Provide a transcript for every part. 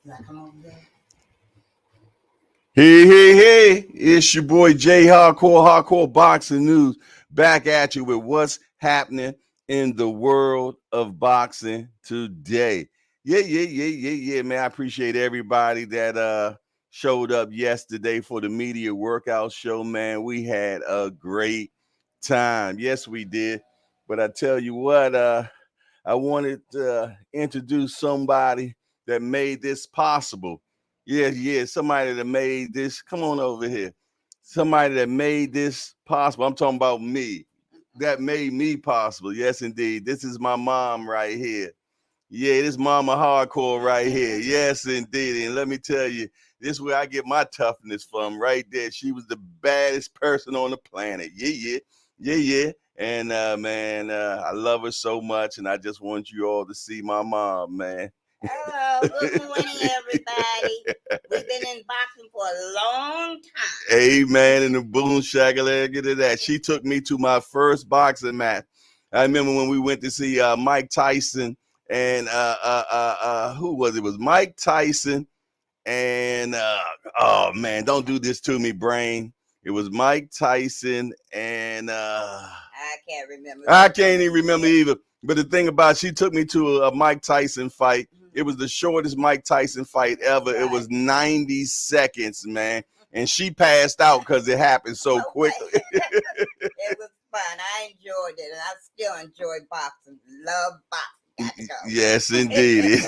Do I come over there? Hey, it's your boy Jay Hardcore Boxing News, back at you with what's happening in the world of boxing today. Yeah, man. I appreciate everybody that showed up yesterday for the media workout show, man. We had a great time. Yes, we did. But I tell you what, I wanted to introduce somebody that made this possible. Yeah, somebody that made this. Come on over here. Somebody that made this possible. I'm talking about me. That made me possible. Yes, indeed. This is my mom right here. Yeah, this Mama Hardcore right here. Yes, indeed. And let me tell you, this is where I get my toughness from right there. She was the baddest person on the planet. Yeah. And man, I love her so much, and I just want you all to see my mom, man. Hello, good morning, everybody. We've been in boxing for a long time. Amen. And the boom shaggle to that. She took me to my first boxing match. I remember when we went to see Mike Tyson and who was it? It was Mike Tyson and oh man, don't do this to me, brain. It was Mike Tyson and I can't remember. I can't even remember either. But the thing about she took me to a Mike Tyson fight. It was the shortest Mike Tyson fight ever. Right. It was 90 seconds, man. And she passed out because it happened so quickly. It was fun. I enjoyed it, and I still enjoy boxing. Love boxing. Yes, indeed.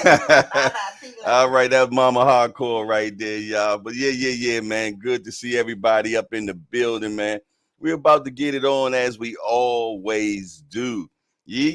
All right, that's Mama Hardcore right there, y'all. But yeah, man. Good to see everybody up in the building, man. We're about to get it on as we always do. Yeah.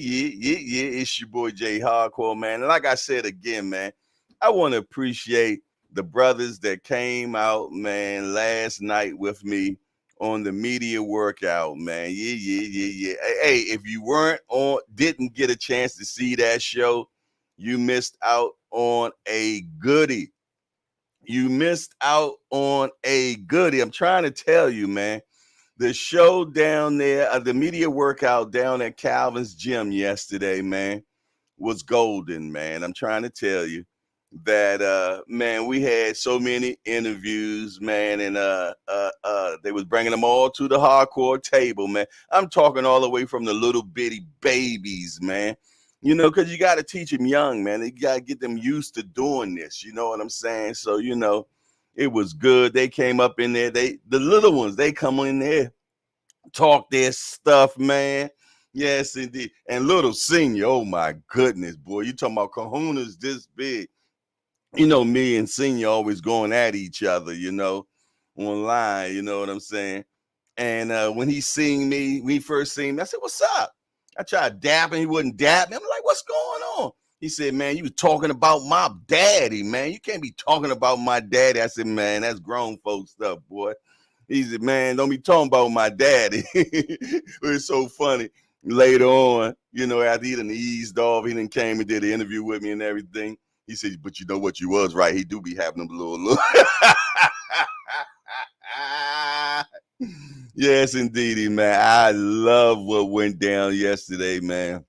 It's your boy Jay Hardcore, man. And like I said again, man, I want to appreciate the brothers that came out, man, last night with me on the media workout, man. Yeah. Hey, if you didn't get a chance to see that show, you missed out on a goodie. I'm trying to tell you, man. The show down there, the media workout down at Calvin's gym yesterday, man, was golden, man. I'm trying to tell you that, man, we had so many interviews, man, and they was bringing them all to the hardcore table, man. I'm talking all the way from the little bitty babies, man. You know, because you got to teach them young, man. You got to get them used to doing this. You know what I'm saying? So, you know, it was good. They came up in there. The little ones, they come in there, talk their stuff, man. Yes, indeed. And little senior, oh my goodness, boy. You talking about kahunas this big. You know, me and senior always going at each other, you know, online, you know what I'm saying? And when he first seen me, I said, what's up? I tried dapping, he wouldn't dap me. I'm like, what's going on? He said, man, you was talking about my daddy, man. You can't be talking about my daddy. I said, man, that's grown folks stuff, boy. He said, man, don't be talking about my daddy. It's so funny. Later on, you know, after he done eased off, he done came and did an interview with me and everything. He said, but you know what, you was right. He do be having them little. Yes, indeedy, man. I love what went down yesterday, man.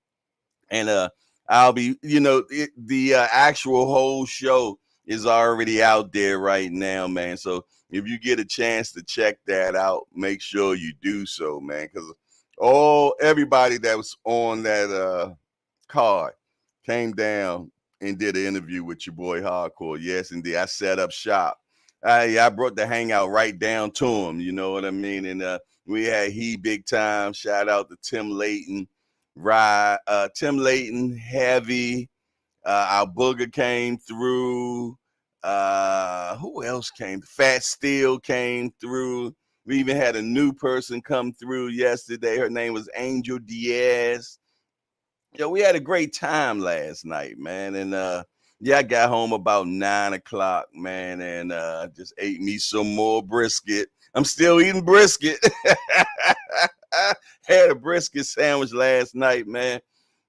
And I'll be, you know, the actual whole show is already out there right now, man. So if you get a chance to check that out, make sure you do so, man. Because everybody that was on that card came down and did an interview with your boy Hardcore. Yes, indeed. I set up shop. I brought the hangout right down to him. You know what I mean? And we had big time. Shout out to Tim Layton. Tim Layton, Heavy. Our Booger came through. Who else came? Fat Steel came through. We even had a new person come through yesterday. Her name was Angel Diaz. Yo, we had a great time last night, man. And I got home about 9 o'clock, man, and just ate me some more brisket. I'm still eating brisket. Had a brisket sandwich last night, man.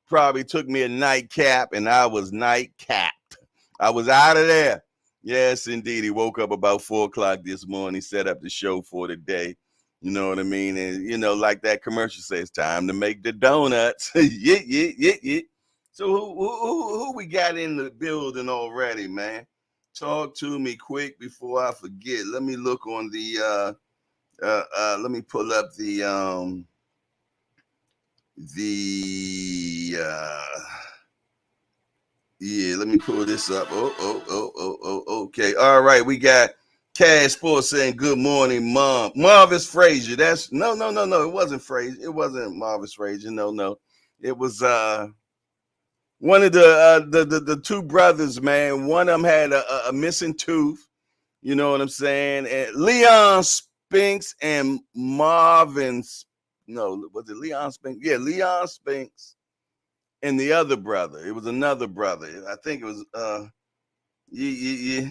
Probably took me a nightcap, and I was night-capped. I was out of there. Yes, indeed. He woke up about 4 o'clock this morning, set up the show for the day. You know what I mean? And, you know, like that commercial says, time to make the donuts. Yeah. So who we got in the building already, man? Talk to me quick before I forget. Let me look on the let me pull up the yeah, let me pull this up. Okay. All right, we got Cash Sports saying good morning, Mom. Marvis Frazier. That's no. It wasn't Frazier. It wasn't Marvis Frazier. No. It was one of the two brothers, man. One of them had a missing tooth. You know what I'm saying? And Leon Spinks and Marvin. No, was it Leon Spinks? Yeah, Leon Spinks and the other brother. It was another brother. I think it was yeah.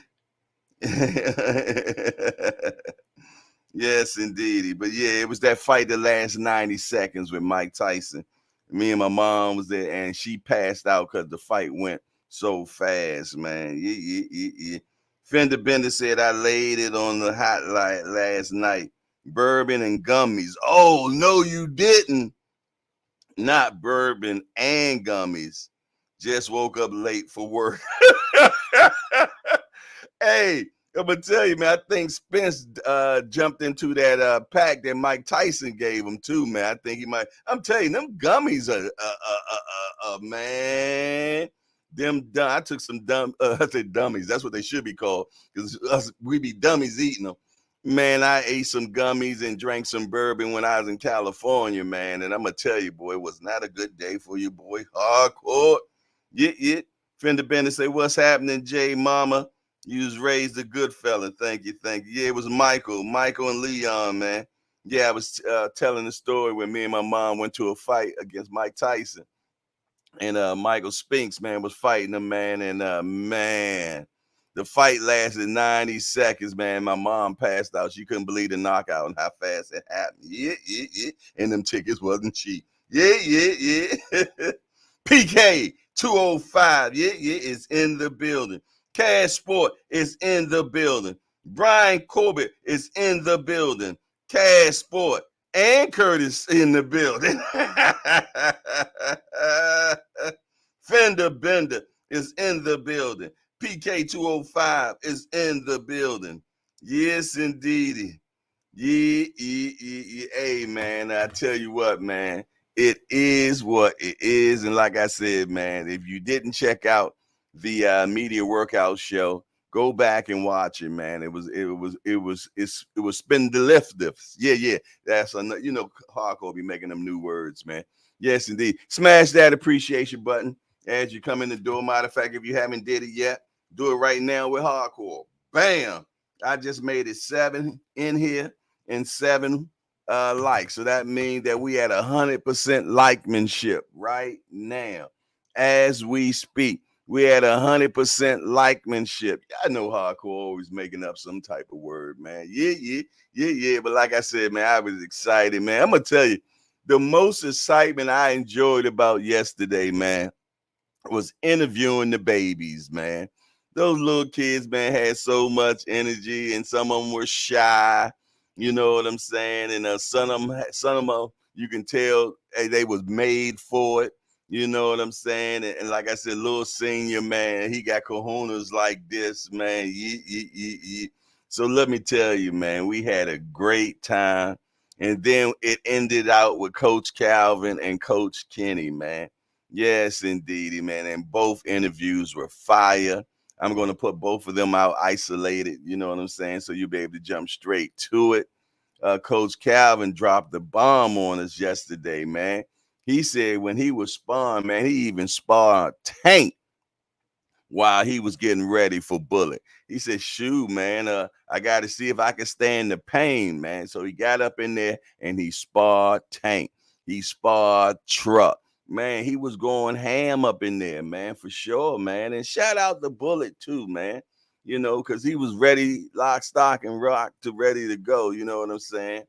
Yes, indeed. But yeah, it was that fight the last 90 seconds with Mike Tyson. Me and my mom was there, and she passed out because the fight went so fast, man. Yeah. Fender Bender said I laid it on the hot light last night. Bourbon and gummies. Oh, no, you didn't. Not bourbon and gummies. Just woke up late for work. Hey, I'm gonna tell you, man. I think Spence jumped into that pack that Mike Tyson gave him too, man. I think he might. I'm telling you, them gummies are, man. I took some I said dummies. That's what they should be called, because we be dummies eating them. Man, I ate some gummies and drank some bourbon when I was in California, man. And I'm gonna tell you, boy, it was not a good day for you, boy. Hardcore. Yeah. Fender Bender say, what's happening, Jay Mama? You was raised a good fella. Thank you. Yeah, it was Michael and Leon, man. Yeah, I was telling the story when me and my mom went to a fight against Mike Tyson. And Michael Spinks, man, was fighting him, man. And man, the fight lasted 90 seconds, man. My mom passed out. She couldn't believe the knockout and how fast it happened. Yeah. And them tickets wasn't cheap. Yeah. PK 205, yeah, is in the building. Cash Sport is in the building. Brian Corbett is in the building. Cash Sport and Curtis in the building. Fender Bender is in the building. PK 205 is in the building. Yes, indeedy. Yeah. Hey, man, I tell you what, man. It is what it is. And like I said, man, if you didn't check out the media workout show, go back and watch it, man. It was spindliftifs. Yeah. That's hardcore be making them new words, man. Yes, indeed. Smash that appreciation button as you come in the door. Matter of fact, if you haven't did it yet, do it right now with Hardcore. Bam! I just made it 7 in here and 7 likes. So that means that we at 100% likemanship right now as we speak. We at 100% likemanship. I know Hardcore always making up some type of word, man. Yeah. But like I said, man, I was excited, man. I'm gonna tell you, the most excitement I enjoyed about yesterday, man, was interviewing the babies, man. Those little kids, man, had so much energy, and some of them were shy. You know what I'm saying? And some of them, you can tell they was made for it. You know what I'm saying? And like I said, little senior, man, he got kahunas like this, man. Yeah. So let me tell you, man, we had a great time. And then it ended out with Coach Calvin and Coach Kenny, man. Yes, indeedy, man. And both interviews were fire. I'm going to put both of them out isolated, you know what I'm saying? So you'll be able to jump straight to it. Coach Calvin dropped the bomb on us yesterday, man. He said when he was sparring, man, he even sparred Tank while he was getting ready for Bullet. He said, shoot, man, I got to see if I can stand the pain, man. So he got up in there and he sparred Tank. He sparred Truck. Man, he was going ham up in there, man, for sure, man. And shout out the Bullet, too, man, you know, because he was ready, lock, stock, and rock ready to go, you know what I'm saying?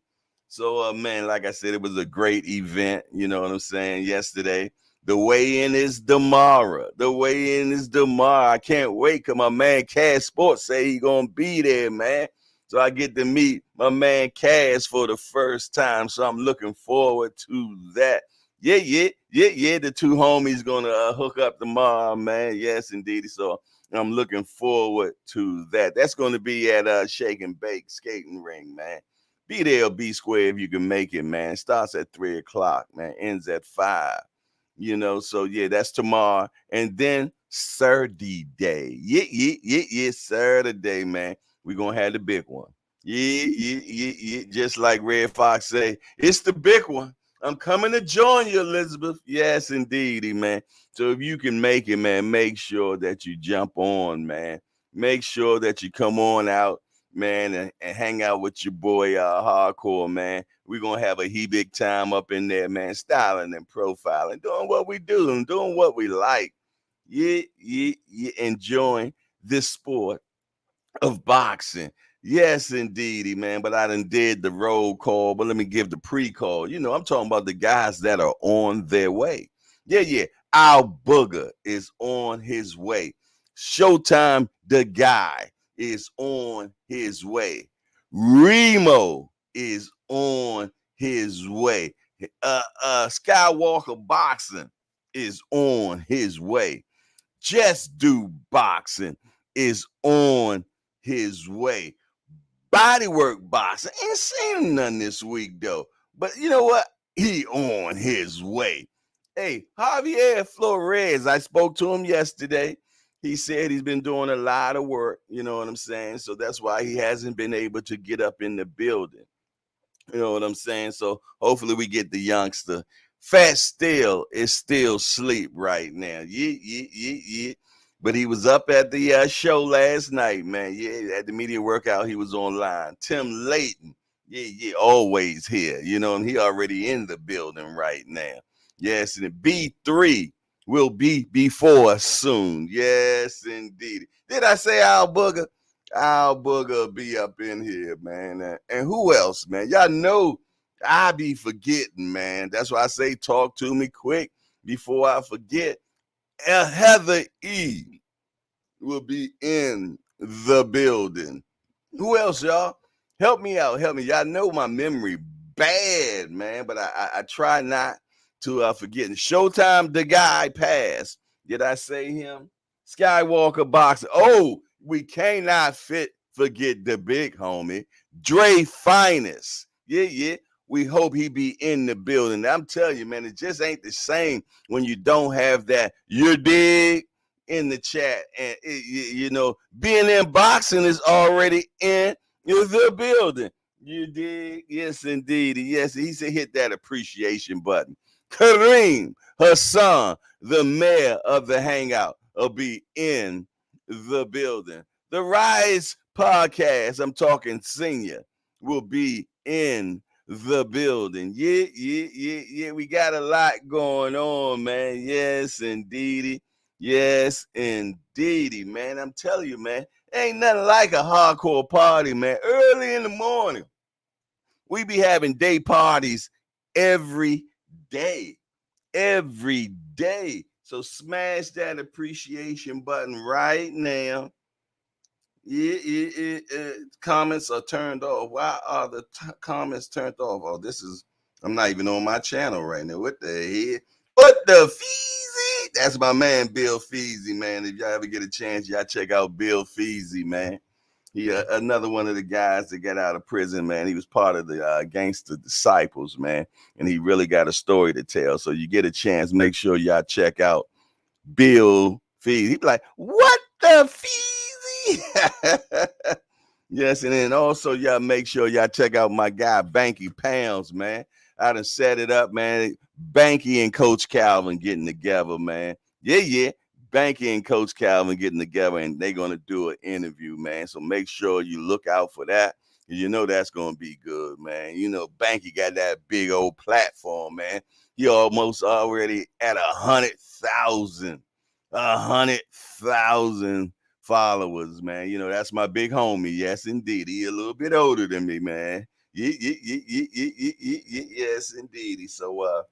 So, man, like I said, it was a great event, you know what I'm saying, yesterday. The weigh-in is tomorrow. I can't wait because my man Cash Sports say he going to be there, man. So I get to meet my man Cash for the first time. So I'm looking forward to that. Yeah. The two homies gonna hook up tomorrow, man. Yes, indeed. So I'm looking forward to that. That's going to be at Shake and Bake Skating Ring, man. Be there or be square if you can make it, man. Starts at 3 o'clock, man. Ends at 5. So yeah, that's tomorrow. And then Saturday. Yeah, Saturday, man. We're gonna have the big one. Yeah. Just like Red Fox say, it's the big one. I'm coming to join you, Elizabeth. Yes, indeedy, man. So if you can make it, man, make sure that you jump on, man. Make sure that you come on out, man, and hang out with your boy Hardcore, man. We're gonna have a big time up in there, man, styling and profiling, doing what we do and doing what we like. Yeah, enjoying this sport of boxing. Yes, indeedy, man. But I done did the roll call, but let me give the pre-call. I'm talking about the guys that are on their way. Yeah. Al Booger is on his way. Showtime, the guy, is on his way. Remo is on his way. Skywalker Boxing is on his way. Just Do Boxing is on his way. Bodywork Boxing ain't seen none this week though. But you know what? He on his way. Hey, Javier Flores, I spoke to him yesterday. He said he's been doing a lot of work, you know what I'm saying? So that's why he hasn't been able to get up in the building. You know what I'm saying? So hopefully we get the youngster. Fat Still is still asleep right now. Yeah. But he was up at the show last night, man. Yeah, at the media workout, he was online. Tim Layton, yeah, always here. And he already in the building right now. Yes, and B3 will be before us soon. Yes, indeed. Did I say Al Booger? Al Booger be up in here, man. And who else, man? Y'all know I be forgetting, man. That's why I say talk to me quick before I forget. Heather E will be in the building. Who else, y'all? Help me out. Help me. Y'all know my memory bad, man, but I try not to forget. Showtime, the guy passed. Did I say him? Skywalker Boxer. Oh, we cannot forget the big homie, Dre Finest. Yeah. We hope he be in the building. I'm telling you, man, it just ain't the same when you don't have that. You dig? In the chat, and being in boxing is already in the building. You dig? Yes, indeed. Yes, he said hit that appreciation button. Kareem Hassan, the mayor of the Hangout, will be in the building. The Rise podcast, I'm talking senior, will be in the building. Yeah. We got a lot going on, man. Yes, indeedy. Yes, indeedy, man. I'm telling you, man, ain't nothing like a hardcore party, man. Early in the morning, we be having day parties every day. Every day. So smash that appreciation button right now. Yeah. Comments are turned off. Why are the comments turned off? Oh, I'm not even on my channel right now. What the heck? What the Feezy? That's my man, Bill Feezy, man. If y'all ever get a chance, y'all check out Bill Feezy, man. He another one of the guys that got out of prison, man. He was part of the Gangster Disciples, man. And he really got a story to tell. So you get a chance, make sure y'all check out Bill Feezy. He be like, what the Feezy? Yes, and then also y'all make sure y'all check out my guy Banky Pounds, man. I done set it up, man. Banky and Coach Calvin getting together, man. Yeah. Banky and Coach Calvin getting together, and they're gonna do an interview, man. So make sure you look out for that. You know that's gonna be good, man. Banky got that big old platform, man. He almost already at 100,000. 100,000 followers, man. That's my big homie. Yes, indeed. He a little bit older than me, man. Yes, indeed. So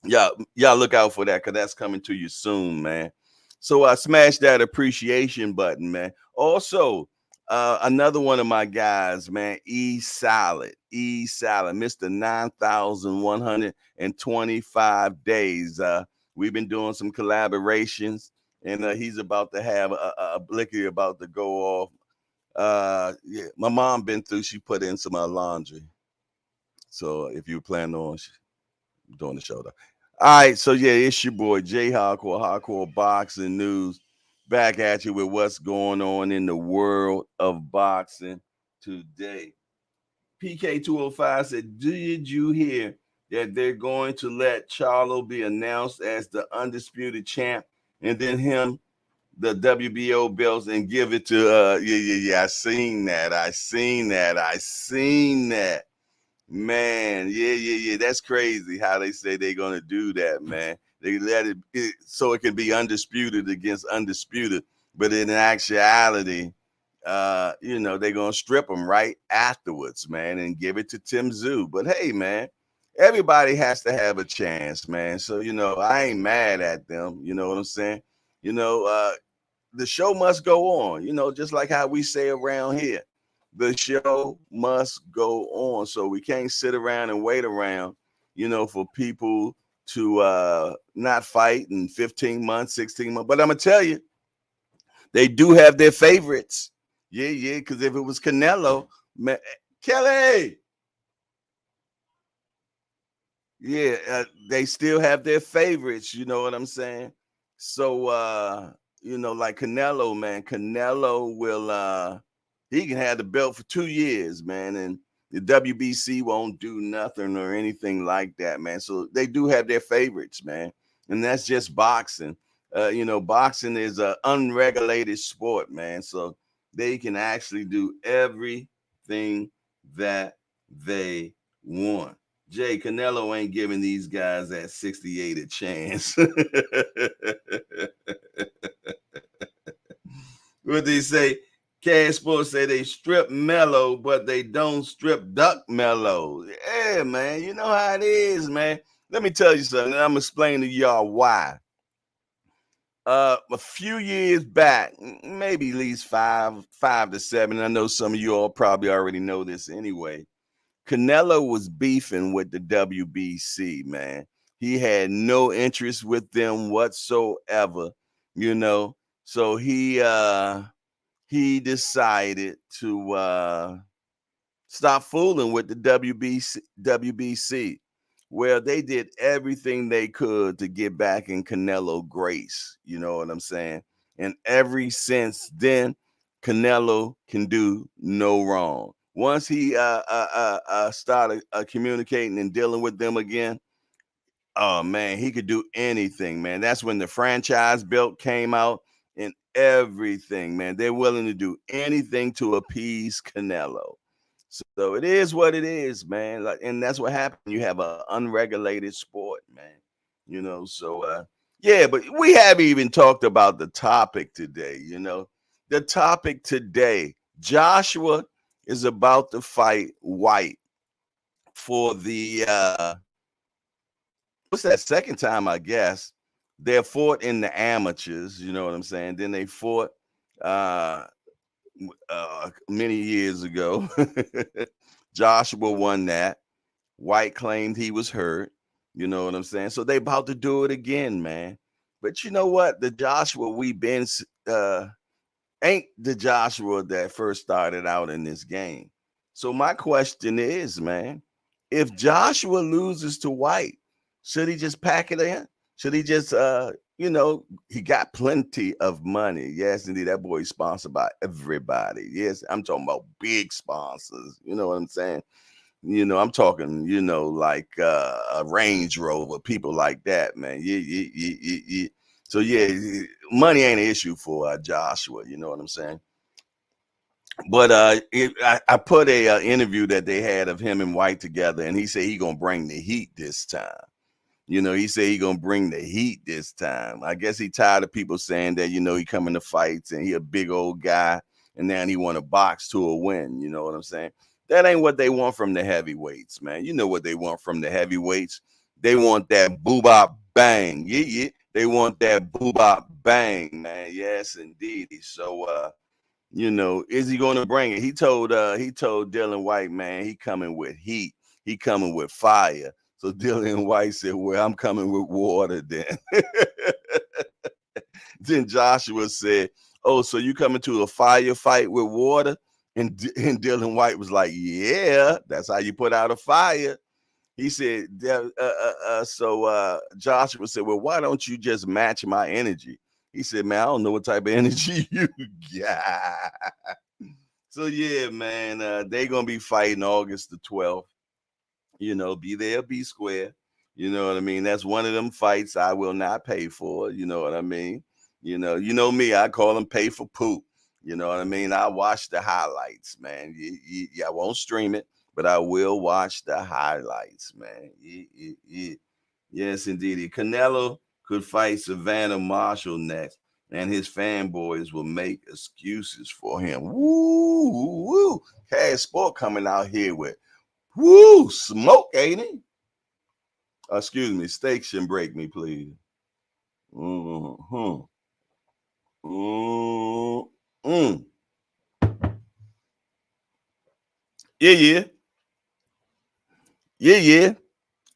y'all look out for that, because that's coming to you soon, man. So smash that appreciation button, man. Also, another one of my guys, man, Solid, Mr. 9,125 days. We've been doing some collaborations, and he's about to have a blicky about to go off. Yeah, my mom been through. She put in some laundry. So if you plan on doing the show, though. All right, so yeah, it's your boy Jay Hardcore, Hardcore Boxing News, back at you with what's going on in the world of boxing today. PK205 said, "Did you hear that they're going to let Charlo be announced as the undisputed champ, and then him the WBO belts and give it to yeah. I seen that. I seen that. Man, yeah. That's crazy how they say they're gonna do that, man. They let it so it can be undisputed against undisputed, but in actuality, they're gonna strip them right afterwards, man, and give it to Tim Zoo. But hey, man, everybody has to have a chance, man. So I ain't mad at them. You know what I'm saying? You know, the show must go on, just like how we say around here. The show must go on. So we can't sit around and wait around, for people to not fight in 15 months, 16 months. But I'm going to tell you, they do have their favorites. Yeah, because if it was Canelo, man, Kelly, yeah, they still have their favorites. You know what I'm saying? So, like Canelo, man, Canelo will, he can have the belt for 2 years, man, and the WBC won't do nothing or anything like that, man. So they do have their favorites, man, and that's just boxing. Boxing is an unregulated sport, man, so they can actually do everything that they want. Jay, Canelo ain't giving these guys at 68 a chance. What they say? Cash Sports say they strip Mello, but they don't strip Duck Mello. Yeah, man. You know how it is, man. Let me tell you something. I'm gonna explain to y'all why. A few years back, maybe at least five to seven. I know some of you all probably already know this anyway. Canelo was beefing with the WBC, man. He had no interest with them whatsoever, So he decided to stop fooling with the WBC. Well, they did everything they could to get back in Canelo grace. You know what I'm saying? And ever since then, Canelo can do no wrong. Once he started communicating and dealing with them again, oh man, he could do anything, man. That's when the franchise belt came out and everything, man. They're willing to do anything to appease Canelo. So it is what it is, man. Like, and that's what happened. You have an unregulated sport, man. Yeah, but we haven't even talked about the topic today. The topic today, Joshua is about to fight Whyte for the what's that, second time, I guess. They fought in the amateurs, you know what I'm saying? Then they fought uh many years ago. Joshua won that. Whyte claimed he was hurt. You know what I'm saying? So they about to do it again, man. But you know what? The Joshua we've been ain't the Joshua that first started out in this game. So my question is, man, if Joshua loses to Whyte, should he just pack it in? Should he just he got plenty of money. Yes, indeed. That boy is sponsored by everybody. Yes, I'm talking about big sponsors. You know what I'm saying? I'm talking, like a Range Rover, people like that, man. Yeah. So yeah, money ain't an issue for Joshua. You know what I'm saying? But I put a interview that they had of him and Whyte together, and he said he gonna bring the heat this time. He said he gonna bring the heat this time. I guess he tired of people saying that he coming to fights and he a big old guy, and now he want to box to a win. You know what I'm saying? That ain't what they want from the heavyweights, man. You know what they want from the heavyweights? They want that boobop bang. Yeah. They want that boobop bang, man. Yes, indeed. So is he going to bring it? He told Dylan Whyte, man, he coming with heat. He coming with fire. So Dylan Whyte said, well, I'm coming with water then. Then Joshua said, "Oh, so you coming to a firefight with water?" And Dylan White was like, "Yeah, that's how you put out a fire." He said, Joshua said, "Well, why don't you just match my energy?" He said, "Man, I don't know what type of energy you got." So yeah, man, they gonna be fighting August the 12th. Be there, be square. You know what I mean? That's one of them fights I will not pay for. You know what I mean? You know me, I call them pay for poop. You know what I mean? I watch the highlights, man. I won't stream it, but I will watch the highlights, man. Yes, indeed. Canelo could fight Savannah Marshall next, and his fanboys will make excuses for him. Woo, woo. Cash Sport coming out here with woo smoke, ain't it? Excuse me, station break me, please. Mm-hmm. Mm-hmm. Yeah, yeah. Yeah, yeah.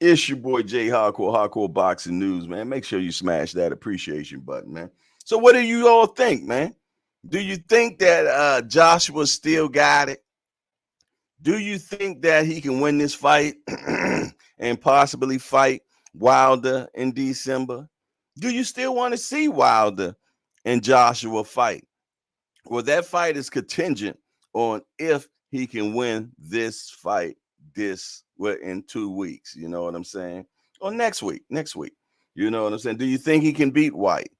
It's your boy Jay Hardcore Boxing News, man. Make sure you smash that appreciation button, man. So what do you all think, man? Do you think that Joshua still got it? Do you think that he can win this fight and possibly fight Wilder in December? Do you still want to see Wilder and Joshua fight? Well, that fight is contingent on if he can win this fight in 2 weeks. You know what I'm saying? Or next week. Next week. You know what I'm saying? Do you think he can beat Whyte?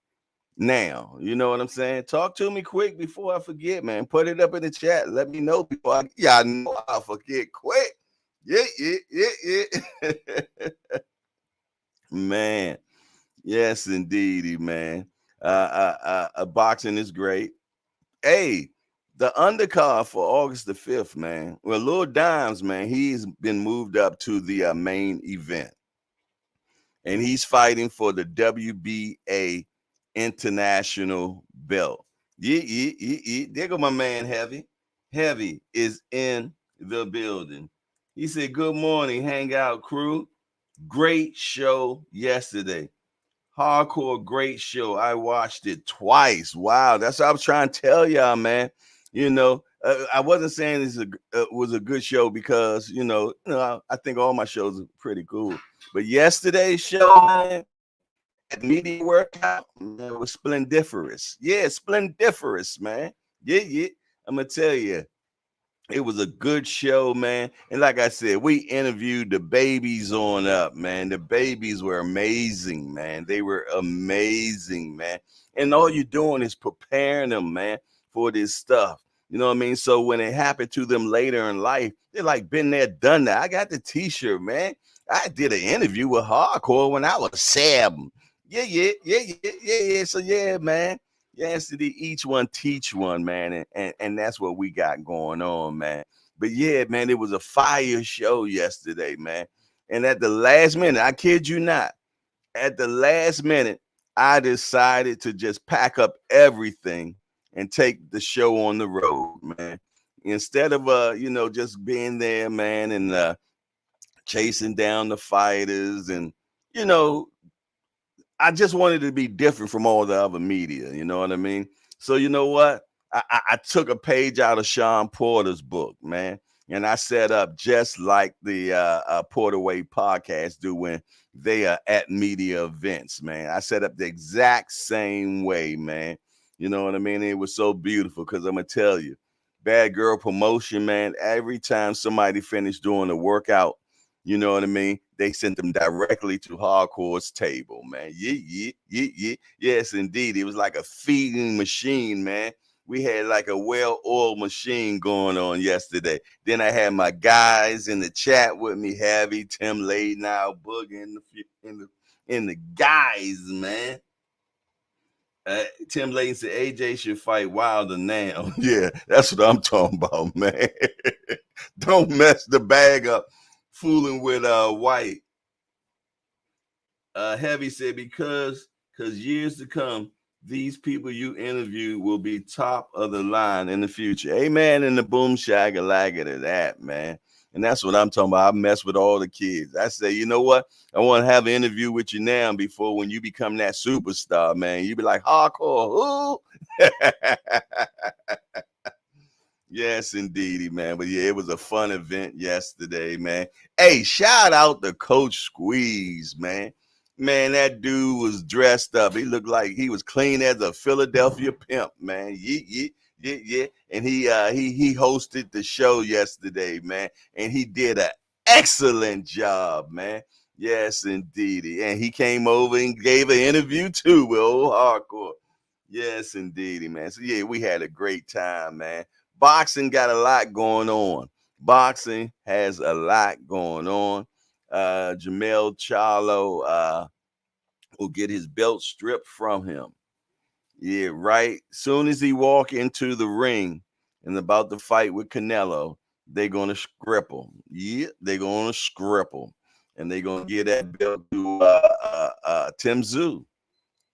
Now, you know what I'm saying? Talk to me quick before I forget, man. Put it up in the chat. Let me know before I know I'll forget quick. Yeah, yeah. Man. Yes, indeedy, man. Boxing is great. Hey, the undercard for August the 5th, man. Well, Lil Dimes, man, he's been moved up to the main event. And he's fighting for the WBA international belt. Yeah. There go my man Heavy. Heavy is in the building. He said, "Good morning, Hangout crew. Great show yesterday. Hardcore, great show. I watched it twice. Wow, that's what I was trying to tell y'all, man. I wasn't saying this was a good show because I think all my shows are pretty cool. But yesterday's show, man, that media workout, man, was splendiferous. Yeah, splendiferous, man. Yeah. I'm gonna tell you, it was a good show, man. And like I said, we interviewed the babies on up, man. The babies were amazing, man. They were amazing, man. And all you're doing is preparing them, man, for this stuff. You know what I mean? So when it happened to them later in life, they're like, been there, done that. I got the t-shirt, man. I did an interview with Hardcore when I was 7. Yeah. So yeah, man. Yes, each one teach one, man, and that's what we got going on, man. But yeah, man, it was a fire show yesterday, man. And at the last minute, I kid you not, at the last minute, I decided to just pack up everything and take the show on the road, man. Instead of just being there, man, and chasing down the fighters and you know I just wanted to be different from all the other media. You know what I mean? So you know what? I took a page out of Sean Porter's book, man, and I set up just like the Porter Way podcast do when they are at media events, man. I set up the exact same way, man. You know what I mean? It was so beautiful because I'm gonna tell you, Bad Girl Promotion, man. Every time somebody finished doing a workout, you know what I mean? They sent them directly to Hardcore's table, man. Yeah. Yes, indeed. It was like a feeding machine, man. We had like a well-oiled machine going on yesterday. Then I had my guys in the chat with me, Heavy, Tim Lade, now Boogie in the guys, man. Tim Layton said AJ should fight Wilder now. Yeah, that's what I'm talking about, man. Don't mess the bag up fooling with Whyte. Heavy said because years to come, these people you interview will be top of the line in the future. Amen. In the boom shagalaka to that, man. And that's what I'm talking about. I mess with all the kids. I say, you know what? I want to have an interview with you now before when you become that superstar, man. You be like, hardcore, who? Yes, indeedy, man. But yeah, it was a fun event yesterday, man. Hey, shout out to Coach Squeeze, man. Man, that dude was dressed up. He looked like he was clean as a Philadelphia pimp, man. Yeah, yeah, yeah, yeah. And he hosted the show yesterday, man. And he did an excellent job, man. Yes, indeedy. And he came over and gave an interview too with old Hardcore. Yes, indeedy, man. So yeah, we had a great time, man. Boxing got a lot going on. Boxing has a lot going on. Jamel Charlo will get his belt stripped from him. Yeah, right. Soon as he walk into the ring and about to fight with Canelo, they're gonna scripple. Yeah, they're gonna scripple, and they're gonna give that belt to Tim Zoo.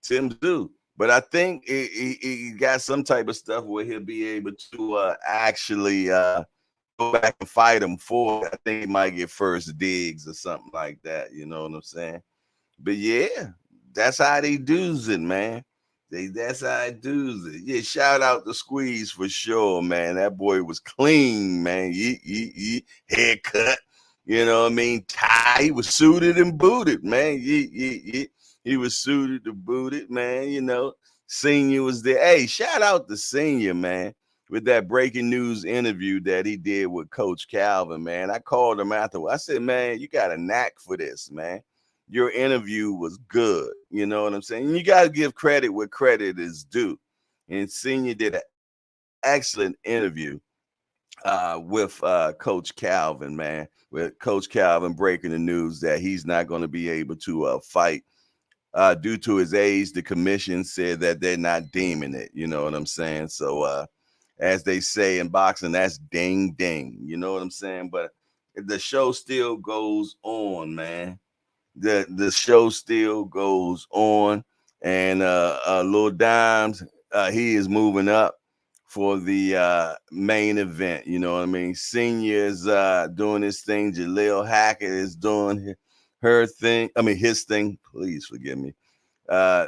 Tim Zoo. But I think he got some type of stuff where he'll be able to actually go back and fight him for it. I think he might get first digs or something like that. You know what I'm saying? But yeah, that's how they does it, man. That's how they does it. Yeah, shout out to Squeeze for sure, man. That boy was clean, man. Haircut, you know what I mean? Tie. He was suited and booted, man. He was suited and booted, man. You know, Senior was there. Hey, shout out to Senior, man, with that breaking news interview that he did with Coach Calvin, man. I called him afterwards. I said, man, you got a knack for this, man. Your interview was good. You know what I'm saying? You got to give credit where credit is due. And Senior did an excellent interview with Coach Calvin, man. With Coach Calvin breaking the news that he's not going to be able to fight due to his age. The commission said that they're not deeming it. You know what I'm saying? So, as they say in boxing, that's ding ding. You know what I'm saying? But the show still goes on, man. The show still goes on, and Lil Dimes, he is moving up for the main event. You know what I mean? Senior is doing his thing. Jaleel Hackett is doing her thing. I mean his thing. Please forgive me. Uh,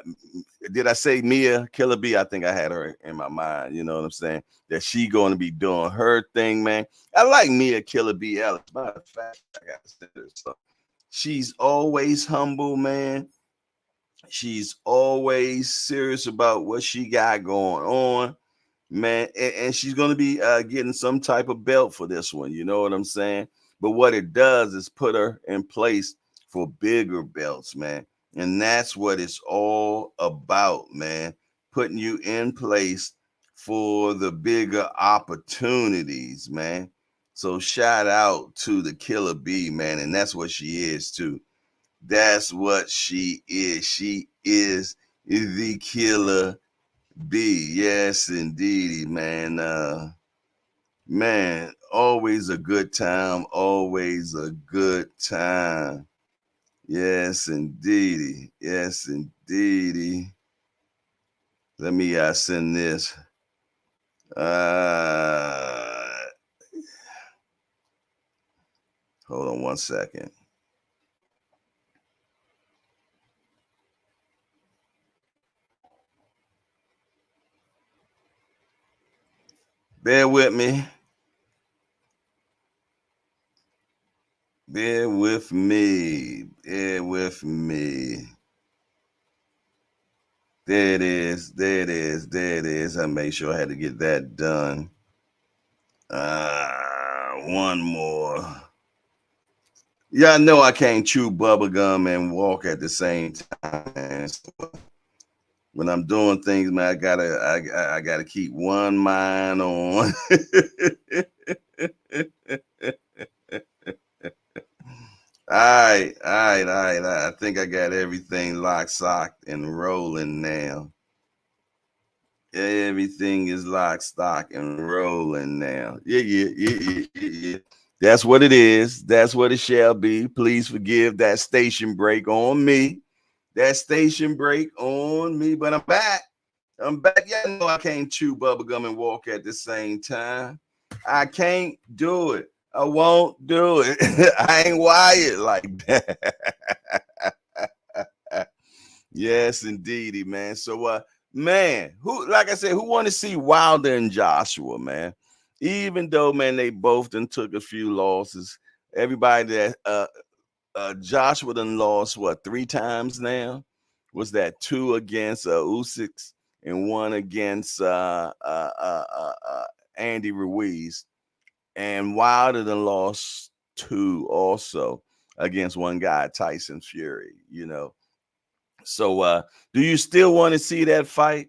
did I say Mia Killer B? I think I had her in my mind. You know what I'm saying? That she going to be doing her thing, man. I like Mia Killer B. Ellis. Matter of fact, I got to say this stuff. She's always humble, man. She's always serious about what she got going on, man. And she's going to be getting some type of belt for this one. You know what I'm saying? But what it does is put her in place for bigger belts, man. And that's what it's all about, man. Putting you in place for the bigger opportunities, man. So shout out to the Killer Bee, man. And that's what she is, too. That's what she is. She is the Killer Bee. Yes, indeed, man. Man, always a good time. Always a good time. Yes, indeedy. Yes, indeedy. Let me send this. Hold on one second. Bear with me. Bear with me. Bear with me. There it is. There it is. There it is. I made sure I had to get that done. One more. Y'all know I can't chew bubble gum and walk at the same time. So when I'm doing things, man, I gotta keep one mind on. All right. I think I got everything locked, socked, and rolling now. Everything is locked, stock, and rolling now. Yeah. That's what it is. That's what it shall be. Please forgive that station break on me. That station break on me. But I'm back. I'm back. Y'all know I can't chew bubblegum and walk at the same time. I can't do it. I won't do it. I ain't wired like that. Yes, indeedy, man. So, man, who, like I said, who want to see Wilder and Joshua, man? Even though, man, they both done took a few losses. Everybody that Joshua done lost what 3 times now? Was that 2 against Usyk and 1 against Andy Ruiz? And Wilder done lost 2 also against one guy, Tyson Fury. So, do you still want to see that fight?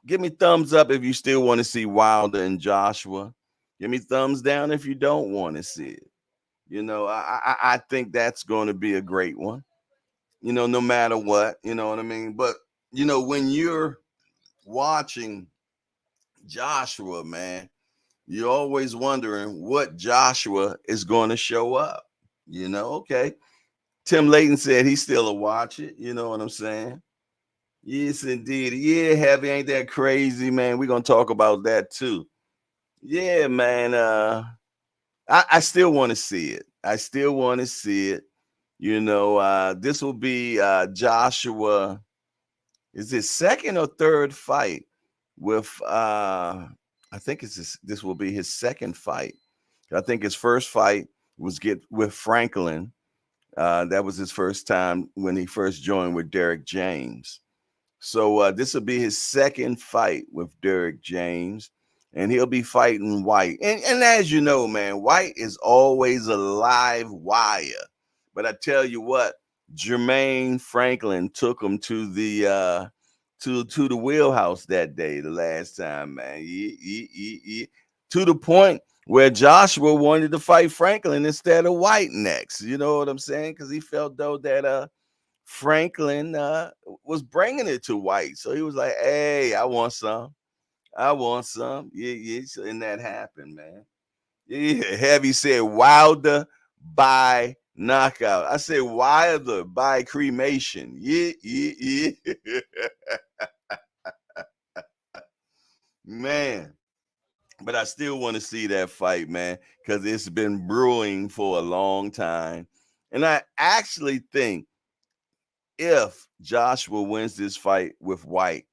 Give me thumbs up if you still want to see Wilder and Joshua. Give me thumbs down if you don't want to see it. I think that's going to be a great one. No matter what, you know what I mean. But when you're watching Joshua, man, you're always wondering what Joshua is going to show up. Okay. Tim Layton said he still will watch it. You know what I'm saying? Yes, indeed. Yeah, Heavy, ain't that crazy, man? We're gonna talk about that too. Yeah, man. I still want to see it. I still want to see it. This will be Joshua. Is his second or third fight with I think this will be his second fight. I think his first fight was get with Franklin. That was his first time when he first joined with Derek James. So this will be his second fight with Derek James, and he'll be fighting Whyte. And as you know, man, Whyte is always a live wire. But I tell you what, Jermaine Franklin took him to the to the wheelhouse that day, the last time, man. To the point where Joshua wanted to fight Franklin instead of Whyte next. You know what I'm saying? Because he felt though that Franklin was bringing it to Whyte. So he was like, hey, I want some. I want some. Yeah, yeah. So, and that happened, man. Yeah, Heavy said Wilder by knockout. I said Wilder by cremation. Yeah, yeah, yeah. Man. But I still want to see that fight, man, because it's been brewing for a long time. And I actually think if Joshua wins this fight with Whyte,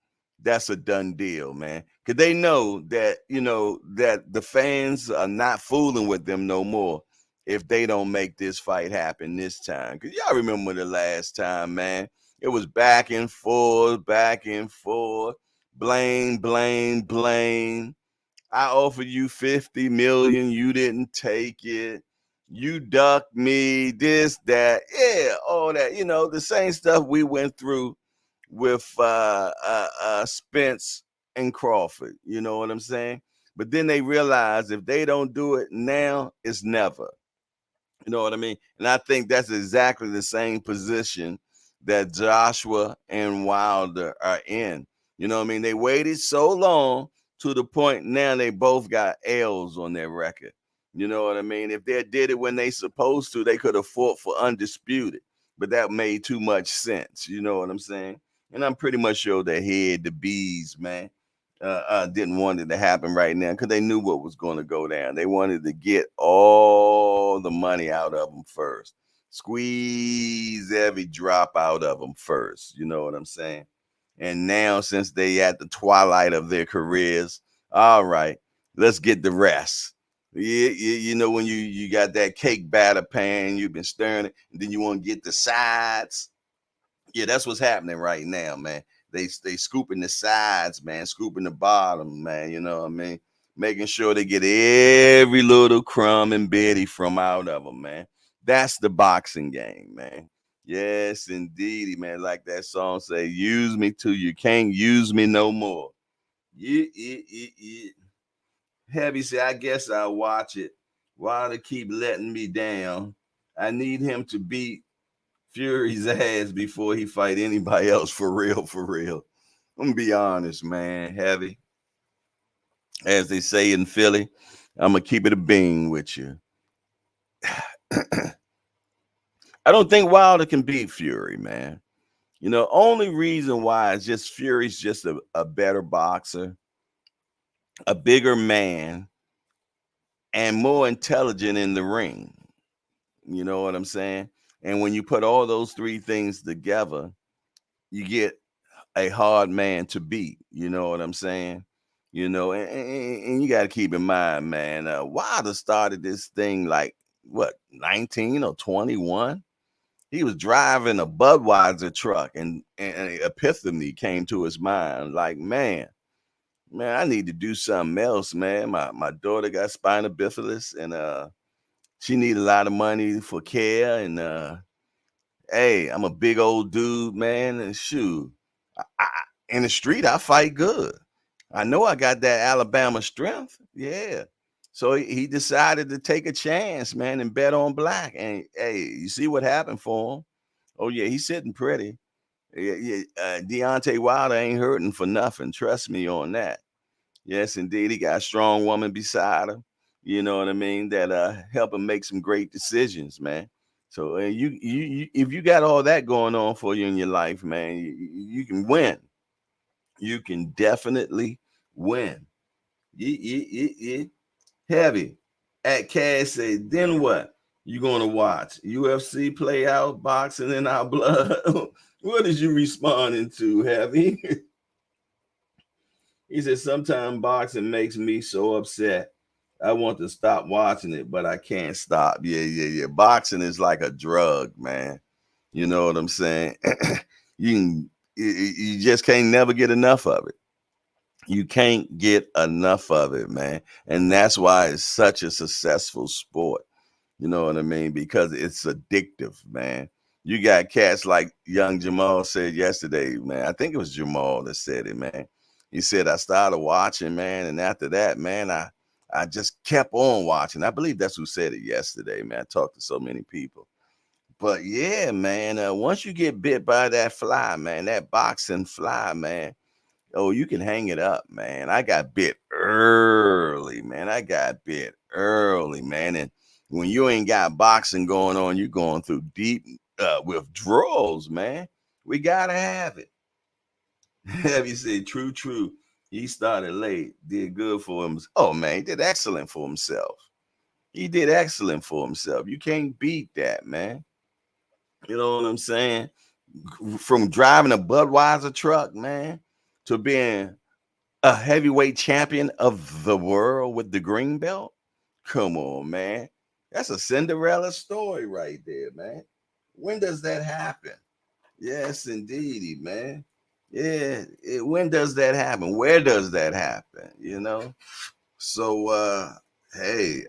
that's a done deal, man. Because they know that, that the fans are not fooling with them no more if they don't make this fight happen this time. Because y'all remember the last time, man. It was back and forth, back and forth. Blame, blame, blame. I offered you 50 million, you didn't take it. You ducked me, this, that, yeah, all that. The same stuff we went through with Spence and Crawford. You know what I'm saying? But then they realize if they don't do it now, it's never. You know what I mean? And I think that's exactly the same position that Joshua and Wilder are in. You know what I mean? They waited so long to the point now they both got L's on their record. You know what I mean? If they did it when they supposed to, they could have fought for undisputed. But that made too much sense. You know what I'm saying? And I'm pretty much sure they had the bees, man. Didn't want it to happen right now because they knew what was going to go down. They wanted to get all the money out of them first, squeeze every drop out of them first. You know what I'm saying? And now, since they at the twilight of their careers, all right, let's get the rest. Yeah, when you got that cake batter pan, you've been stirring it, and then you want to get the sides. Yeah, that's what's happening right now, man. They scooping the sides, man, scooping the bottom, man. You know what I mean? Making sure they get every little crumb and bitty from out of them, man. That's the boxing game, man. Yes, indeedy, man. Like that song say, use me till you can't use me no more. Yeah, yeah, yeah, yeah. Heavy say, I guess I'll watch it. While they keep letting me down, I need him to beat Fury's ass before he fight anybody else for real, for real. I'm gonna be honest, man. Heavy, as they say in Philly, I'm gonna keep it a bean with you. I don't think Wilder can beat Fury, man. Only reason why is just Fury's just a better boxer, a bigger man, and more intelligent in the ring. You know what I'm saying? And when you put all those three things together, you get a hard man to beat. You know what I'm saying? And you got to keep in mind, man, Wilder started this thing like, what, 19 or 21? He was driving a Budweiser truck, and an epiphany came to his mind. Like, man, I need to do something else, man. My daughter got spina bifida, and she need a lot of money for care, and hey, I'm a big old dude, man, and shoot, I, in the street I fight good. I know I got that Alabama strength, yeah. So he decided to take a chance, man, and bet on black. And hey, you see what happened for him? Oh yeah, he's sitting pretty. Yeah, yeah. Deontay Wilder ain't hurting for nothing. Trust me on that. Yes, indeed. He got a strong woman beside him. You know what I mean? That help him make some great decisions, man. So if you got all that going on for you in your life, man, you can win. You can definitely win. Yeah. Heavy. At Cash say, then what? You gonna watch UFC play out, boxing in our blood? What is you responding to, Heavy? He said, sometimes boxing makes me so upset. I want to stop watching it, but I can't stop. Yeah. Boxing is like a drug, man. You know what I'm saying? You just can't never get enough of it. You can't get enough of it, man. And that's why it's such a successful sport. You know what I mean? Because it's addictive, man. You got cats like young Jamal said yesterday, man. I think it was Jamal that said it, man. He said, I started watching, man. And after that, man, I just kept on watching. I believe that's who said it yesterday, man. I talked to so many people. But yeah, man, once you get bit by that fly, man, that boxing fly, man, oh, you can hang it up, man. I got bit early, man. I got bit early, man. And when you ain't got boxing going on, you're going through deep withdrawals, man. We gotta have it. Have you said true? He started late, did good for him. Oh man, he did excellent for himself. He did excellent for himself. You can't beat that, man. You know what I'm saying? From driving a Budweiser truck, man, to being a heavyweight champion of the world with the green belt? Come on, man. That's a Cinderella story right there, man. When does that happen? Yes, indeedy, man. Yeah, when does that happen? Where does that happen? You know? So hey,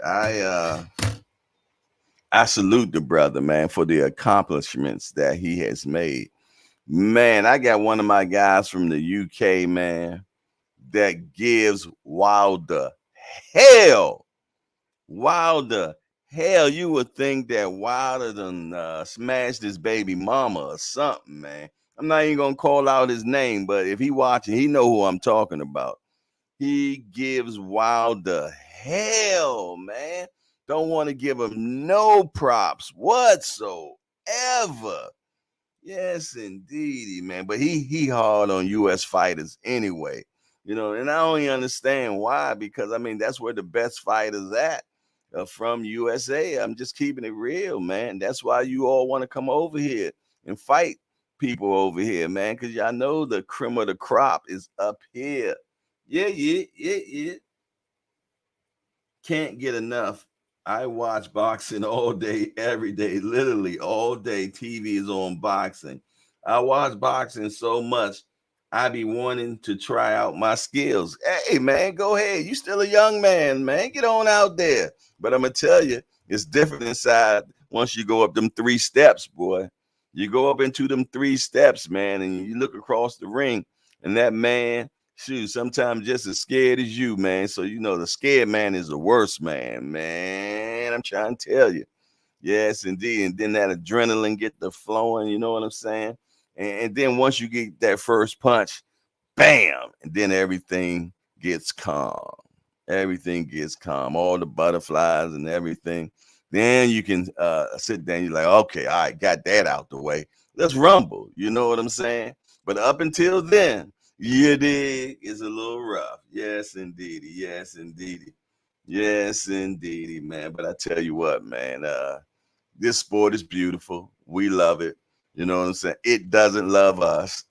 I salute the brother, man, for the accomplishments that he has made. Man, I got one of my guys from the UK, man, that gives Wilder hell. Wilder hell. You would think that Wilder done smashed his baby mama or something, man. I'm not even gonna call out his name, but if he watching, he know who I'm talking about. He gives Wilder hell, man. Don't want to give him no props whatsoever. Yes, indeedy, man. But he hard on U.S. fighters anyway. And I only understand why, because I mean that's where the best fighters at from USA. I'm just keeping it real, man. That's why you all want to come over here and fight people over here, man, because y'all know the cream of the crop is up here. Yeah. Can't get enough. I watch boxing all day, every day, literally all day. TV is on boxing. I watch boxing so much, I be wanting to try out my skills. Hey, man, go ahead. You still a young man, man. Get on out there. But I'm going to tell you, it's different inside once you go up them 3 steps, boy. You go up into them 3 steps, man, and you look across the ring, and that man, shoot, sometimes just as scared as you, man. So the scared man is the worst man, man. I'm trying to tell you. Yes, indeed. And then that adrenaline get the flowing, you know what I'm saying? And then once you get that first punch, bam, and then everything gets calm. Everything gets calm, all the butterflies and everything. Then you can sit down. You're like, okay, all right, got that out the way. Let's rumble. You know what I'm saying? But up until then, you dig, is a little rough. Yes, indeedy. Yes, indeedy. Yes, indeedy, man. But I tell you what, man, this sport is beautiful. We love it. You know what I'm saying? It doesn't love us.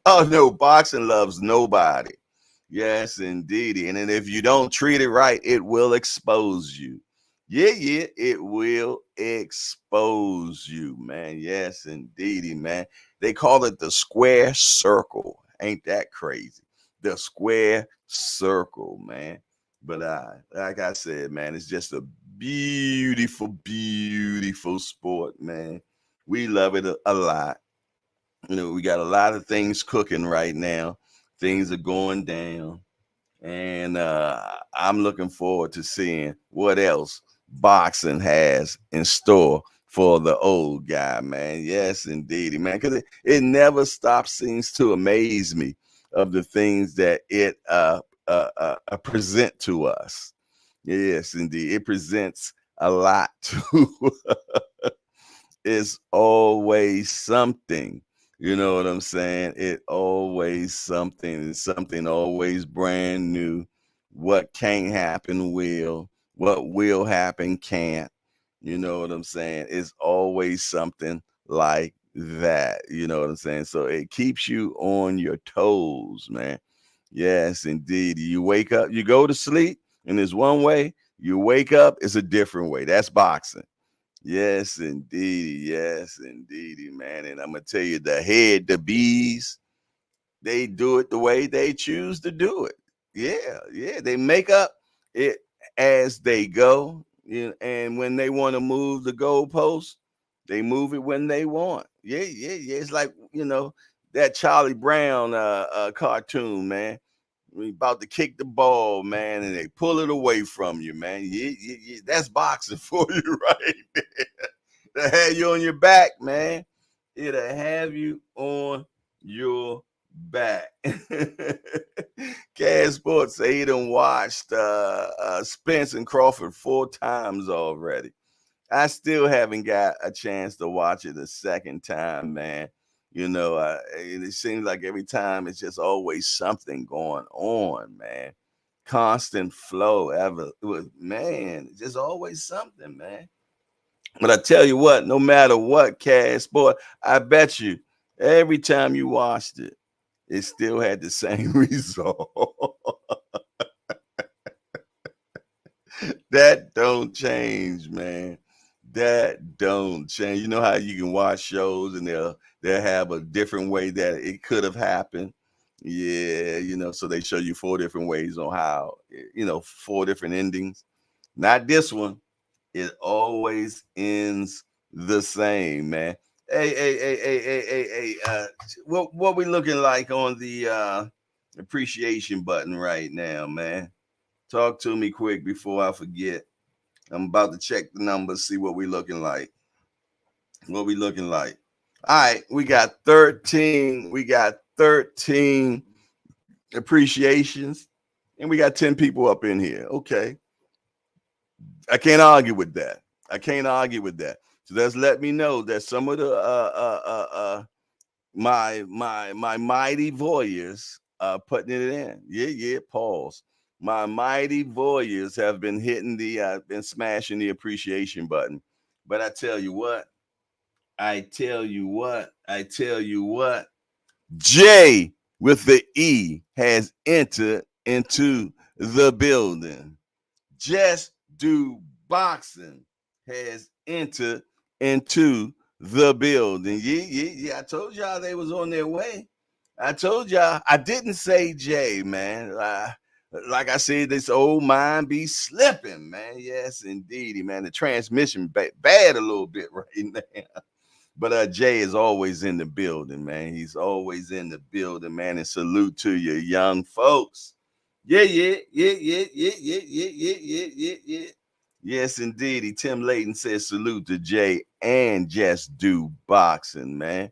Oh no, boxing loves nobody. Yes, indeedy. And then if you don't treat it right, it will expose you. Yeah, yeah, it will expose you, man. Yes, indeedy, man. They call it the square circle. Ain't that crazy? The square circle, man. But like I said, man, it's just a beautiful, beautiful sport, man. We love it a lot. You know, we got a lot of things cooking right now. Things are going down, and I'm looking forward to seeing what else boxing has in store for the old guy, man. Yes, indeedy, man, because it never stops seems to amaze me of the things that it present to us. Yes, indeed, it presents a lot to it's always something. You know what I'm saying? It always something. It's something always brand new. What can't happen will. What will happen can't. You know what I'm saying? It's always something like that. You know what I'm saying? So it keeps you on your toes, man. Yes, indeed. You wake up, you go to sleep, and there's one way. You wake up, it's a different way. That's boxing. Yes, indeedy. Yes, indeedy, man. And I'm gonna tell you, the bees, they do it the way they choose to do it. Yeah, yeah. They make up it as they go. And when they want to move the goalpost, they move it when they want. Yeah, yeah, yeah. It's like, that Charlie Brown cartoon, man. We about to kick the ball, man, and they pull it away from you, man. Yeah, yeah, yeah. That's boxing for you, right there. They'll have you on your back, man. It'll have you on your back. Cash Sports say he done watched Spence and Crawford 4 times already. I still haven't got a chance to watch it a second time, man. It seems like every time it's just always something going on, man. Constant flow, ever with man, it's just always something, man. But I tell you what, no matter what, Cash Boy, I bet you every time you watched it, it still had the same result. That don't change, man. That don't change. You know how you can watch shows and they'll have a different way that it could have happened. Yeah, so they show you 4 different ways on how, 4 different endings. Not this one. It always ends the same, man. Hey. What we looking like on the appreciation button right now, man? Talk to me quick before I forget. I'm about to check the numbers, see what we looking like. What we looking like? All right, we got 13. We got 13 appreciations, and we got 10 people up in here. Okay, I can't argue with that. I can't argue with that. So that's let me know that some of the my mighty voyeurs putting it in. Yeah, yeah. Pause. My mighty voyeurs have been hitting been smashing the appreciation button. But I tell you what. I tell you what. I tell you what. J with the E has entered into the building. Just Do Boxing has entered into the building. Yeah, yeah, yeah. I told y'all they was on their way. I told y'all. I didn't say Jay, man. Like I said, this old mind be slipping, man. Yes, indeedy, man. The transmission bad a little bit right now. But Jay is always in the building, man. He's always in the building, man. And salute to you, young folks. Yeah, yeah, yeah, yeah, yeah, yeah, yeah, yeah, yeah, yeah, yeah. Yes, indeed. Tim Layton says salute to Jay and Just Do Boxing, man.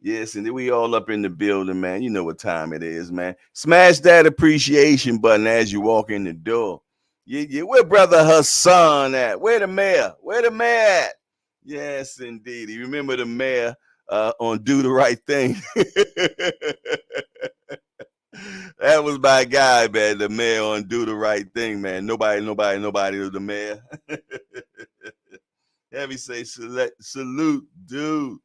Yes, and then we all up in the building, man. You know what time it is, man. Smash that appreciation button as you walk in the door. Yeah, yeah. Where Brother Hassan at? Where the mayor? Where the mayor at? Yes, indeed. You remember the mayor on Do the Right Thing? That was my guy, man. The mayor on Do the Right Thing, man. Nobody to the mayor. Have me say salute, dude.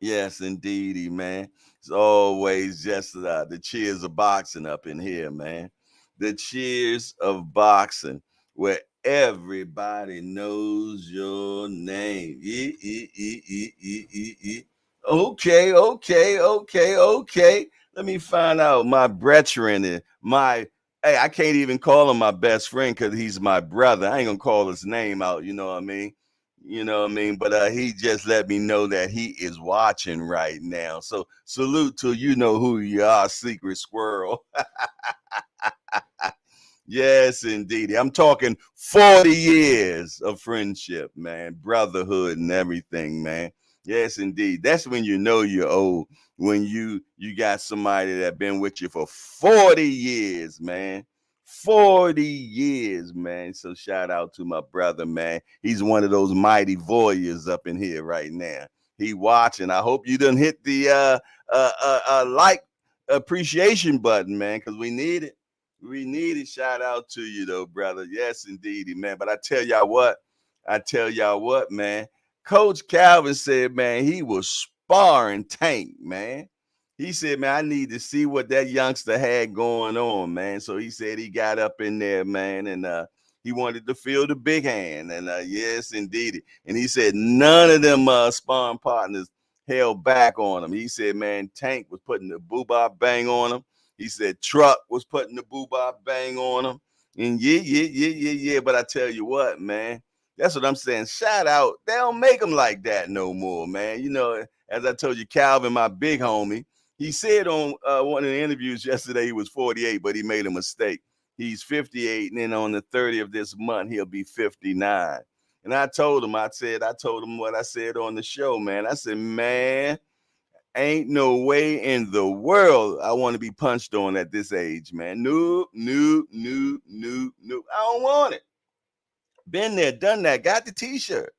Yes, indeedy, man. It's always just the cheers of boxing up in here, man. The cheers of boxing, where everybody knows your name. Okay. Let me find out my brethren and my. Hey, I can't even call him my best friend because he's my brother. I ain't gonna call his name out. You know what I mean? You know what I mean? But he just let me know that he is watching right now. So salute to you know who you are, Secret Squirrel. Yes, indeed. I'm talking 40 years of friendship, man, brotherhood and everything, man. Yes, indeed. That's when you know you're old. When you got somebody that been with you for 40 years, man. 40 years, man. So shout out to my brother, man. He's one of those mighty warriors up in here right now. He watching. I hope you done hit the like appreciation button, man, because we need it. We need a shout out to you though, brother. Yes, indeedy, man. But I tell y'all what, man. Coach Calvin said, man, he was sparring Tank, man. He said, man, I need to see what that youngster had going on, man. So he said he got up in there, man, and he wanted to feel the big hand. And yes, indeed. And he said none of them sparring partners held back on him. He said, man, Tank was putting the boo-bop bang on him. He said Truck was putting the boo-bop bang on him. And yeah. But I tell you what, man, that's what I'm saying. Shout out. They don't make them like that no more, man. You know, as I told you, Calvin, my big homie, he said on one of the interviews yesterday he was 48, but he made a mistake. He's 58, and then on the 30th of this month, he'll be 59. And I told him what I said on the show, man. I said, man, ain't no way in the world I want to be punched on at this age, man. Nope. I don't want it. Been there, done that, got the t-shirt.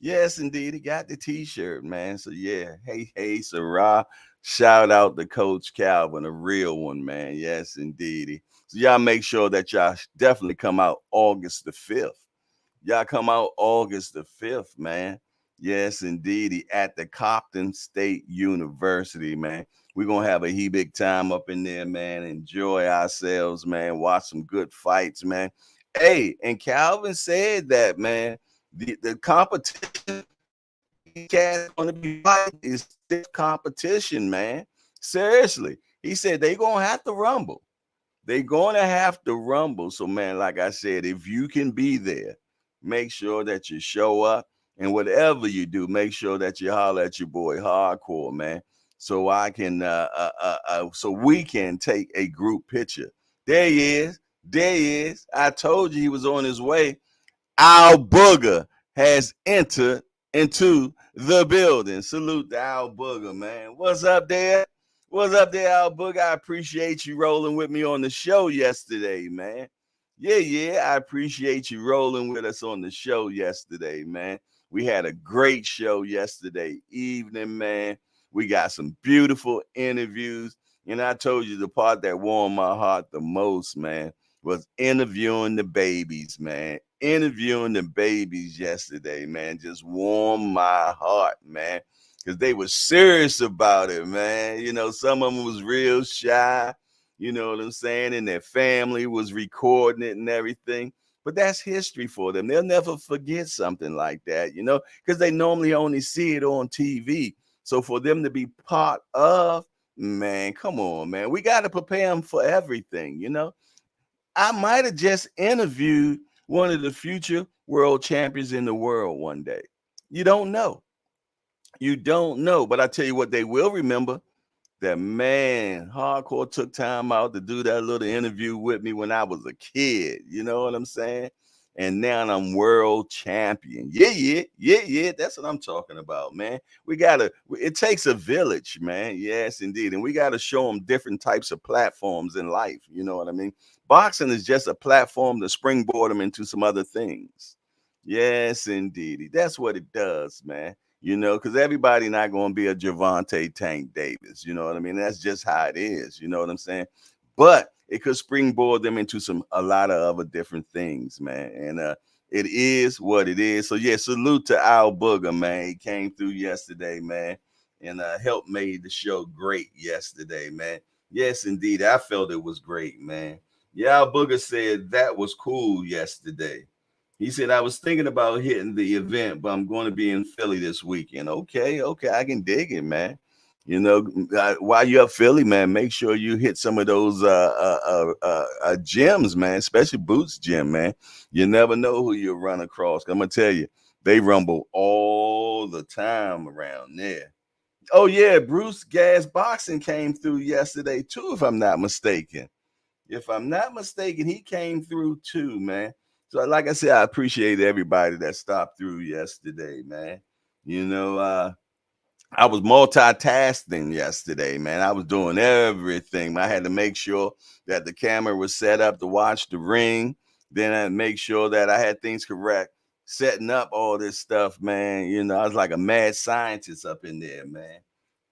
Yes, indeed. He got the t-shirt, man. So yeah. Hey, Sarah. Shout out to Coach Calvin, a real one, man. Yes, indeed. So y'all make sure that y'all definitely come out August the 5th. Y'all come out August the 5th, man. Yes, indeed. At the Compton State University, man. We're going to have a big time up in there, man. Enjoy ourselves, man. Watch some good fights, man. Hey, and Calvin said that, man, the competition these cats going to be fighting is stiff competition, man. Seriously. He said they going to have to rumble. They're going to have to rumble. So, man, like I said, if you can be there, make sure that you show up. And whatever you do, make sure that you holler at your boy Hardcore, man. So I can, so we can take a group picture. There he is. There he is. I told you he was on his way. Al Booger has entered into the building. Salute to Al Booger, man. What's up there? What's up there, Al Booger? I appreciate you rolling with me on the show yesterday, man. Yeah, I appreciate you rolling with us on the show yesterday, man. We had a great show yesterday evening, man. We got some beautiful interviews. And I told you the part that warmed my heart the most, man, was interviewing the babies, man. Interviewing the babies yesterday, man, just warmed my heart, man, because they were serious about it, man. You know, some of them was real shy, you know what I'm saying, and their family was recording it and everything. But that's history for them. They'll never forget something like that, you know, because they normally only see it on TV. So for them to be part of, man, come on, man. We got to prepare them for everything, you know. I might have just interviewed one of the future world champions in the world one day. You don't know. You don't know. But I tell you what, they will remember that, man, Hardcore took time out to do that little interview with me when I was a kid. You know what I'm saying? And now I'm world champion. Yeah. That's what I'm talking about, man. It takes a village, man. Yes, indeed. And we got to show them different types of platforms in life. You know what I mean? Boxing is just a platform to springboard them into some other things. Yes, indeed. That's what it does, man. because everybody not going to be a Javante Tank Davis. You know what I mean? That's just how it is. You know what I'm saying? But it could springboard them into a lot of other different things, man. And it is what it is. So yeah, salute to Al Booger, man. He came through yesterday, man, and helped made the show great yesterday, man. Yes, indeed, I felt it was great, man. Yeah, Al Booger said that was cool yesterday. He said, I was thinking about hitting the event, but I'm going to be in Philly this weekend. Okay, okay, I can dig it, man. While you're up Philly, man, make sure you hit some of those gyms, man, especially Boots Gym, man. You never know who you'll run across. I'm going to tell you, they rumble all the time around there. Oh, yeah, Bruce Gas Boxing came through yesterday, too, if I'm not mistaken. If I'm not mistaken, he came through too, man. So, like I said, I appreciate everybody that stopped through yesterday, man. You know, I was multitasking yesterday, man. I was doing everything. I had to make sure that the camera was set up to watch the ring. Then I make sure that I had things correct, setting up all this stuff, man. I was like a mad scientist up in there, man.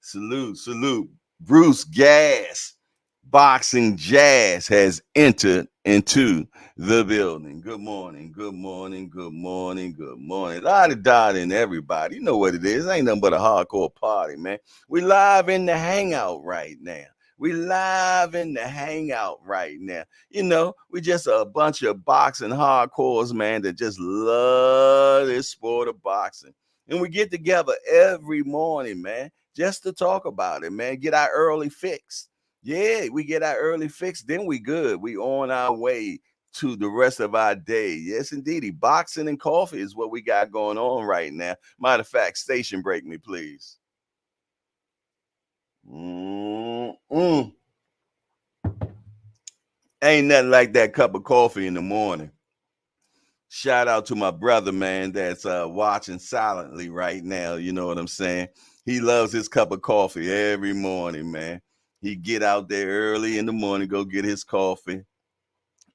Salute, salute. Bruce Gas Boxing Jazz has entered into the building. Good morning, good morning, good morning, good morning. Lottie Dottie and everybody. You know what it is. Ain't nothing but a hardcore party, man. We live in the hangout right now. We live in the hangout right now. We just a bunch of boxing hardcores, man, that just love this sport of boxing. And we get together every morning, man, just to talk about it, man. Get our early fix. Yeah, we get our early fix, then we good. We on our way to the rest of our day. Yes, indeedy. Boxing and coffee is what we got going on right now. Matter of fact, station break me, please. Mm-mm. Ain't nothing like that cup of coffee in the morning. Shout out to my brother, man, that's watching silently right now. You know what I'm saying? He loves his cup of coffee every morning, man. He get out there early in the morning, go get his coffee.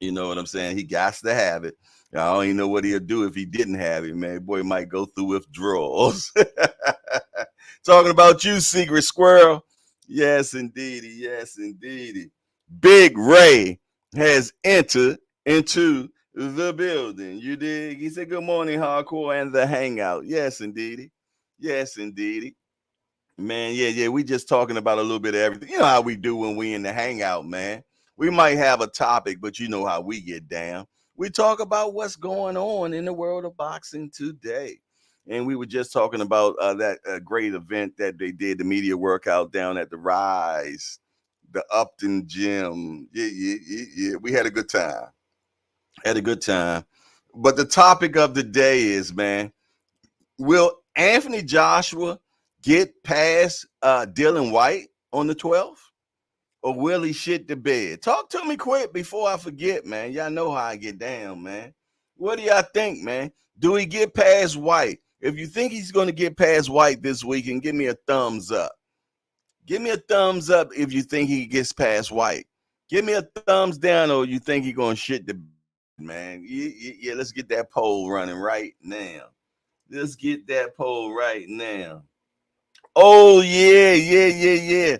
You know what I'm saying? He got to have it. I don't even know what he'll do if he didn't have it, man. Boy, he might go through withdrawals. Talking about you, Secret Squirrel. Yes, indeedy. Yes, indeedy. Big Ray has entered into the building. You dig? He said, good morning, Hardcore and the Hangout. Yes, indeedy. Yes, indeedy. Man, yeah. We just talking about a little bit of everything. You know how we do when we in the hangout, man. We might have a topic, but you know how we get down. We talk about what's going on in the world of boxing today. And we were just talking about that great event that they did, the media workout down at the Rise, the Upton Gym. Yeah. We had a good time. Had a good time. But the topic of the day is, man, will Anthony Joshua get past Dylan Whyte on the 12th? Or will he shit the bed? Talk to me quick before I forget, man. Y'all know how I get down, man. What do y'all think, man? Do he get past Whyte? If you think he's going to get past Whyte this weekend, give me a thumbs up. Give me a thumbs up if you think he gets past Whyte. Give me a thumbs down or you think he's going to shit the bed, man. Yeah, let's get that poll running right now. Let's get that poll right now. Oh yeah.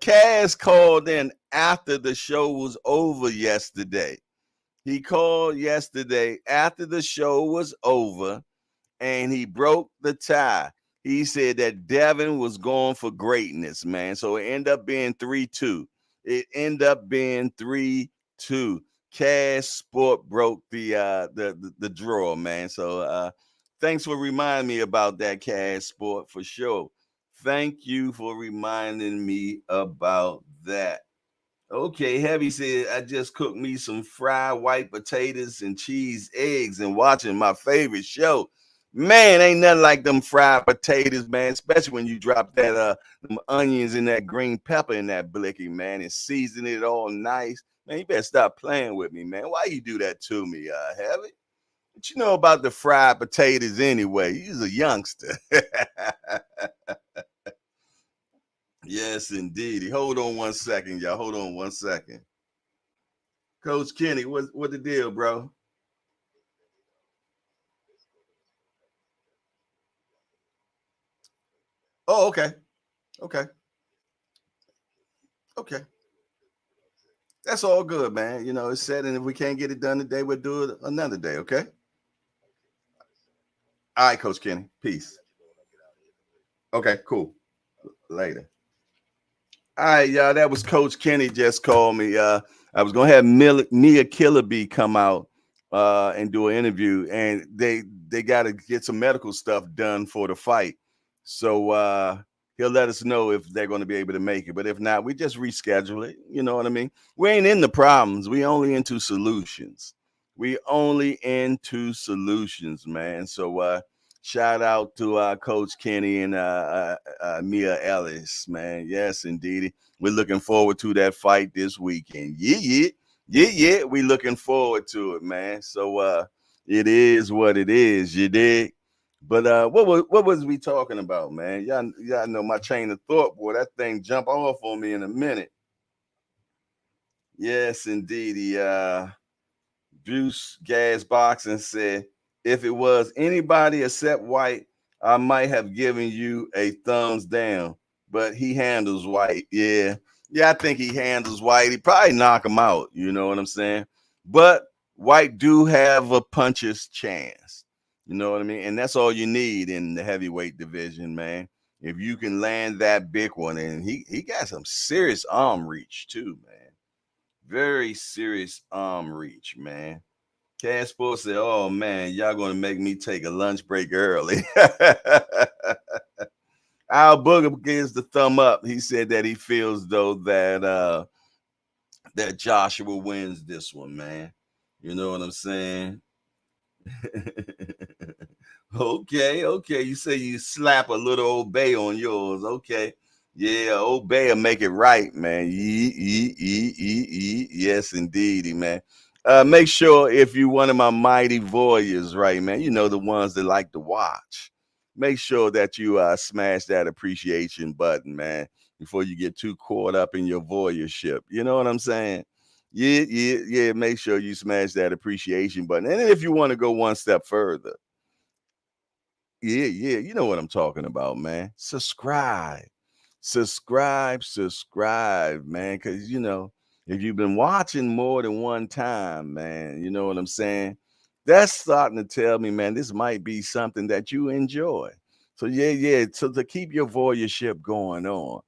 Cass called in after the show was over yesterday. He called yesterday after the show was over and he broke the tie. He said that Devin was going for greatness, man. So it ended up being 3-2. It ended up being 3-2. Cash Sport broke the draw, man. So thanks for reminding me about that, Cash Sport, for sure. Thank you for reminding me about that. Okay, Heavy said, I just cooked me some fried white potatoes and cheese eggs and watching my favorite show. Man, ain't nothing like them fried potatoes, man, especially when you drop that them onions and that green pepper in that blicky, man, and season it all nice. Man, you better stop playing with me, man. Why you do that to me, Heavy? What you know about the fried potatoes anyway? You's a youngster. Yes, indeed. Hold on 1 second, y'all. Hold on 1 second. Coach Kenny, what the deal, bro? Oh, okay. Okay. Okay. That's all good, man. You know, it's said, and if we can't get it done today, we'll do it another day. Okay. All right, Coach Kenny. Peace. Okay, cool. Later. All right, y'all. That was Coach Kenny just called me. I was gonna have Mia Killerby come out and do an interview, and they got to get some medical stuff done for the fight. So he'll let us know if they're going to be able to make it. But if not, we just reschedule it. You know what I mean? We ain't in the problems. We only into solutions. We only into solutions, man. So shout out to Coach Kenny and Mia Ellis, man. Yes, indeed. We're looking forward to that fight this weekend. Yeah. We looking forward to it, man. So it is what it is. You dig? But what was we talking about, man? Y'all know my chain of thought, boy. That thing jump off on me in a minute. Yes, indeed. Juice Gas Boxing said, if it was anybody except Whyte, I might have given you a thumbs down. But he handles Whyte. Yeah. Yeah, I think he handles Whyte. He probably knock him out. You know what I'm saying? But Whyte do have a puncher's chance. You know what I mean? And that's all you need in the heavyweight division, man. If you can land that big one, and he got some serious arm reach too, man. Very serious arm reach, man. Cash Sports said, "Oh man, y'all gonna make me take a lunch break early." Al Booger gives the thumb up. He said that he feels though that Joshua wins this one, man. You know what I'm saying? Okay. You say you slap a little Obey on yours. Okay. Yeah, Obey will make it right, man. Yes, indeedy, man. Make sure if you one of my mighty voyeurs, right, man, you know the ones that like to watch. Make sure that you smash that appreciation button, man, before you get too caught up in your voyeurship. You know what I'm saying? Yeah. Make sure you smash that appreciation button. And if you want to go one step further, yeah. You know what I'm talking about, man. Subscribe, man. Cause you know, if you've been watching more than one time, man, you know what I'm saying? That's starting to tell me, man, this might be something that you enjoy. So yeah. So to keep your voyeurship going on,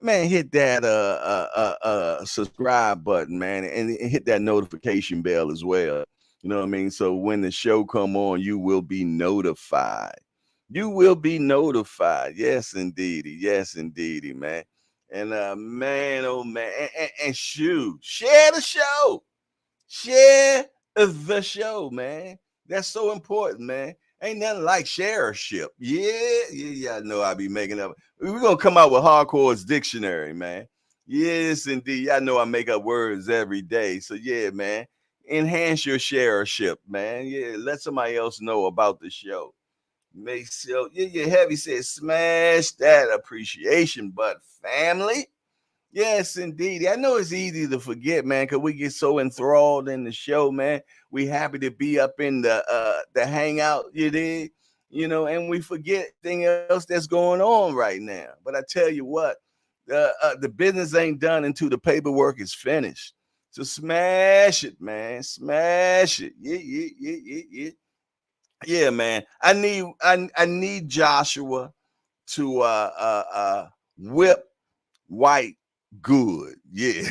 man, hit that subscribe button, man, and hit that notification bell as well. You know what I mean? So when the show come on, you will be notified. You will be notified. Yes, indeedy. Yes, indeedy, man. And man, oh man, and shoot, share the show. Share the show, man. That's so important, man. Ain't nothing like sharership. Yeah. I know I be making up. We're gonna come out with Hardcore's dictionary, man. Yes, indeed. I know I make up words every day. So yeah, man. Enhance your sharership, man. Yeah, let somebody else know about the show. Make sure, yeah. Heavy said, smash that appreciation button, family. Yes, indeed. I know it's easy to forget, man, because we get so enthralled in the show, man. We happy to be up in the hangout, you did, you know, and we forget anything else that's going on right now. But I tell you what, the business ain't done until the paperwork is finished. So smash it, man. Smash it. Yeah. Yeah, man. I need Joshua to whip Whyte good. Yeah.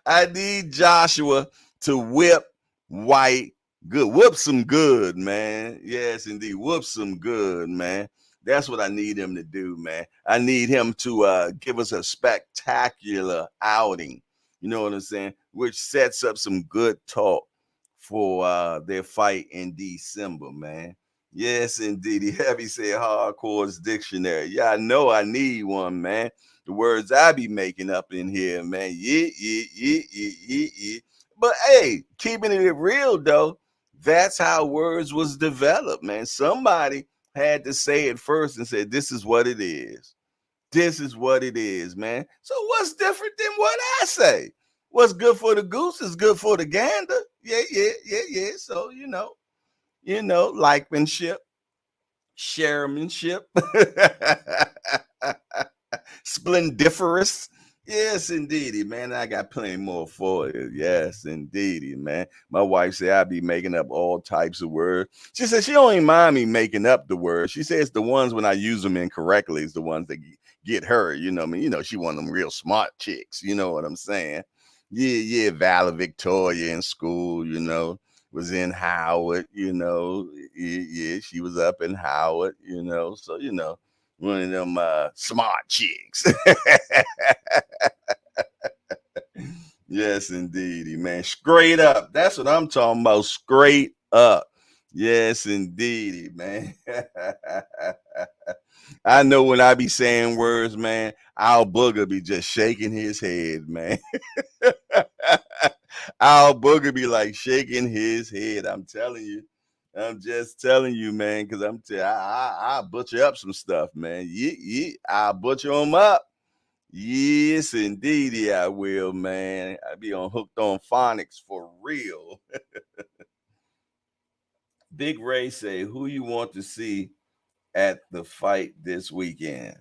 I need Joshua to whip Whyte good. Whoop some good, man. Yes, indeed. Whoop some good, man. That's what I need him to do, man. I need him to give us a spectacular outing. You know what I'm saying? Which sets up some good talk for their fight in December, man. Yes, indeed. Heavy said Hardcore's dictionary. Yeah, I know I need one, man. The words I be making up in here, man. Yeah. But hey, keeping it real though, that's how words was developed, man. Somebody had to say it first and said, this is what it is. This is what it is, man. So what's different than what I say? What's good for the goose is good for the gander. Yeah. So, likemanship. Chairmanship, splendiferous. Yes, indeedy, man. I got plenty more for you. Yes, indeedy, man. My wife said I be making up all types of words. She said she don't even mind me making up the words. She says the ones when I use them incorrectly is the ones that get her. You know what I mean? You know, she one of them real smart chicks. You know what I'm saying? Yeah, yeah. Valedictoria in school, you know, was in Howard, you know. Yeah, yeah, she was up in Howard, you know. So, you know, one of them smart chicks. Yes, indeedy, man. Straight up. That's what I'm talking about. Straight up. Yes, indeedy, man. I know when I be saying words, man, Al Booger be just shaking his head, man. Al Booger be like shaking his head. I'm telling you. I'm just telling you, man, because I butcher up some stuff, man. Yeah, yeah, I'll butcher them up. Yes, indeedy, I will, man. I be on hooked on phonics for real. Big Ray say, who you want to see at the fight this weekend?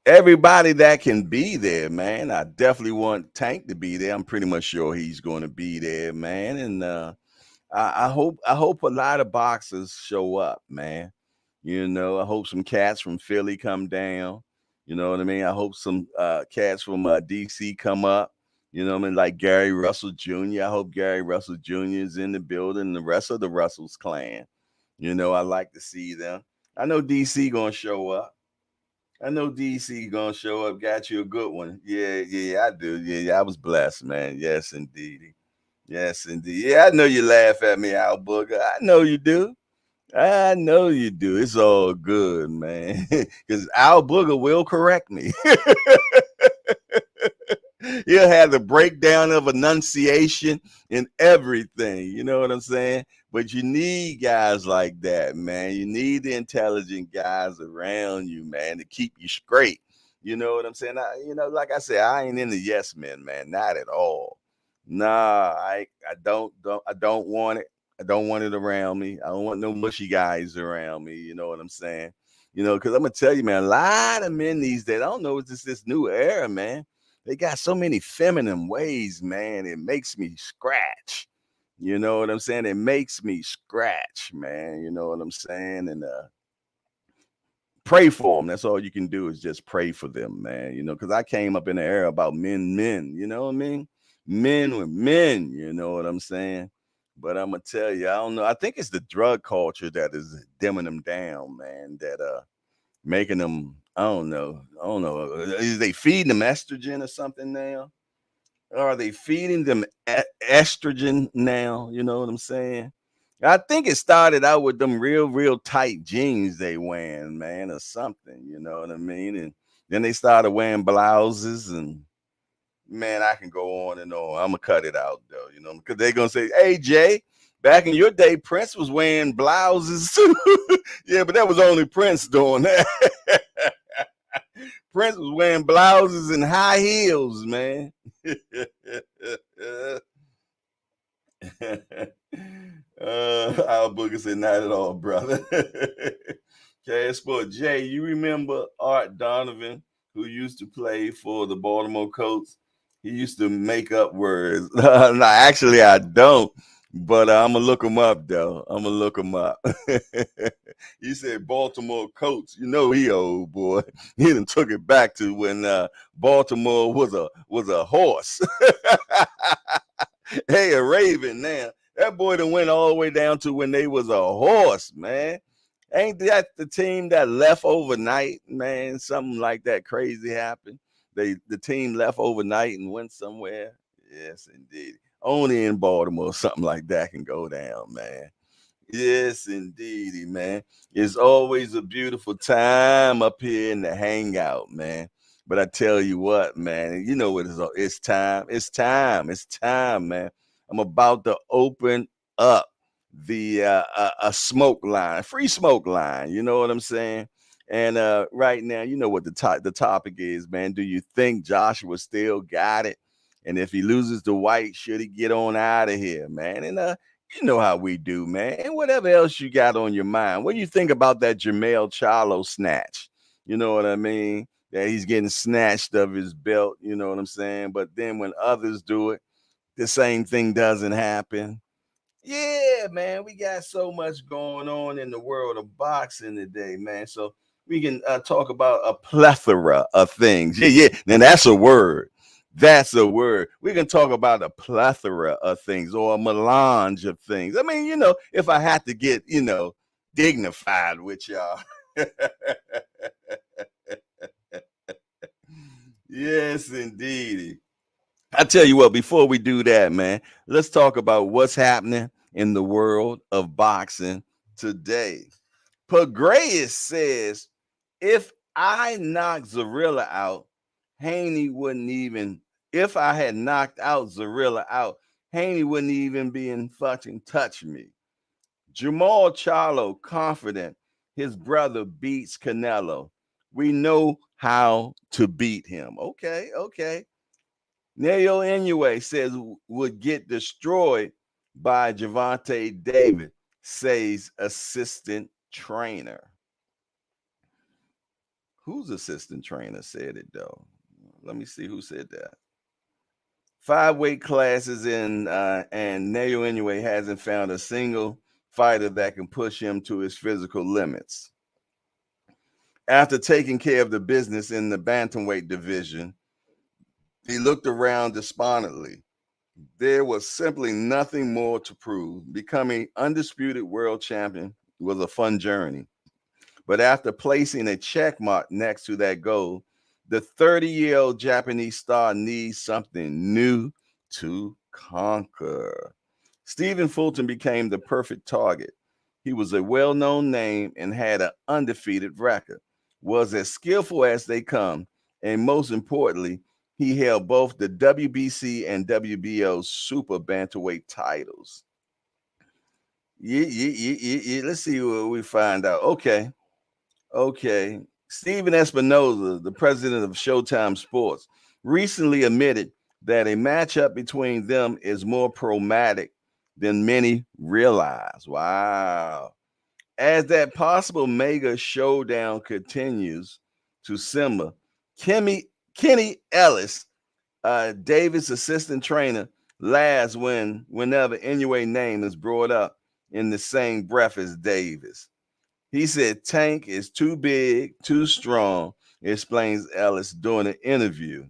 Everybody that can be there, man. I definitely want Tank to be there. I'm pretty much sure he's going to be there, man. And I hope a lot of boxers show up, man. You know, I hope some cats from Philly come down. You know what I mean? I hope some cats from DC come up. You know what I mean? Like Gary Russell Jr. I hope Gary Russell Jr. is in the building. The rest of the Russells clan. You know, I like to see them. I know DC gonna show up. I know DC gonna show up. Got you a good one. Yeah, yeah, I do. Yeah, yeah, I was blessed, man. Yes, indeed. Yes, indeed. Yeah, I know you laugh at me, Al Booger. I know you do. I know you do. It's all good, man. Because Al Booger will correct me. He'll have the breakdown of enunciation and everything. You know what I'm saying? But you need guys like that, man. You need the intelligent guys around you, man, to keep you straight. You know what I'm saying? Like I said, I ain't in the yes men, man. Not at all. Nah, I don't want it. I don't want it around me. I don't want no mushy guys around me. You know what I'm saying? You know, because I'm gonna tell you, man, a lot of men these days, I don't know, it's just this new era, man. They got so many feminine ways, man. It makes me scratch. You know what I'm saying? It makes me scratch, man. You know what I'm saying? And pray for them. That's all you can do is just pray for them, man. You know, because I came up in the era about men. You know what I mean? Men with men. You know what I'm saying? But I'm gonna tell you, I don't know. I think it's the drug culture that is dimming them down, man. That making them. I don't know. I don't know. Is they feeding them estrogen or something now? Are they feeding them estrogen now? You know what I'm saying? I think it started out with them real tight jeans they wearing, man, or something. You know what I mean? And then they started wearing blouses, and man, I can go on and on. I'm gonna cut it out though, you know, because they're gonna say, "Hey, Jay, back in your day, Prince was wearing blouses." Yeah, but that was only Prince doing that. Prince was wearing blouses and high heels, man. Our Booker said, not at all, brother. Cash for Jay, you remember Art Donovan, who used to play for the Baltimore Colts? He used to make up words. No, actually, I don't. But I'm gonna look him up though. I'm gonna look him up. He said Baltimore Colts. You know he old boy. He done took it back to when Baltimore was a horse. Hey, a raven now. That boy done went all the way down to when they was a horse, man. Ain't that the team that left overnight, man? Something like that crazy happened. The team left overnight and went somewhere. Yes, indeed. Only in Baltimore, something like that can go down, man. Yes, indeedy, man. It's always a beautiful time up here in the hangout, man. But I tell you what, man, you know what it's time. It's time. It's time, man. I'm about to open up the a smoke line, free smoke line. You know what I'm saying? And right now, you know what the topic is, man. Do you think Joshua still got it? And if he loses to Whyte, should he get on out of here, man? And You know how we do, man. And whatever else you got on your mind. What do you think about that Jamel Charlo snatch? You know what I mean? That he's getting snatched of his belt, you know what I'm saying? But then when others do it, the same thing doesn't happen. Yeah, man, we got so much going on in the world of boxing today, man. So we can talk about a plethora of things. Yeah, yeah. Now that's a word. That's a word. We can talk about a plethora of things or a melange of things. I mean, if I had to get, dignified with y'all. Yes, indeed. I tell you what, before we do that, man, let's talk about what's happening in the world of boxing today. Pagreus says, if I knocked Zarilla out, Haney wouldn't even, if I had knocked out Zarilla out, Haney wouldn't even be in fucking touch me. Jamal Charlo confident his brother beats Canelo. We know how to beat him. Okay, okay. Nayo Inoue says would get destroyed by Javante David, says assistant trainer. Whose assistant trainer said it though? Let me see who said that. 5 weight classes in, and Nayo Inoue hasn't found a single fighter that can push him to his physical limits. After taking care of the business in the bantamweight division, he looked around despondently. There was simply nothing more to prove. Becoming undisputed world champion was a fun journey. But after placing a check mark next to that goal, the 30-year-old Japanese star needs something new to conquer. Stephen Fulton became the perfect target. He was a well-known name and had an undefeated record, was as skillful as they come, and most importantly, he held both the WBC and WBO super bantamweight titles. Yeah. Let's see what we find out. Okay. Steven Espinoza, the president of Showtime Sports, recently admitted that a matchup between them is more traumatic than many realize. Wow. As that possible mega showdown continues to simmer, Kenny Ellis, Davis' assistant trainer, laughs whenever Inoue name is brought up in the same breath as Davis. He said Tank is too big, too strong, explains Ellis during an interview.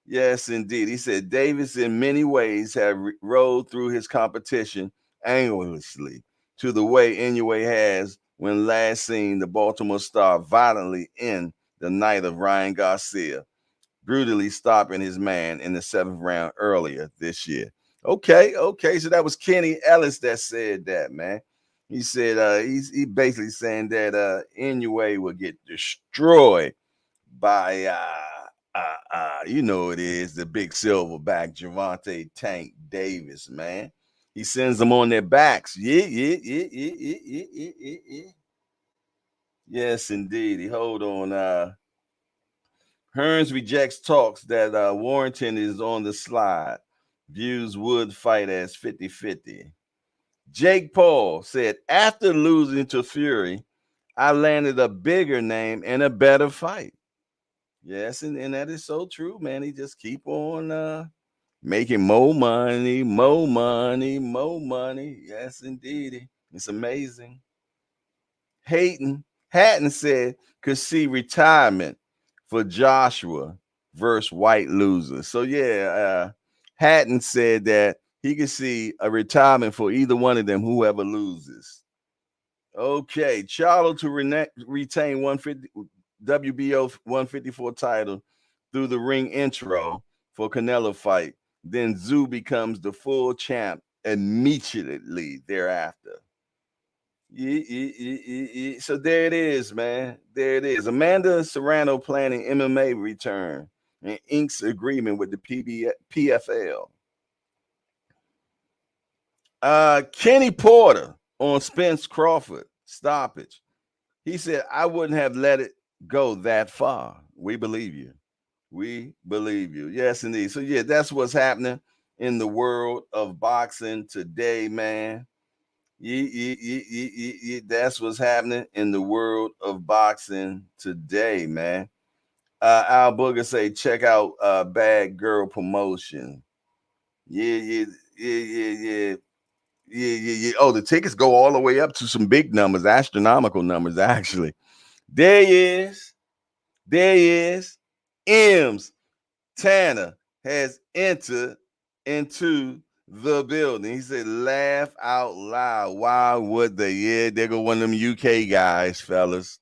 Yes, indeed. He said Davis, in many ways, have rolled through his competition aimlessly to the way Inoue has when last seen the Baltimore Star violently in the night of Ryan Garcia, brutally stopping his man in the 7th round earlier this year. Okay. So that was Kenny Ellis that said that, man. He said he basically saying that Inoue will get destroyed by you know it is the big silverback Javante Tank Davis, man. He sends them on their backs. Yeah. Yes, indeed. Hold on. Hearns rejects talks that Warrington is on the slide. Views Wood fight as 50-50. Jake Paul said, after losing to Fury, I landed a bigger name and a better fight. Yes, and that is so true, man. He just keep on making more money, more money, more money. Yes, indeed. It's amazing. Hatton said could see retirement for Joshua versus Whyte loser. So yeah, Hatton said that he could see a retirement for either one of them, whoever loses. Okay, Charlo to retain 150 WBO 154 title through the ring intro for Canelo fight. Then Zoo becomes the full champ immediately thereafter. Yeah. So there it is, man. There it is. Amanda Serrano planning MMA return and inks agreement with the PFL. Kenny Porter on Spence Crawford stoppage. He said, I wouldn't have let it go that far. We believe you. We believe you. Yes, indeed. So, yeah, that's what's happening in the world of boxing today, man. That's what's happening in the world of boxing today, man. Al Booger say, check out Bad Girl Promotion. Yeah, yeah, yeah, yeah, yeah. Yeah. Oh, the tickets go all the way up to some big numbers, astronomical numbers, actually. There he is. There he is. M's Tanner has entered into the building. He said, laugh out loud. Why would they? Yeah, there go one of them UK guys, fellas.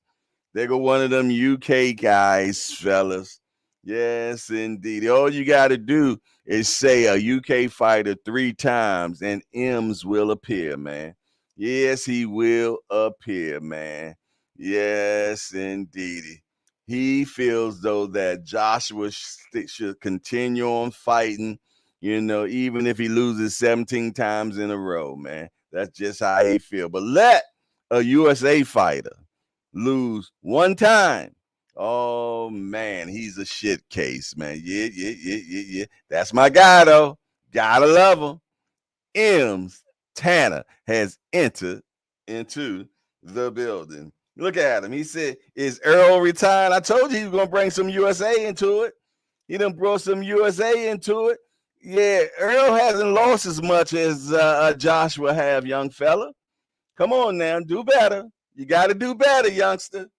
There go one of them UK guys, fellas. Yes, indeed. All you got to do is say a UK fighter 3 times and M's will appear, man. Yes, he will appear, man. Yes, indeed. He feels though that Joshua should continue on fighting, even if he loses 17 times in a row, man. That's just how he feels. But let a USA fighter lose 1 time. Oh man, he's a shit case, man. Yeah. That's my guy though. Gotta love him. M's Tanner has entered into the building. Look at him. He said, is Earl retired? I told you he was gonna bring some USA into it. He done brought some USA into it. Yeah, Earl hasn't lost as much as Joshua have, young fella. Come on now, do better. You got to do better, youngster.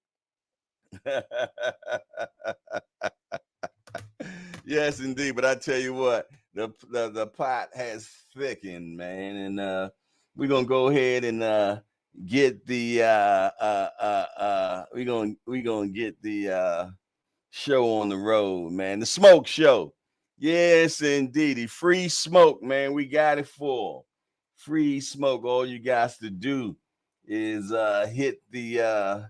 Yes, indeed. But I tell you what, the pot has thickened, man, and we're gonna go ahead and get the we gonna get the show on the road, man. The smoke show. Yes, indeed. Free smoke, man. We got it for free smoke. All you guys to do is hit the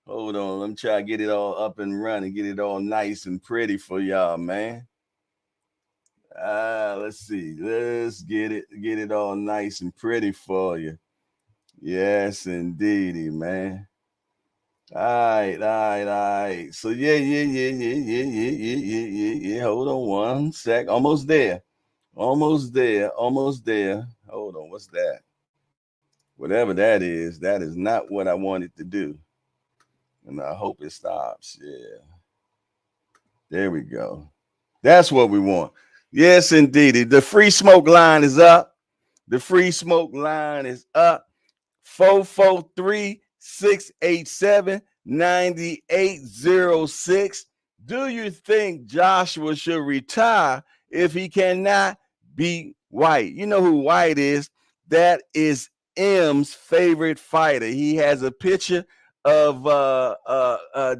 hold on, let me try to get it all up and running, get it all nice and pretty for y'all, man. Let's see. Let's get it all nice and pretty for you. Yes, indeedy, man. All right. So yeah. Hold on 1 sec. Almost there. Almost there. Hold on. What's that? Whatever that is not what I wanted to do. And I hope it stops. Yeah. There we go. That's what we want. Yes, indeed. The free smoke line is up. The free smoke line is up. 443-687-9806. Do you think Joshua should retire if he cannot beat Whyte? You know who Whyte is? That is M's favorite fighter. He has a picture of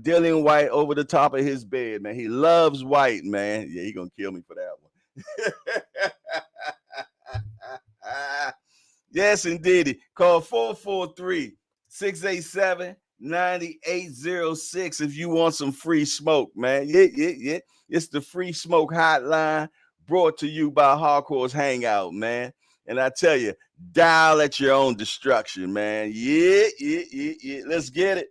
Dillian Whyte over the top of his bed, man. He loves Whyte, man. Yeah, he gonna kill me for that one. Yes, indeed. Call 443-687-9806 if you want some free smoke, man. Yeah. It's the free smoke hotline brought to you by Hardcore's Hangout, man. And I tell you, dial at your own destruction, man. Yeah. Let's get it.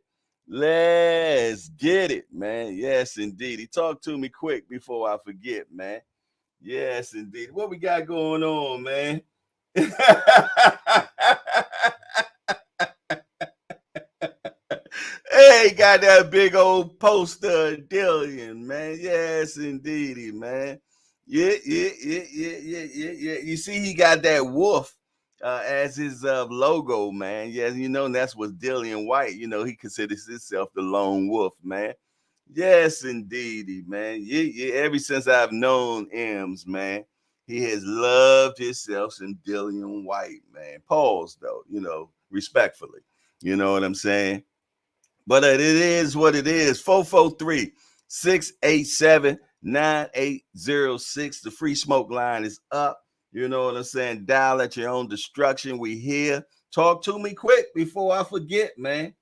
Let's get it, man. Yes, indeed. Talk to me quick before I forget, man. Yes, indeed. What we got going on, man? Hey, got that big old poster of Dillian, man. Yes, indeedy, man. Yeah. You see, he got that wolf as his logo, man. Yeah, and that's what Dillian Whyte. He considers himself the lone wolf, man. Yes, indeedy, man. Yeah. Ever since I've known M's, man, he has loved himself some Dillian Whyte, man. Pause, though, respectfully. You know what I'm saying? But it is what it is. 443-687-9806. The free smoke line is up. You know what I'm saying? Dial at your own destruction. We here. Talk to me quick before I forget, man.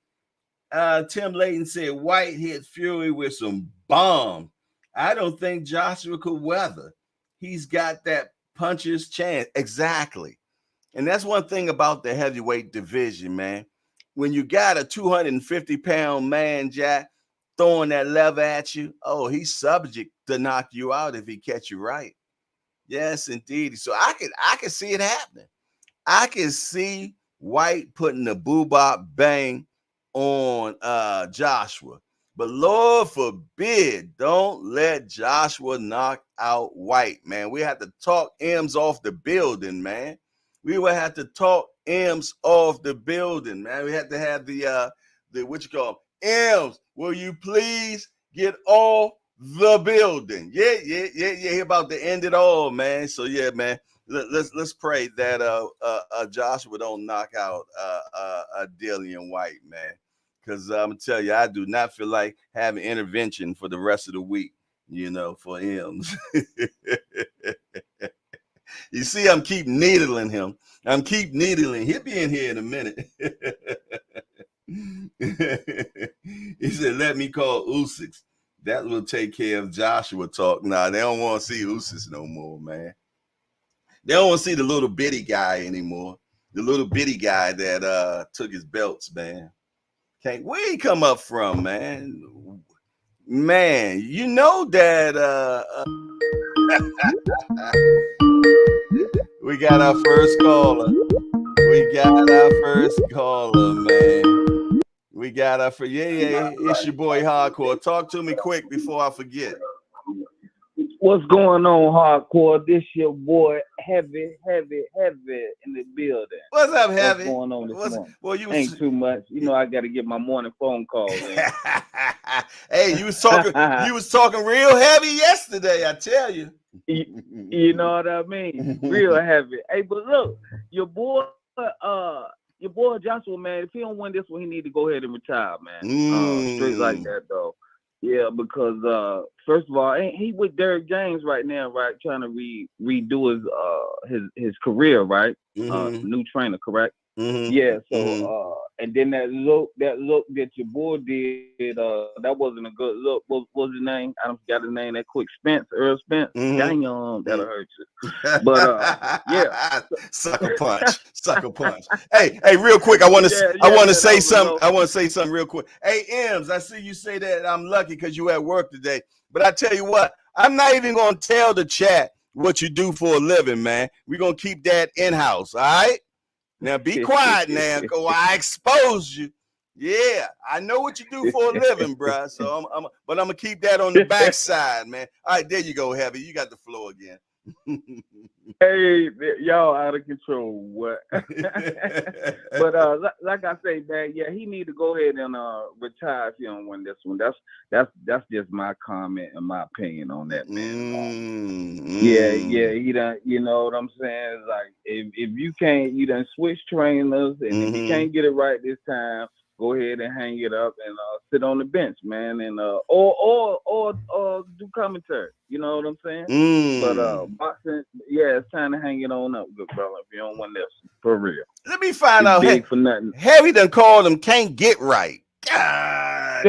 Tim Layton said Whyte hit Fury with some bomb. I don't think Joshua could weather. He's got that puncher's chance. Exactly. And that's one thing about the heavyweight division, man. When you got a 250-pound man, Jack, throwing that lever at you, oh, he's subject to knock you out if he catch you right. Yes, indeed. So I could see it happening. I can see Whyte putting the boo-bop bang on Joshua. But Lord forbid, don't let Joshua knock out Whyte, man. We have to talk M's off the building, man. We will have to talk M's off the building, man. We have to have the what you call them? M's, will you please get off the building? Yeah. He about to end it all, man. So yeah, man. Let's pray that Joshua don't knock out Dillian Whyte, man. Because I'm gonna tell you, I do not feel like having intervention for the rest of the week, for him. You see, I'm keep needling him. I'm keep needling. He'll be in here in a minute. He said, "Let me call Usyk. That will take care of Joshua talk." Nah, they don't want to see Usyk no more, man. They don't want to see the little bitty guy anymore. The little bitty guy that took his belts, man. Where he come up from, man? Man, you know that we got our first caller. We got our first caller, man. We got our first. Yeah. It's your boy Hardcore. Talk to me quick before I forget. What's going on, Hardcore? This your boy, Heavy in the building. What's up, Heavy? What's going on this morning? Well, ain't too much. I got to get my morning phone calls in. Hey, you was talking real heavy yesterday, I tell you. You know what I mean? Real heavy. Hey, but look, your boy Joshua, man, if he don't win this one, he need to go ahead and retire, man. Straight like that, though. Yeah, because first of all, he with Derrick James right now, right? Trying to redo his career, right? New trainer, correct? Mm-hmm. Yeah. So and then that look that your boy did, that wasn't a good look. What was his name? I don't forgot his name. That quick Earl Spence. Dang, that'll hurt you. But yeah, sucker punch. Hey, real quick, I want to say something. I want to say something real quick. Hey, Ems, I see you say that I'm lucky because you at work today. But I tell you what, I'm not even gonna tell the chat what you do for a living, man. We're gonna keep that in house, all right? Now be quiet now, because I expose you. Yeah, I know what you do for a living, bro. So but I'm gonna keep that on the backside, man. All right, there you go, Heavy. You got the floor again. Hey, y'all out of control. What? But like I say, man, yeah, he need to go ahead and retire if he don't win this one. That's just my comment and my opinion on that, man. Yeah, he done. You know what I'm saying? It's like if you can't, you done switch trainers, and if you can't get it right this time, go ahead and hang it up and sit on the bench, man, and or do commentary. You know what I'm saying? But boxing, yeah, it's time to hang it on up, good brother. If you don't win this, for real. Let me find out. Big for nothing. Heavy done called him can't get right. God.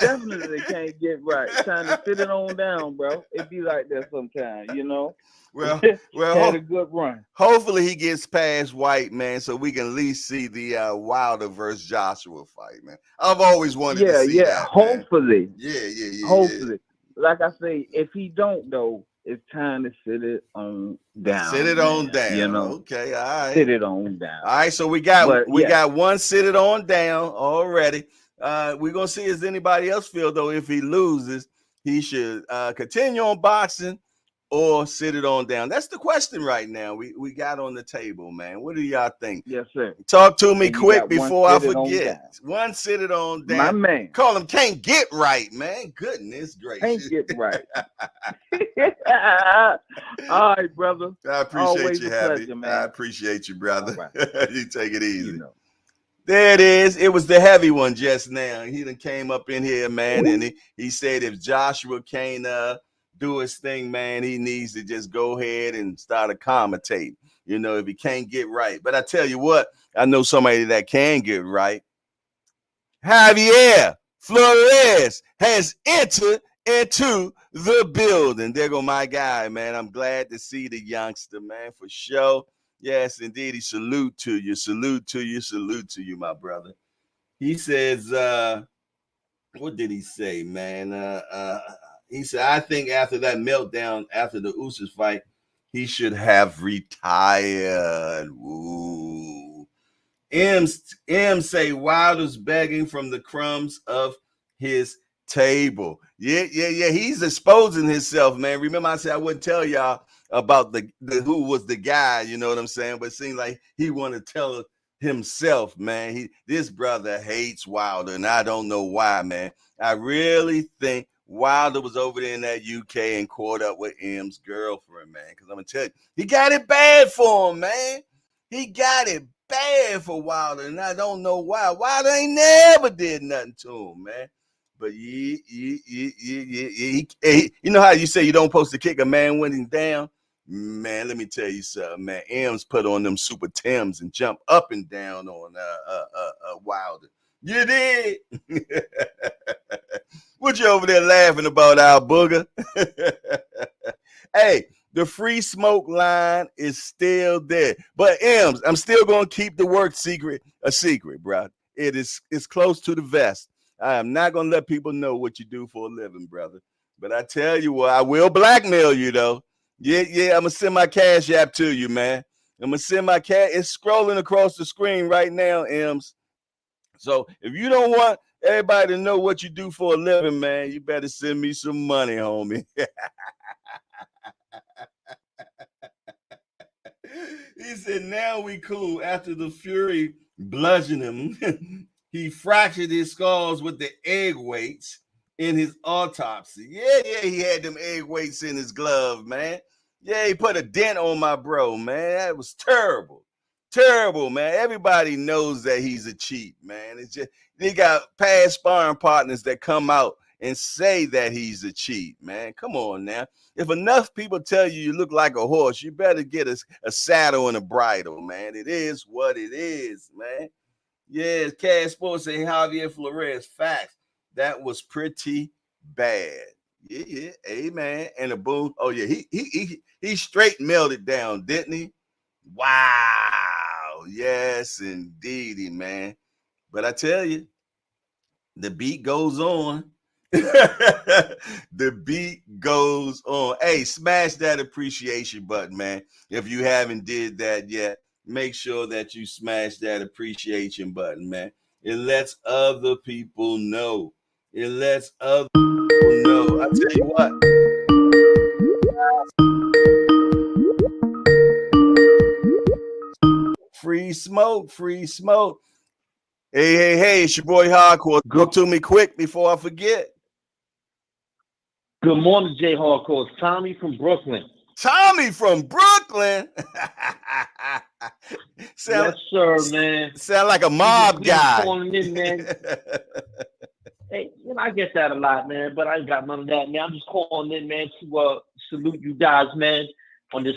Definitely can't get right. Trying to sit it on down, bro. It be like that sometimes, you know. Well, had a good run. Hopefully he gets past Whyte, man, so we can at least see the Wilder versus Joshua fight, man. I've always wanted to see that. Hopefully. Man. Yeah. Hopefully. Like I say, if he don't though, it's time to sit it on down. Sit it on down. You know? Okay, all right. Sit it on down. All right, so we got one sit it on down already. We're gonna see as anybody else feel though. If he loses, he should continue on boxing or sit it on down. That's the question right now. We got on the table, man. What do y'all think? Yes, sir. Talk to me quick before I forget. One sit it on down. My man. Call him can't get right, man. Goodness gracious. Can't get right. All right, brother. I appreciate Always you, a Happy. pleasure, man. I appreciate you, brother. Right. You take it easy. You know. There it is. It was the heavy one just now. He done came up in here, man, and he said if Joshua can't do his thing, man, he needs to just go ahead and start a commentate. You know, if he can't get right. But I tell you what, I know somebody that can get right. Javier Flores has entered into the building. There go my guy, man. I'm glad to see the youngster, man, for sure. Yes, indeed. He salute to you, my brother. He says, what did he say, man? He said, I think after that meltdown, after the Usos fight, he should have retired. Ooh. M say Wilder's begging from the crumbs of his table. Yeah. He's exposing himself, man. Remember, I said I wouldn't tell y'all about the who was the guy, you know what I'm saying? But it seems like he wanted to tell himself, man. This brother hates Wilder, and I don't know why, man. I really think Wilder was over there in that UK and caught up with M's girlfriend, man. Because I'm gonna tell you, he got it bad for him, man. He got it bad for Wilder, and I don't know why. Wilder ain't never did nothing to him, man. But you know how you say you don't supposed to kick a man when he's down? Man, let me tell you something, man. M's put on them Super Tims and jump up and down on Wilder. You did. What you over there laughing about, Al Booger? Hey, the free smoke line is still there. But M's, I'm still going to keep the work secret a secret, bro. It's close to the vest. I am not going to let people know what you do for a living, brother. But I tell you what, I will blackmail you, though. Yeah, I'm going to send my Cash App to you, man. I'm going to send my cash. It's scrolling across the screen right now, M's. So if you don't want everybody to know what you do for a living, man, you better send me some money, homie. He said, now we cool. After the Fury bludgeoned him, he fractured his skulls with the egg weights in his autopsy. Yeah, he had them egg weights in his glove, man. Yeah, he put a dent on my bro, man. That was terrible. Terrible, man. Everybody knows that he's a cheat, man. It's just they got past sparring partners that come out and say that he's a cheat, man. Come on now. If enough people tell you look like a horse, you better get a saddle and a bridle, man. It is what it is, man. Yes, Cash Sports say Javier Flores. Facts. That was pretty bad. Yeah, amen. And a boom. Oh yeah, he straight melted down, didn't he? Wow. Yes, indeedy, man. But I tell you, the beat goes on. The beat goes on. Hey, smash that appreciation button, man. If you haven't did that yet, make sure that you smash that appreciation button, man. It lets other people know. It lets other people know. I tell you what. Free smoke, free smoke. Hey, it's your boy Hardcore. Go to me quick before I forget. Good morning, Jay Hardcore. It's Tommy from Brooklyn. Tommy from Brooklyn? Yes, sir, man. Sound like a mob guy. Calling in, man. Hey, I get that a lot, man, but I ain't got none of that, man. I'm just calling in, man, to salute you guys, man, on this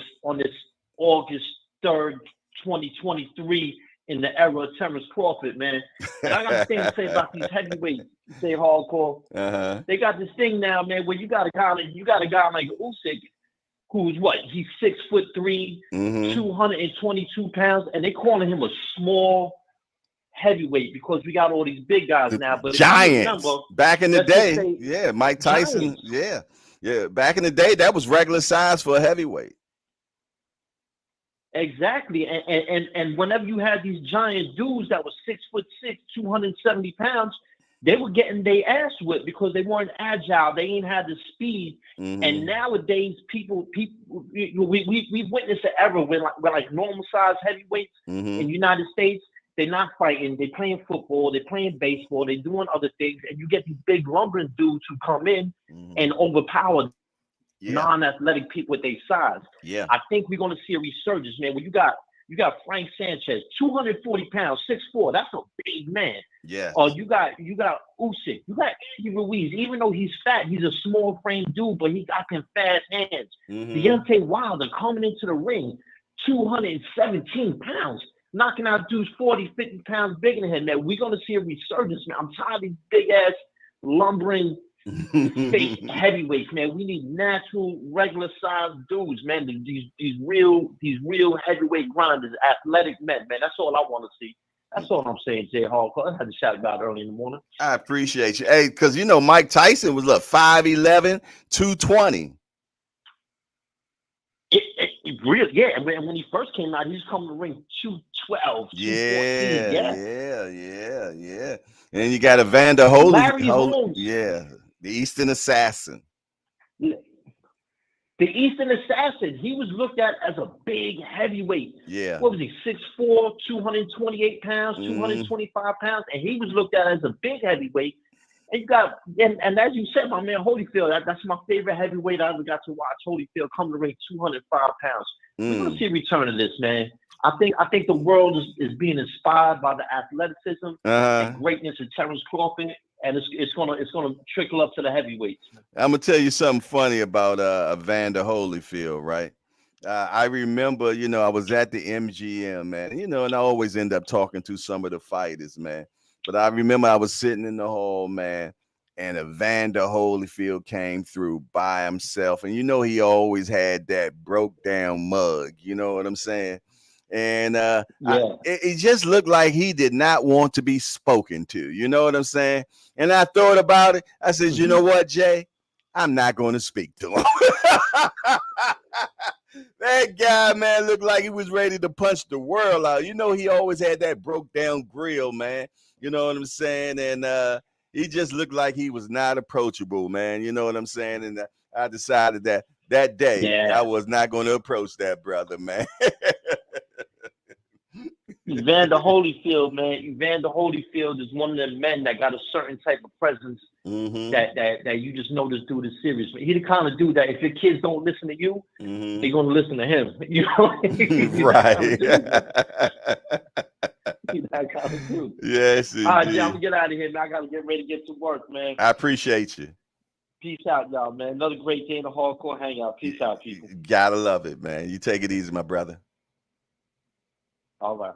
August 3rd, 2023, in the era of Terrence Crawford, man. And I got a thing to say about these heavyweights, Jay Hardcore. They got this thing now, man, where you got a guy like Usyk, who's what? He's 6'3", 222 pounds, and they calling him a small heavyweight because we got all these big guys now. But giants back in the day, Mike Tyson, giants. yeah. Back in the day, that was regular size for a heavyweight. Exactly, and whenever you had these giant dudes that was 6'6", 270 pounds, they were getting their ass whipped because they weren't agile. They ain't had the speed. And nowadays, people, we've witnessed an era where like normal size heavyweights in the United States, they're not fighting. They're playing football. They're playing baseball. They're doing other things, and you get these big lumbering dudes who come in and overpower non-athletic people with their size. Yeah, I think we're going to see a resurgence, man. When you got Frank Sanchez, 240 pounds, 6'4". That's a big man. Yeah. You got Usyk. You got Andy Ruiz. Even though he's fat, he's a small frame dude, but he got them fast hands. Deontay Wilder coming into the ring, 217 pounds, knocking out dudes 40, 50 pounds bigger than him. Man, we're going to see a resurgence, man. I'm tired of these big ass lumbering fake heavyweights, man. We need natural, regular sized dudes, man. These real heavyweight grinders, athletic men, man. That's all I want to see. That's all I'm saying, Jay Hardcore. I had to shout about it early in the morning. I appreciate you. Hey, because you know Mike Tyson was 5'11", 220. It really, yeah. And when he first came out, he was coming to the ring 212, 214. Yeah. And you got Evander Larry Holy, Holmes. yeah, the Eastern Assassin. The Eastern Assassin. He was looked at as a big heavyweight. Yeah. What was he? 6'4", 228 pounds, 225 pounds, and he was looked at as a big heavyweight. And you got, and as you said, my man Holyfield, that's my favorite heavyweight I ever got to watch. Holyfield come to the ring 205 pounds. We're gonna see a return of this, man. I think the world is being inspired by the athleticism and greatness of Terrence Crawford, and it's gonna trickle up to the heavyweights. I'm gonna tell you something funny about Evander Holyfield, right? I remember, I was at the MGM, man, and I always end up talking to some of the fighters, man. But I remember I was sitting in the hall, man, and Evander Holyfield came through by himself. And he always had that broke down mug, you know what I'm saying? And it just looked like he did not want to be spoken to, you know what I'm saying? And I thought about it. I said, you know what, Jay? I'm not going to speak to him. That guy, man, looked like he was ready to punch the world out. He always had that broke down grill, man. You know what I'm saying? And he just looked like he was not approachable, man. You know what I'm saying? And I decided that day I was not going to approach that brother, man. Evander Holyfield, man. Evander Holyfield is one of them men that got a certain type of presence that you just know this dude is serious. He the kind of dude that if your kids don't listen to you, they're gonna listen to him. You know, right? He's that kind of dude. Yes, indeed. All right, y'all, I'm gonna get out of here, man. I gotta get ready to get to work, man. I appreciate you. Peace out, y'all, man. Another great day in the Hardcore Hangout. Peace out, people. Gotta love it, man. You take it easy, my brother. All right.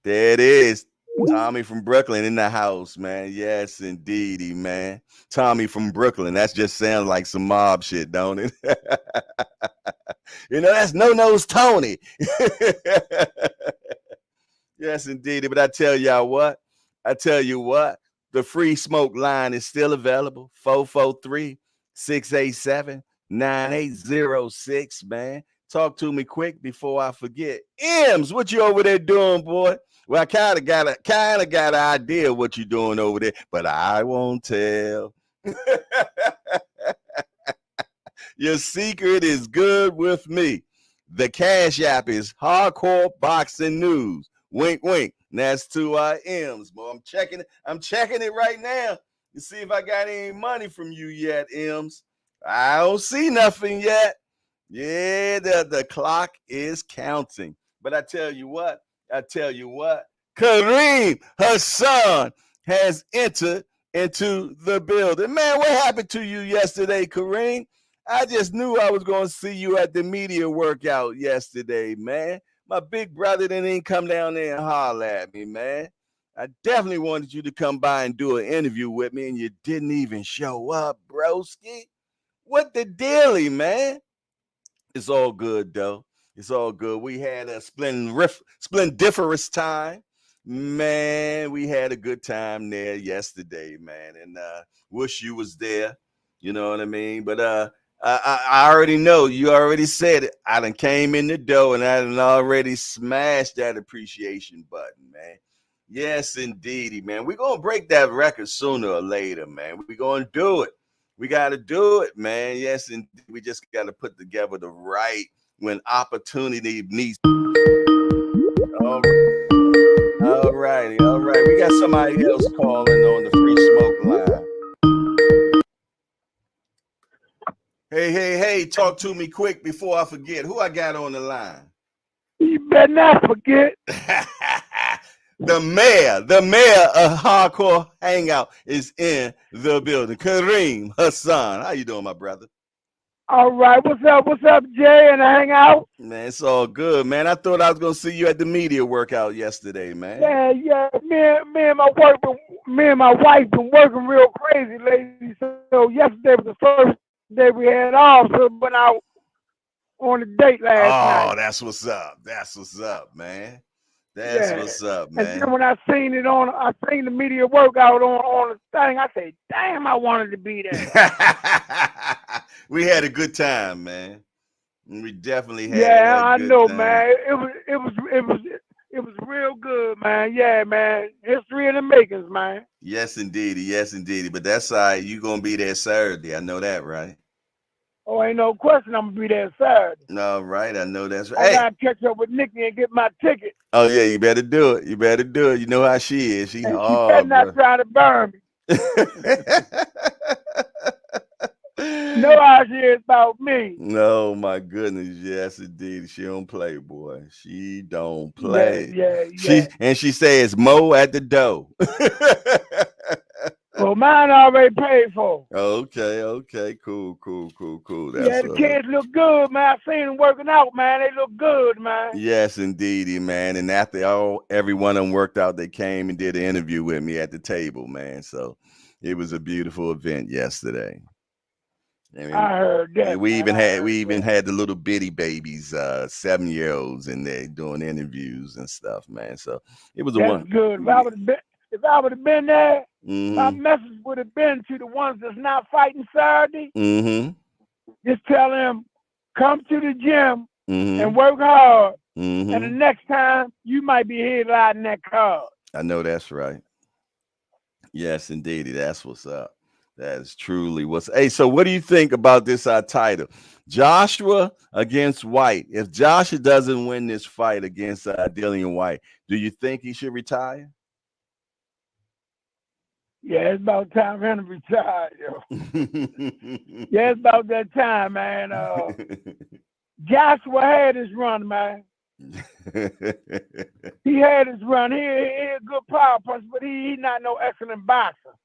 There it is. Tommy from Brooklyn in the house, man. Yes, indeedy, man. Tommy from Brooklyn. That just sounds like some mob shit, don't it? That's No-Nose Tony. Yes, indeedy. But I tell you what, the free smoke line is still available. 443-687-9806, man. Talk to me quick before I forget. Ems, what you over there doing, boy? Well, I kind of got an idea what you're doing over there, but I won't tell. Your secret is good with me. The Cash App is Hardcore Boxing News. Wink, wink. And that's to Ems, boy. I'm checking it right now to see if I got any money from you yet, Ems. I don't see nothing yet. Yeah, the clock is counting. But I tell you what, Kareem Hassan has entered into the building. Man, what happened to you yesterday, Kareem? I just knew I was going to see you at the media workout yesterday, man. My big brother didn't come down there and holler at me, man. I definitely wanted you to come by and do an interview with me, and you didn't even show up, broski. What the dealie, man? It's all good, though. It's all good. We had a splendiferous time. Man, we had a good time there yesterday, man. And wish you was there. You know what I mean? But I already know. You already said it. I done came in the door and I done already smashed that appreciation button, man. Yes, indeedy, man. We're going to break that record sooner or later, man. We're going to do it. We got to do it, man. Yes, and we just got to put together the right when opportunity meets. All right. We got somebody else calling on the free smoke line. Hey, talk to me quick before I forget. Who I got on the line? You better not forget. The mayor of Hardcore Hangout is in the building. Kareem Hassan. How you doing, my brother? All right. What's up, Jay, and the Hangout? Man, it's all good, man. I thought I was going to see you at the media workout yesterday, man. Yeah. Me and my wife been working real crazy lately. So yesterday was the first day we had off. So went out on a date last night. Oh, that's what's up, man. That's what's up, man. And then when I seen the media workout on the thing, I said, damn, I wanted to be there. We had a good time, man. We definitely had I good know, time. man. It was real good, man. Yeah, man. History in the makings, man. Yes, indeedy. Yes, indeedy. But that's all right. You gonna be there Saturday. I know that, right? Oh, ain't no question I'm gonna be there Saturday. All right, I know that's right. I gotta catch up with Nikki and get my ticket. Oh yeah, you better do it. You better do it. You know how she is. She better not try to burn me. No idea about me. No, my goodness. Yes, indeed. She don't play, boy. She don't play. Yeah. She says Mo at the door. Well, mine already paid for. Okay. Cool. That's the kids look good, man. I seen them working out, man. They look good, man. Yes, indeedy, man. And after every one of them worked out, they came and did an interview with me at the table, man. So it was a beautiful event yesterday. I heard that. We even had the little bitty babies, 7-year-olds in there doing interviews and stuff, man. So it was good. If I would have been there, my message would have been to the ones that's not fighting Saturday. Just tell them, come to the gym and work hard. And the next time, you might be headlining that card. I know that's right. Yes, indeed. That's what's up. That is truly what's. Hey, so what do you think about this title? Joshua against Whyte. If Joshua doesn't win this fight against Dillian Whyte, do you think he should retire? Yeah, it's about time for him to retire, yo. Yeah, it's about that time, man. Joshua had his run, man. He had his run. He a good power puncher, but he not no excellent boxer.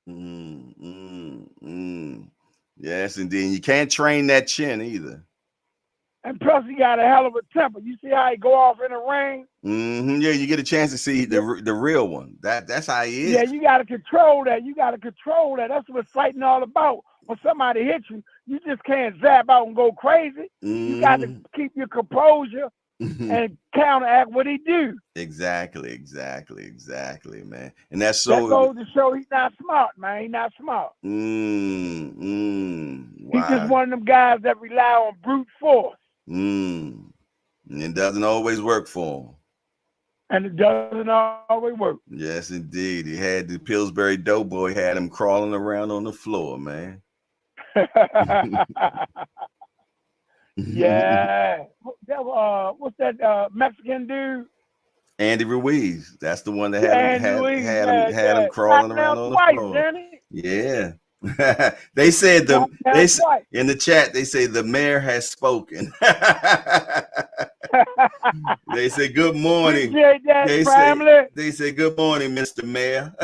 Yes, indeed. You can't train that chin either. And plus, he got a hell of a temper. You see how he go off in the ring? Yeah, you get a chance to see the real one. That's how he is. Yeah, you got to control that. That's what fighting all about. When somebody hits you, you just can't zap out and go crazy. You got to keep your composure and counteract what he do. Exactly, man. And that goes to show he's not smart, man. He's not smart. Wow. He's just one of them guys that rely on brute force. And it doesn't always work for him. And it doesn't always work. Yes, indeed. He had the Pillsbury Doughboy, had him crawling around on the floor, man. Yeah. What's that Mexican dude? Andy Ruiz. That's the one that had him crawling around on the floor. Yeah. They said in the chat, they say the mayor has spoken. They say good morning. They say good morning, Mr. Mayor.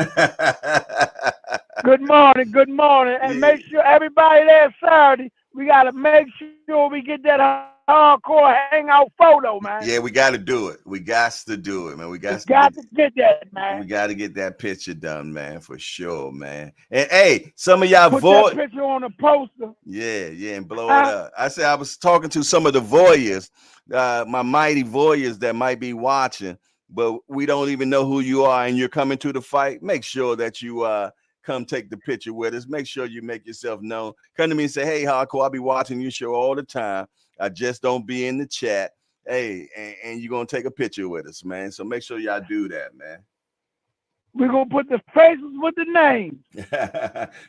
Good morning. And make sure everybody there Saturday, we gotta make sure we get that hardcore hangout photo, man. Yeah, we got to do it. We got to do it, man. We got to get that, man. We got to get that picture done, man, for sure, man. And hey, some of y'all put that picture on the poster. Yeah, and blow it up. I said I was talking to some of the voyeurs, my mighty voyeurs that might be watching, but we don't even know who you are, and you're coming to the fight. Make sure that you come take the picture with us. Make sure you make yourself known. Come to me and say, hey, Hardcore, I'll be watching your show all the time. I just don't be in the chat. Hey, and you're going to take a picture with us, man. So make sure y'all do that, man. We're going to put the faces with the names.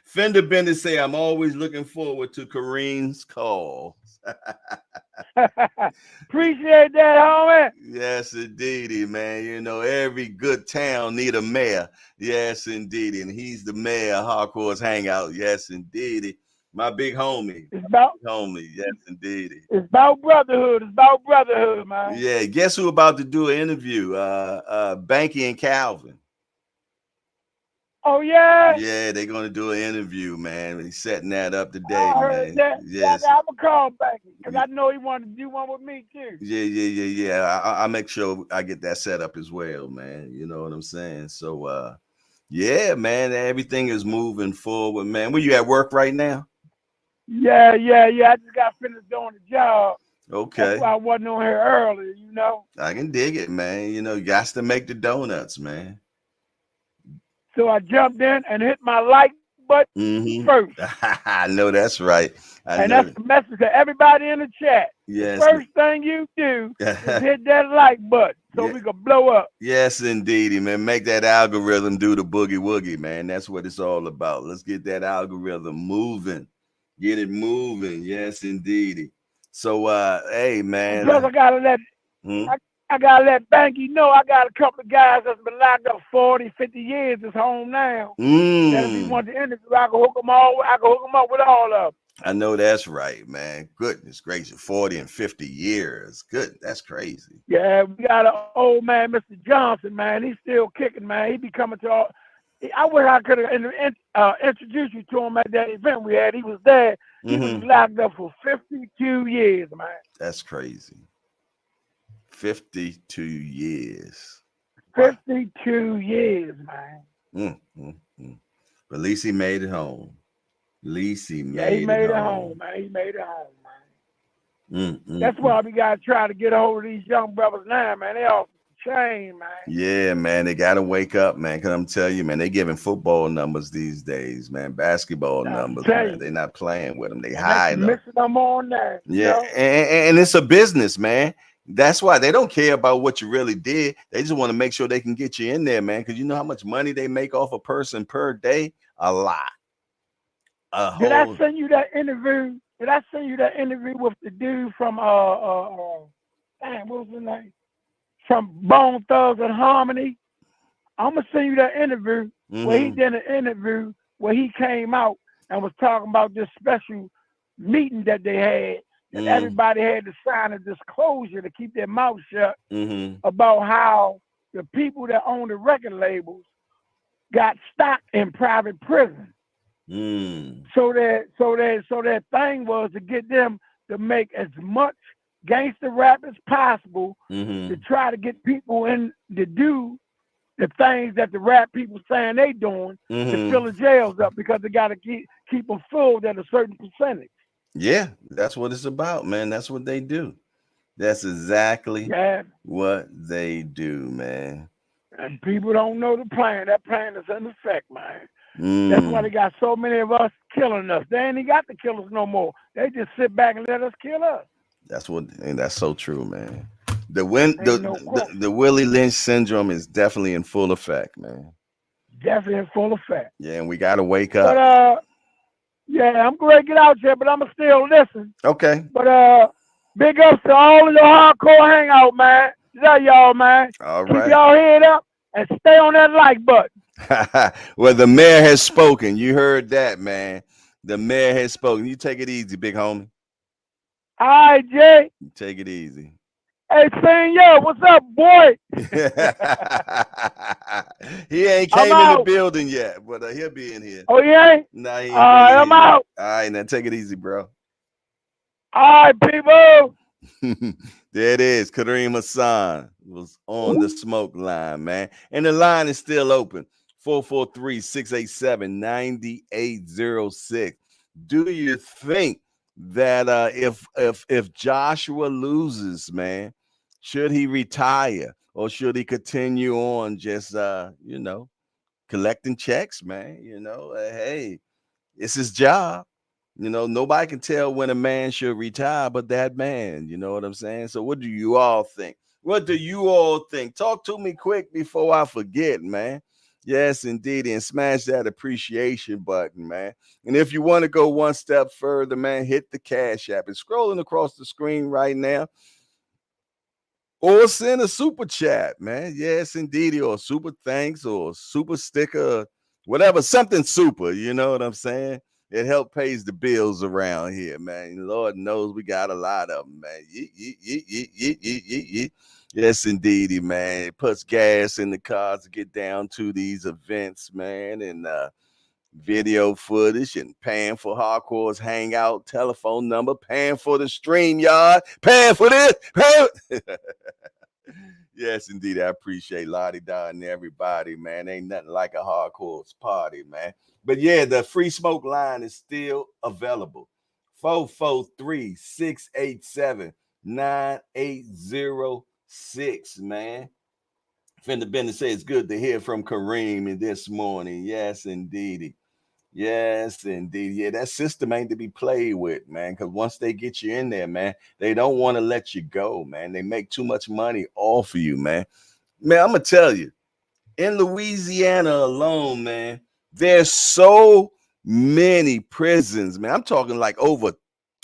Fender Bender say, I'm always looking forward to Kareem's calls. Appreciate that, homie. Yes, indeedy, man. You know, every good town need a mayor. Yes, indeedy. And he's the mayor of Hardcore's Hangout. Yes, indeedy. My big homie. It's about homie. Yes, indeedy. It's about brotherhood. It's about brotherhood, man. Yeah. Guess who about to do an interview? Banky and Calvin. Oh, yeah? Yeah, they're going to do an interview, man. He's setting that up today, I heard man. That. Yes. I'm going to call Banky because I know he wanted to do one with me, too. Yeah. I'll make sure I get that set up as well, man. You know what I'm saying? So, yeah, man, everything is moving forward, man. Where you at work right now? Yeah. I just got finished doing the job. Okay. That's why I wasn't on here earlier, you know. I can dig it, man. You know, you got to make the donuts, man. So I jumped in and hit my like button first. I know that's right. And that's the message to everybody in the chat. Yes. The first thing you do is hit that like button so we can blow up. Yes, indeedy, man. Make that algorithm do the boogie woogie, man. That's what it's all about. Let's get that algorithm moving. Get it moving. Yes, indeedy. So, hey, man. Plus, I gotta let I gotta let Banky know I got a couple of guys that's been locked up 40, 50 years that's home now. That if he wants to interview, I can hook them up with all of them. I know that's right, man. Goodness gracious, 40 and 50 years. Good, that's crazy. Yeah, we got an old man, Mr. Johnson, man. He's still kicking, man. He be coming to all. I wish I could have introduced you to him at that event we had. He was there. He was locked up for 52 years, man. That's crazy. 52 years. 52 years, man. But at least he made it home. At least he made it home, man. He made it home, man. That's why we got to try to get a hold of these young brothers now, man. They off the chain, man. Yeah, man. They got to wake up, man. Because I'm telling you, man, they giving football numbers these days, man. Basketball numbers, man. They're not playing with them. They hide them. Mixing them on there. Yeah, and it's a business, man. That's why they don't care about what you really did. They just want to make sure they can get you in there, man. Because you know how much money they make off a person per day? A lot. Did I send you that interview? Did I send you that interview with the dude from what was his name? From Bone Thugs and Harmony? I'm gonna send you that interview where he did an interview where he came out and was talking about this special meeting that they had. And everybody had to sign a disclosure to keep their mouth shut about how the people that own the record labels got stock in private prison. So that thing was to get them to make as much gangster rap as possible to try to get people in to do the things that the rap people saying they doing to fill the jails up because they got to keep them filled at a certain percentage. Yeah, that's what it's about, man. That's what they do. That's exactly what they do, man. And people don't know the plan. That plan is in effect, man. That's why they got so many of us killing us. They ain't got to kill us no more. They just sit back and let us kill us. That's so true, man. The Willie Lynch syndrome is definitely in full effect, man. Definitely in full effect. Yeah, and we gotta wake up. But yeah, I'm going to get out here, but I'm going to still listen. Okay. But big ups to all of the hardcore hangout, man. Love y'all, man. All right. Keep y'all head up and stay on that like button. Well, the mayor has spoken. You heard that, man. The mayor has spoken. You take it easy, big homie. All right, Jay. You take it easy. Hey, Senor, what's up, boy? He ain't came in the building yet, but he'll be in here. Oh, he ain't? Nah, he ain't. All right, I'm out. All right, now take it easy, bro. All right, people. There it is. Kareem Hassan was on the smoke line, man. And the line is still open. 443-687-9806. Do you think that if Joshua loses, man, should he retire or should he continue on just collecting checks, man? Hey, it's his job. Nobody can tell when a man should retire but that man. You know what I'm saying? So what do you all think? What do you all think? Talk to me quick before I forget, man. Yes, indeed. And smash that appreciation button, man. And if you want to go one step further, man, hit the Cash App. It's scrolling across the screen right now. Or send a super chat, man. Yes, indeed. Or super thanks or super sticker, whatever. Something super, you know what I'm saying? It helps pays the bills around here, man. Lord knows we got a lot of them, man. Yes, indeedy, man. It puts gas in the cars to get down to these events, man, and video footage and paying for Hardcore's Hangout telephone number, paying for the StreamYard, paying for this, Yes, indeed. I appreciate Lottie Don and everybody, man. Ain't nothing like a Hardcore's party, man. But yeah, the free smoke line is still available. 443-687 9806, man. Fender Bender says it's good to hear from Kareem in this morning. Yes, indeedy. Yes, indeed. Yeah, that system ain't to be played with, man. Because once they get you in there, man, they don't want to let you go, man. They make too much money off of you, man. Man, I'm gonna tell you, in Louisiana alone, man, there's so many prisons, man. I'm talking like over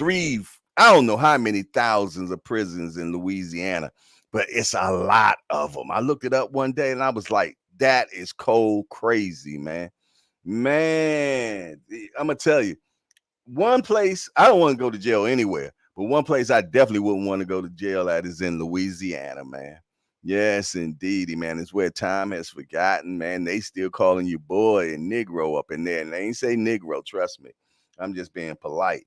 I don't know how many thousands of prisons in Louisiana, but it's a lot of them. I looked it up one day and I was like, that is cold crazy, man. Man, I'm gonna tell you, one place I don't want to go to jail anywhere, but one place I definitely wouldn't want to go to jail at is in Louisiana, man. Yes, indeedy, man. It's where time has forgotten, man. They still calling you boy and Negro up in there, and they ain't say Negro. Trust me, I'm just being polite.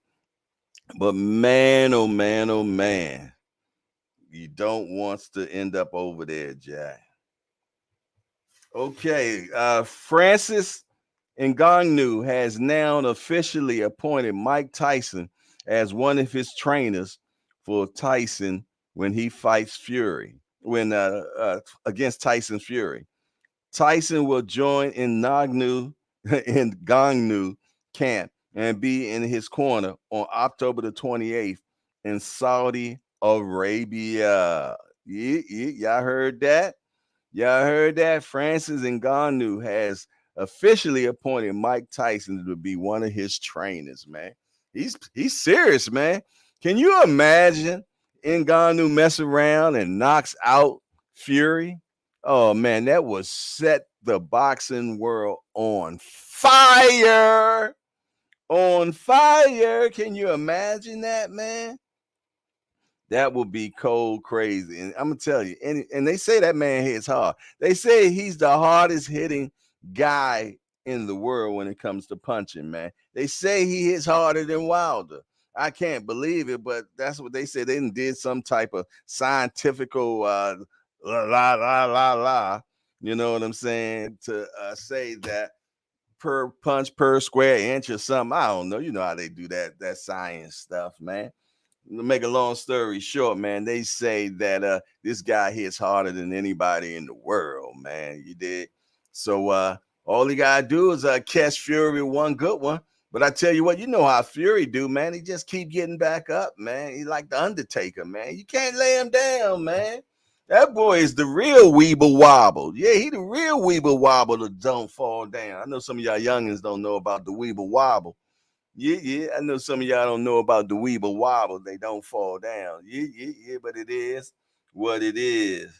But man, oh man, oh man, you don't want to end up over there, Jack. Okay, Francis Ngannou has now officially appointed Mike Tyson as one of his trainers for Tyson when he fights Fury, against Tyson Fury. Tyson will join in Ngannou camp and be in his corner on October the 28th in Saudi Arabia. Y'all heard that? Y'all heard that? Francis Ngannou has officially appointed Mike Tyson to be one of his trainers, man. He's serious, man. Can you imagine Ngannou mess around and knocks out Fury? Oh man, that would set the boxing world on fire. On fire. Can you imagine that, man? That would be cold crazy. And I'm gonna tell you, and they say that man hits hard. They say he's the hardest hitting guy in the world when it comes to punching, man. They say he hits harder than Wilder. I can't believe it, but that's what they said. They did some type of scientifical la. You know what I'm saying? To say that per punch per square inch or something. I don't know. You know how they do that science stuff, man. To make a long story short, man, they say that this guy hits harder than anybody in the world, man. You did. So all he gotta do is catch Fury one good one. But I tell you what, you know how Fury do, man. He just keep getting back up, man. He like the Undertaker, man. You can't lay him down, man. That boy is the real Weeble Wobble. Yeah, he the real Weeble Wobble that don't fall down. I know some of y'all youngins don't know about the Weeble Wobble. Yeah. I know some of y'all don't know about the Weeble Wobble. They don't fall down. Yeah. But it is what it is.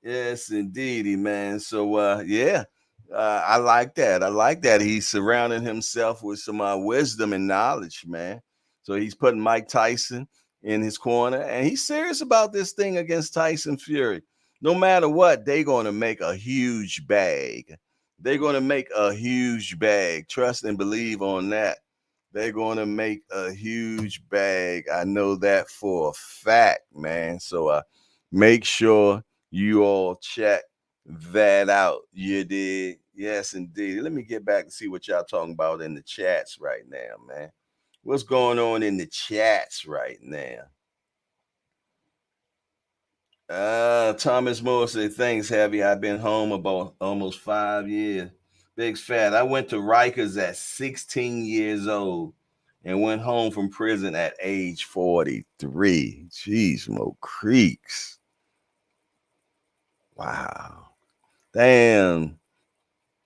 Yes, indeedy, man. So, yeah, I like that. I like that. He's surrounding himself with some wisdom and knowledge, man. So he's putting Mike Tyson in his corner, and he's serious about this thing against Tyson Fury. No matter what, they're going to make a huge bag. They're going to make a huge bag. Trust and believe on that. They're going to make a huge bag. I know that for a fact, man. So make sure you all check that out. You did. Yes, indeed. Let me get back and see what y'all talking about in the chats right now, man. What's going on in the chats right now? Thomas Moore said, thanks, Heavy. I've been home about almost 5 years. Big Fat. I went to Rikers at 16 years old and went home from prison at age 43. Jeez, Mo Creeks. Wow. Damn.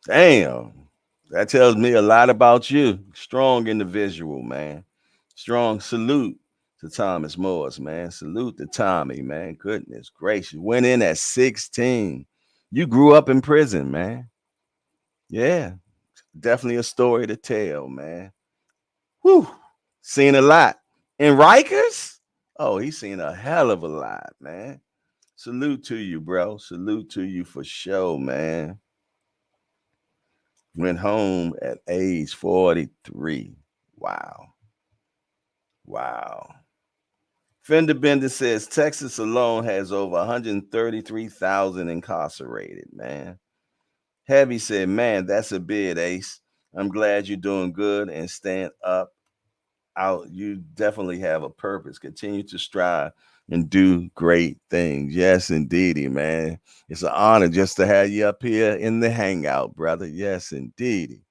That tells me a lot about you. Strong individual, man. Strong salute to Thomas Morris, man. Salute to Tommy, man. Goodness gracious. Went in at 16. You grew up in prison, man. Yeah. Definitely a story to tell, man. Whew. Seen a lot. In Rikers? Oh, he's seen a hell of a lot, man. Salute to you, bro. Salute to you for sure, man. Went home at age 43. Wow. Fender Bender says Texas alone has over 133,000 incarcerated, man. Heavy said, man, that's a bid, Ace. I'm glad you're doing good and stand up you definitely have a purpose. Continue to strive and do great things. Yes, indeedy, man. It's an honor just to have you up here in the hangout, brother. Yes, indeedy.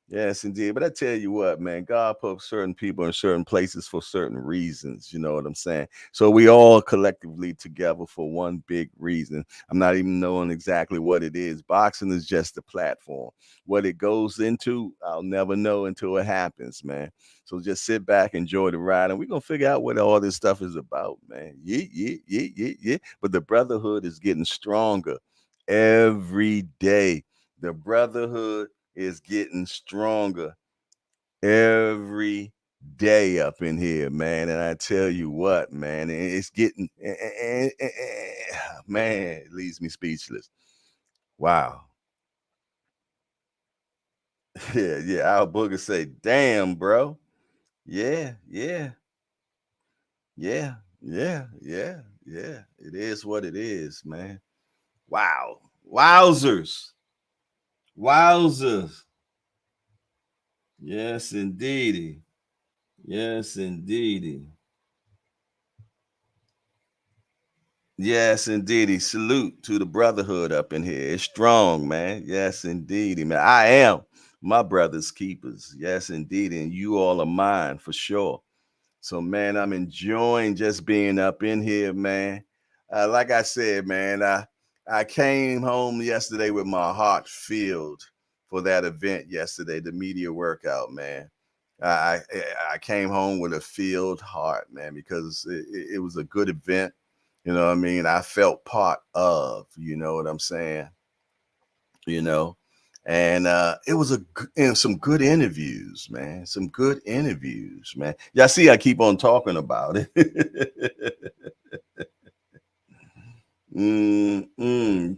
Yes, indeed. But I tell you what, man, God put certain people in certain places for certain reasons. You know what I'm saying? So we all collectively together for one big reason. I'm not even knowing exactly what it is. Boxing is just a platform. What it goes into, I'll never know until it happens, man. So just sit back, enjoy the ride, and we're gonna figure out what all this stuff is about, man. Yeah, yeah, yeah, yeah, yeah. But the brotherhood is getting stronger every day. The brotherhood is getting stronger every day up in here, man. And I tell you what, man, it's getting, man, it leaves me speechless. Wow. Yeah, yeah. Our booger say, damn, bro. Yeah, yeah, yeah, yeah, yeah, yeah. It is what it is, man. Wow. Wowzers. Wowzers. Yes, indeedy. Yes, indeedy. Yes, indeedy. Salute to the brotherhood up in here. It's strong, man. Yes, indeedy, man. I am my brother's keepers. Yes, indeed. And you all are mine for sure. So, man, I'm enjoying just being up in here, man. Like I said, man, I came home yesterday with my heart filled for that event yesterday, the media workout, man. I I came home with a filled heart, man, because it was a good event. You know what I mean? I felt part of, you know what I'm saying? You know, and it was and some good interviews, man. Some good interviews, man. Y'all see, I keep on talking about it.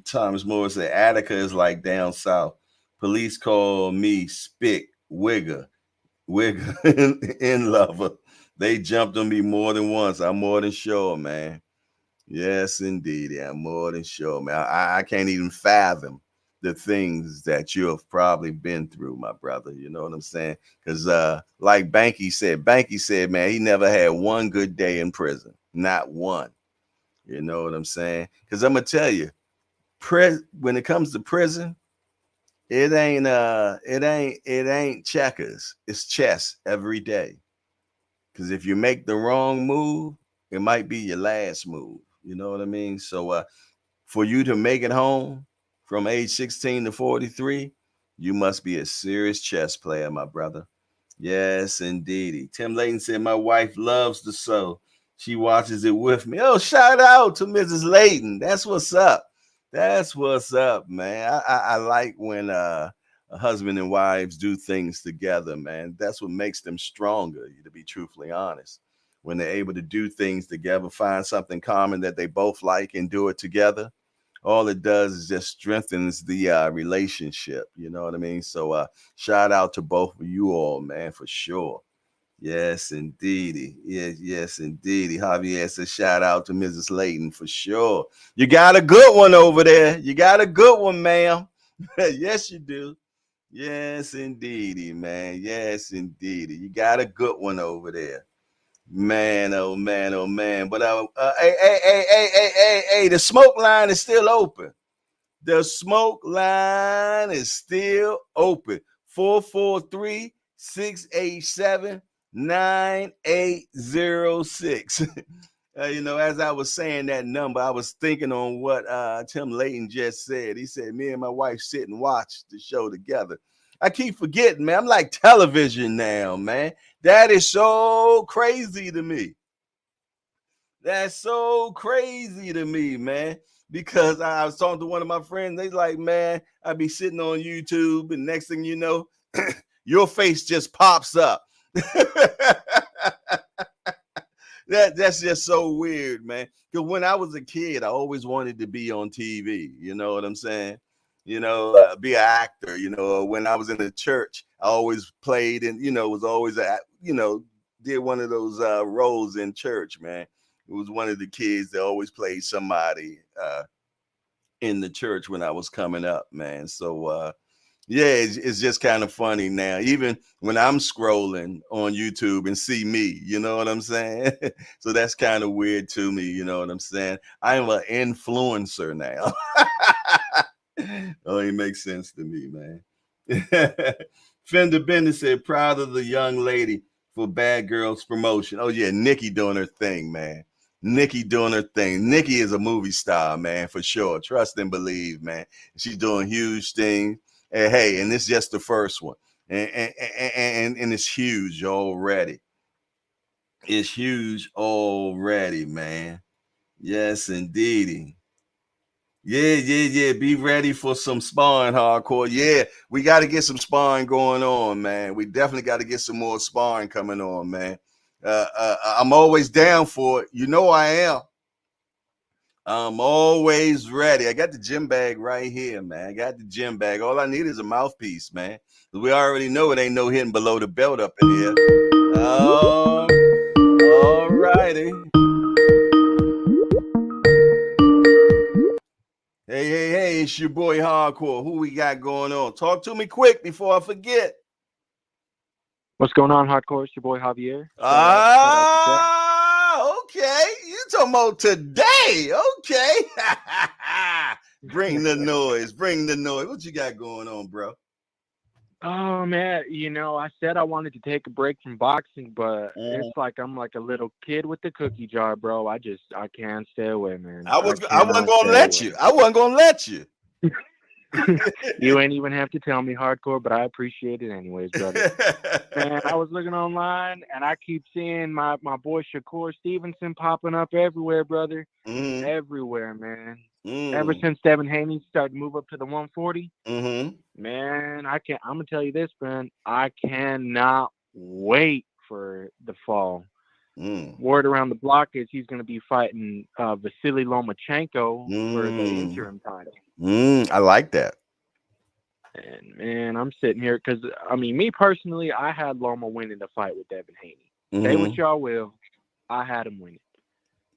Thomas Morris said Attica is like down south. Police call me Spick Wigger in lover. They jumped on me more than once. I'm more than sure, man. Yes, indeed. I'm more than sure, man. I can't even fathom the things that you have probably been through, my brother. You know what I'm saying? Because like Banky said, man, he never had one good day in prison. Not one. You know what I'm saying? Because I'm gonna tell you, when it comes to prison, it ain't checkers. It's chess every day. Because if you make the wrong move, it might be your last move. You know what I mean? So for you to make it home from age 16 to 43, you must be a serious chess player, my brother. Yes, indeedy. Tim Layton said, my wife loves the show. She watches it with me. Oh, shout out to Mrs. Layton. That's what's up. That's what's up, man. I like when husband and wives do things together, man. That's what makes them stronger, to be truthfully honest. When they're able to do things together, find something common that they both like and do it together, all it does is just strengthens the relationship. You know what I mean? So shout out to both of you all, man, for sure. Yes, indeedy. Yes, yes, indeedy. Javier says shout out to Mrs. Layton for sure. You got a good one over there. You got a good one, ma'am. Yes, you do. Yes, indeedy, man. Yes, indeedy. You got a good one over there. Man, oh man, oh man. But hey, the smoke line is still open. The smoke line is still open. 443-687-9806. As I was saying that number, I was thinking on what Tim Layton just said. He said, me and my wife sit and watch the show together. I keep forgetting, man. I'm like television now, man. That is so crazy to me. That's so crazy to me, man. Because I was talking to one of my friends. They like, man, I be sitting on YouTube, and next thing you know, your face just pops up. That's just so weird, man. Because when I was a kid, I always wanted to be on TV. You know what I'm saying? Be an actor. When I was in the church, I always played and was always did one of those roles in church, man. It was one of the kids that always played somebody in the church when I was coming up, man. So Yeah, it's just kind of funny now. Even when I'm scrolling on YouTube and see me, you know what I'm saying? So that's kind of weird to me, you know what I'm saying? I am an influencer now. Oh, it makes sense to me, man. Fender Bennett said, proud of the young lady for Bad Girls promotion. Oh, yeah, Nikki doing her thing, man. Nikki doing her thing. Nikki is a movie star, man, for sure. Trust and believe, man. She's doing huge things. And hey, and this is just the first one. And it's huge already. It's huge already, man. Yes, indeedy. Yeah. Be ready for some sparring, hardcore. Yeah, we got to get some sparring going on, man. We definitely got to get some more sparring coming on, man. I'm always down for it. You know I am. I'm always ready. I got the gym bag right here, man. I got the gym bag. All I need is a mouthpiece, man. We already know it ain't no hitting below the belt up in here. All righty. Hey, it's your boy Hardcore. Who we got going on? Talk to me quick before I forget. What's going on, Hardcore? It's your boy Javier. Okay. You talking about today. Okay. Bring the noise. What you got going on, bro? Oh, man. You know, I said I wanted to take a break from boxing, but it's like I'm like a little kid with the cookie jar, bro. I can't stay away, man. I wasn't going to let you. I wasn't going to let you. You ain't even have to tell me, Hardcore, but I appreciate it anyways, brother. Man, I was looking online, and I keep seeing my boy Shakur Stevenson popping up everywhere, brother. Everywhere, man. Ever since Devin Haney started to move up to the 140, man, I'm gonna tell you this, man. I cannot wait for the fall. Word around the block is he's gonna be fighting Vasily Lomachenko for the interim title. I like that. And man, I'm sitting here because I mean, me personally, I had Loma winning the fight with Devin Haney. Say what y'all will, I had him winning.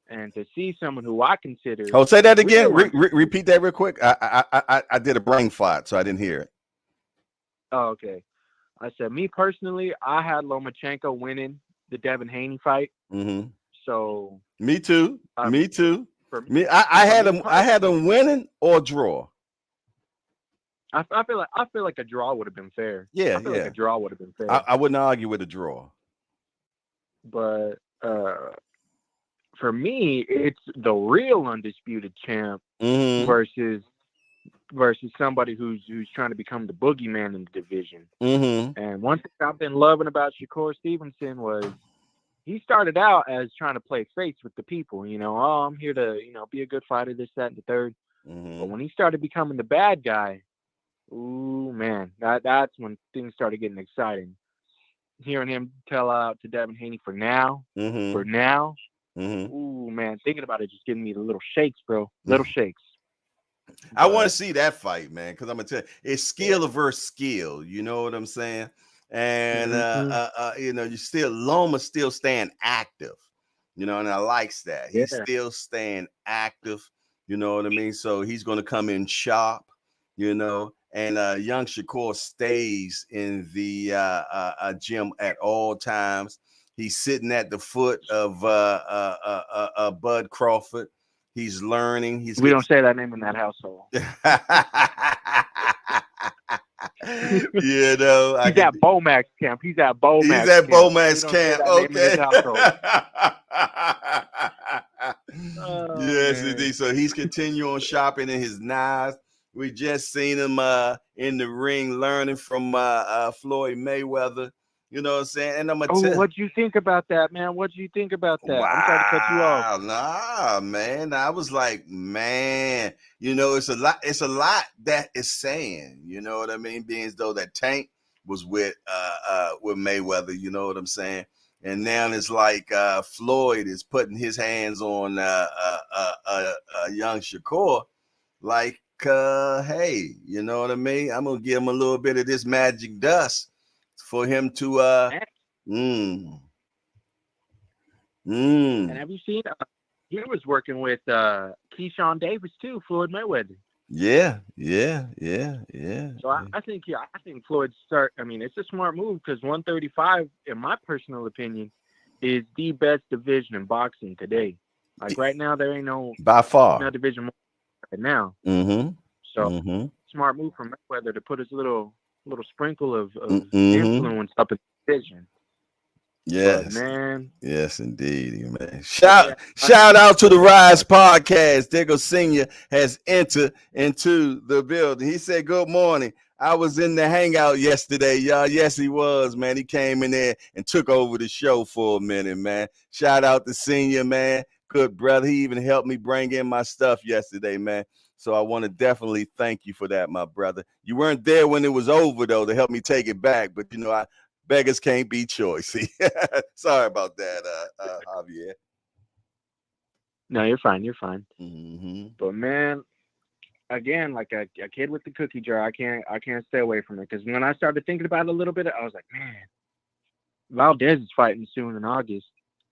And to see someone who I consider say that again. Repeat that real quick. I did a brain fart, so I didn't hear it. Oh, okay. I said, me personally, I had Lomachenko winning the Devin Haney fight. So me too. I had him winning or draw. I feel like a draw would have been fair. Yeah, I feel like a draw would have been fair. I wouldn't argue with a draw. But for me, it's the real undisputed champ versus somebody who's trying to become the boogeyman in the division. And one thing I've been loving about Shakur Stevenson was he started out as trying to play face with the people. You know, oh, I'm here to be a good fighter, this, that, and the third. But when he started becoming the bad guy, ooh, man, that's when things started getting exciting. Hearing him tell out to Devin Haney for now. Ooh, man, thinking about it just giving me the little shakes, bro. Little shakes. I want to see that fight, man, because I'm gonna tell you, it's skill versus skill. You know what I'm saying? And Loma's still staying active. You know, and I likes that. He's still staying active. You know what I mean? So he's gonna come in sharp. You know, and young Shakur stays in the gym at all times. He's sitting at the foot of Bud Crawford. He's learning. We don't say that name in that household. You know, he's at Bomax camp. He's at Bomax camp. Okay. Yes, indeed. So he's continuing shopping in his knives. We just seen him in the ring learning from Floyd Mayweather. You know what I'm saying? And I'm gonna what'd you think about that, man? What'd you think about that? Wow, I'm sorry to cut you off. Nah, man. I was like, man, you know, it's a lot that is saying, you know what I mean? Being as though that Tank was with Mayweather, you know what I'm saying? And now it's like Floyd is putting his hands on young Shakur, like, hey, you know what I mean? I'm gonna give him a little bit of this magic dust for him to And have you seen he was working with Keyshawn Davis too, Floyd Mayweather. Yeah. So I think Floyd I mean, it's a smart move because 135, in my personal opinion, is the best division in boxing today. Like right now, there ain't no by far no division right now. Mm-hmm. So Mm-hmm. smart move from Mayweather to put his little sprinkle of Mm-hmm. influence up in the division. Yes. But man. Yes, indeed, man. Shout out to the Rise Podcast. Diggle Senior has entered into the building. He said, "Good morning. I was in the hangout yesterday, y'all." Yes, he was, man. He came in there and took over the show for a minute, man. Shout out to Senior, man. Good brother. He even helped me bring in my stuff yesterday, man. So I want to definitely thank you for that, my brother. You weren't there when it was over, though, to help me take it back. But, you know, beggars can't be choicy. Sorry about that, Javier. No, you're fine. You're fine. Mm-hmm. But man, again, like a kid with the cookie jar, I can't stay away from it. Because when I started thinking about it a little bit, I was like, man, Valdez is fighting soon in August.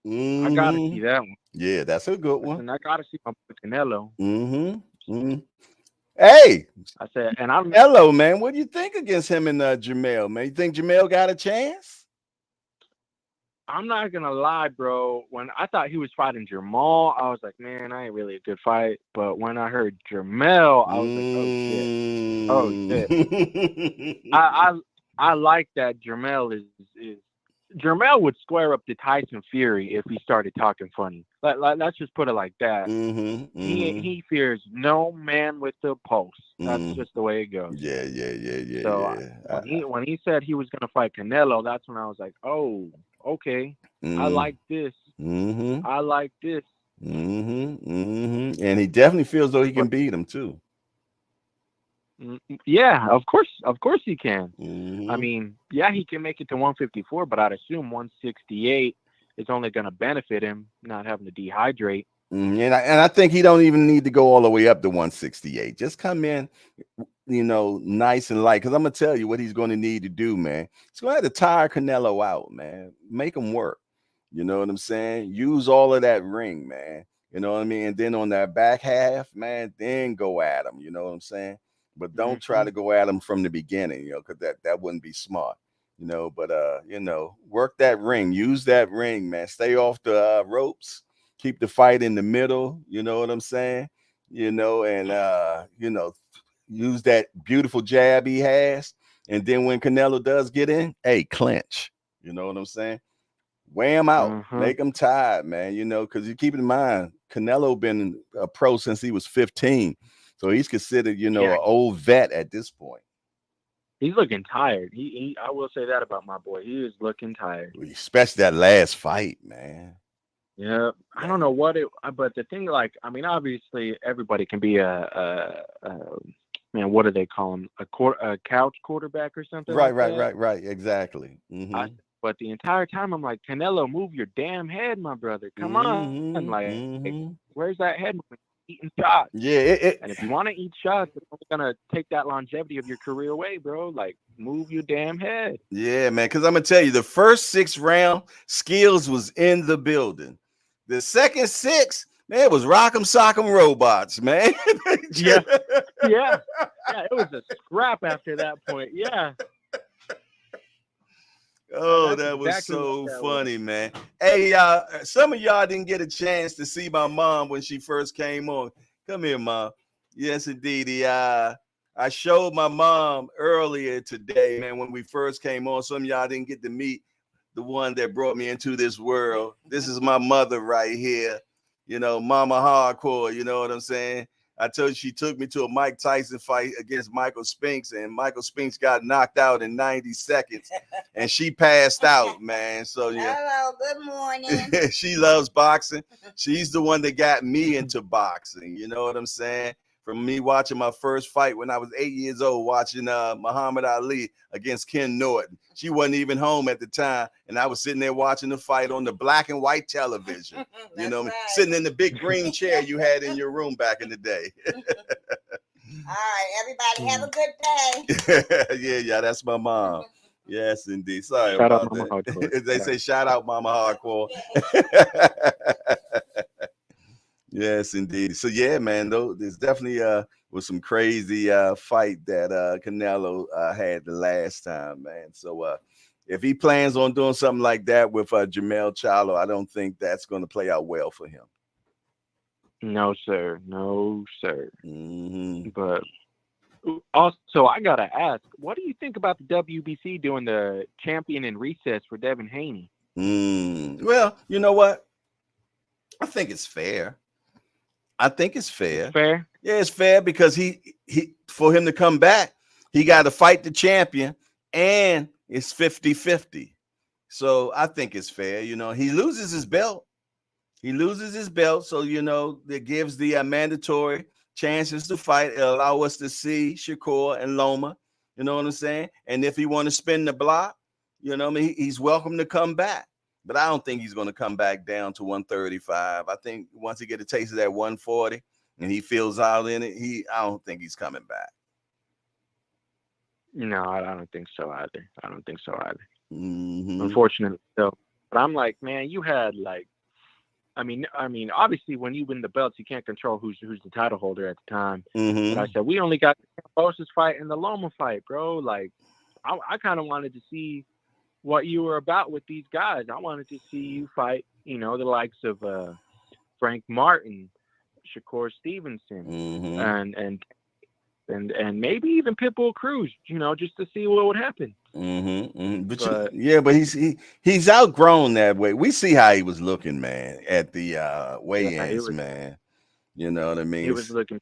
Mm-hmm. I gotta see that one. Yeah, that's a good one. And I gotta see my boy Canelo. Mm-hmm. Mm-hmm. Hey, I said, and I'm hello, man. What do you think against him and Jamel, man? You think Jamel got a chance? I'm not gonna lie, bro. When I thought he was fighting Jamal, I was like, man, I ain't really a good fight. But when I heard Jamel, I was like, oh shit. I like that Jamel is Jamel would square up to Tyson Fury if he started talking funny. Let's just put it like that. Mm-hmm. He fears no man with the pulse. That's just the way it goes. Yeah. So when he said he was gonna fight Canelo, that's when I was like, oh, okay. I like this. I like this. And he definitely feels though he can beat him too. Yeah, of course he can. I mean, yeah, he can make it to 154, but I'd assume 168 is only going to benefit him not having to dehydrate. And I think he don't even need to go all the way up to 168. Just come in, you know, nice and light. Because I'm gonna tell you what he's going to need to do, man. He's going to have to tire Canelo out, man. Make him work. You know what I'm saying? Use all of that ring, man. You know what I mean? And then on that back half, man, then go at him. You know what I'm saying? But don't try to go at him from the beginning, you know, because that wouldn't be smart, you know. But you know, work that ring, use that ring, man. Stay off the ropes, keep the fight in the middle. You know what I'm saying? You know, and you know, use that beautiful jab he has, and then when Canelo does get in, hey, clinch. You know what I'm saying? Weigh him out, make him tired, man. You know, because you keep in mind, Canelo been a pro since he was 15. So he's considered, you know, an old vet at this point. He's looking tired. I will say that about my boy. He is looking tired. Especially that last fight, man. Yeah, I don't know what but the thing, like, I mean, obviously everybody can be a man. What do they call him? A couch quarterback or something? Right. Exactly. But the entire time I'm like, Canelo, move your damn head, my brother. Come on, like, where's that head moving? Eating shots. Yeah, and if you want to eat shots, it's only gonna take that longevity of your career away, bro. Like, move your damn head. Yeah, man. Because I'm gonna tell you, the first 6 round, Skills was in the building. The second 6, man, it was Rock'em Sock'em Robots, man. yeah. It was a scrap after that point. Yeah. Oh, that was exactly so funny, man. Hey, some of y'all didn't get a chance to see my mom when she first came on. Come here, Mom. Yes, indeed. I showed my mom earlier today, man, when we first came on. Some of y'all didn't get to meet the one that brought me into this world. This is my mother right here. You know, Mama Hardcore, you know what I'm saying? I told you she took me to a Mike Tyson fight against Michael Spinks, and Michael Spinks got knocked out in 90 seconds, and she passed out, man. So yeah. Hello, good morning. She loves boxing. She's the one that got me into boxing. You know what I'm saying? From me watching my first fight when I was 8 years old, watching Muhammad Ali against Ken Norton. She wasn't even home at the time, and I was sitting there watching the fight on the black and white television. You know, right. Sitting in the big green chair you had in your room back in the day. All right, everybody have a good day. Yeah, that's my mom. Yes, indeed. Sorry shout about that. They say shout out Mama Hardcore. Yes, indeed. So yeah, man, though there's definitely was some crazy fight that Canelo had the last time, man. So if he plans on doing something like that with Jermell Charlo, I don't think that's going to play out well for him. No, sir. No, sir. Mm-hmm. But also, I gotta ask, what do you think about the WBC doing the champion in recess for Devin Haney? Well, you know what? I think it's fair. It's fair. Yeah, it's fair because he for him to come back, he got to fight the champion, and it's 50-50. So I think it's fair. You know, he loses his belt. So that gives the mandatory chances to fight. It'll allow us to see Shakur and Loma. You know what I'm saying? And if he want to spin the block, he's welcome to come back. But I don't think he's going to come back down to 135. I think once he get a taste of that 140 and he feels out in it, I don't think he's coming back. No, I don't think so either. Mm-hmm. Unfortunately, so. But I'm like, man, you had I mean, obviously, when you win the belts, you can't control who's the title holder at the time. Mm-hmm. But I said we only got the Kambosos fight and the Loma fight, bro. Like, I kind of wanted to see what you were about with these guys. I wanted to see you fight, the likes of Frank Martin, Shakur Stevenson, mm-hmm. and maybe even Pitbull Cruz, just to see what would happen. Mm-hmm. Mm-hmm. But he's outgrown that way. We see how he was looking, man, at the weigh-ins, man. You know what I mean? He was looking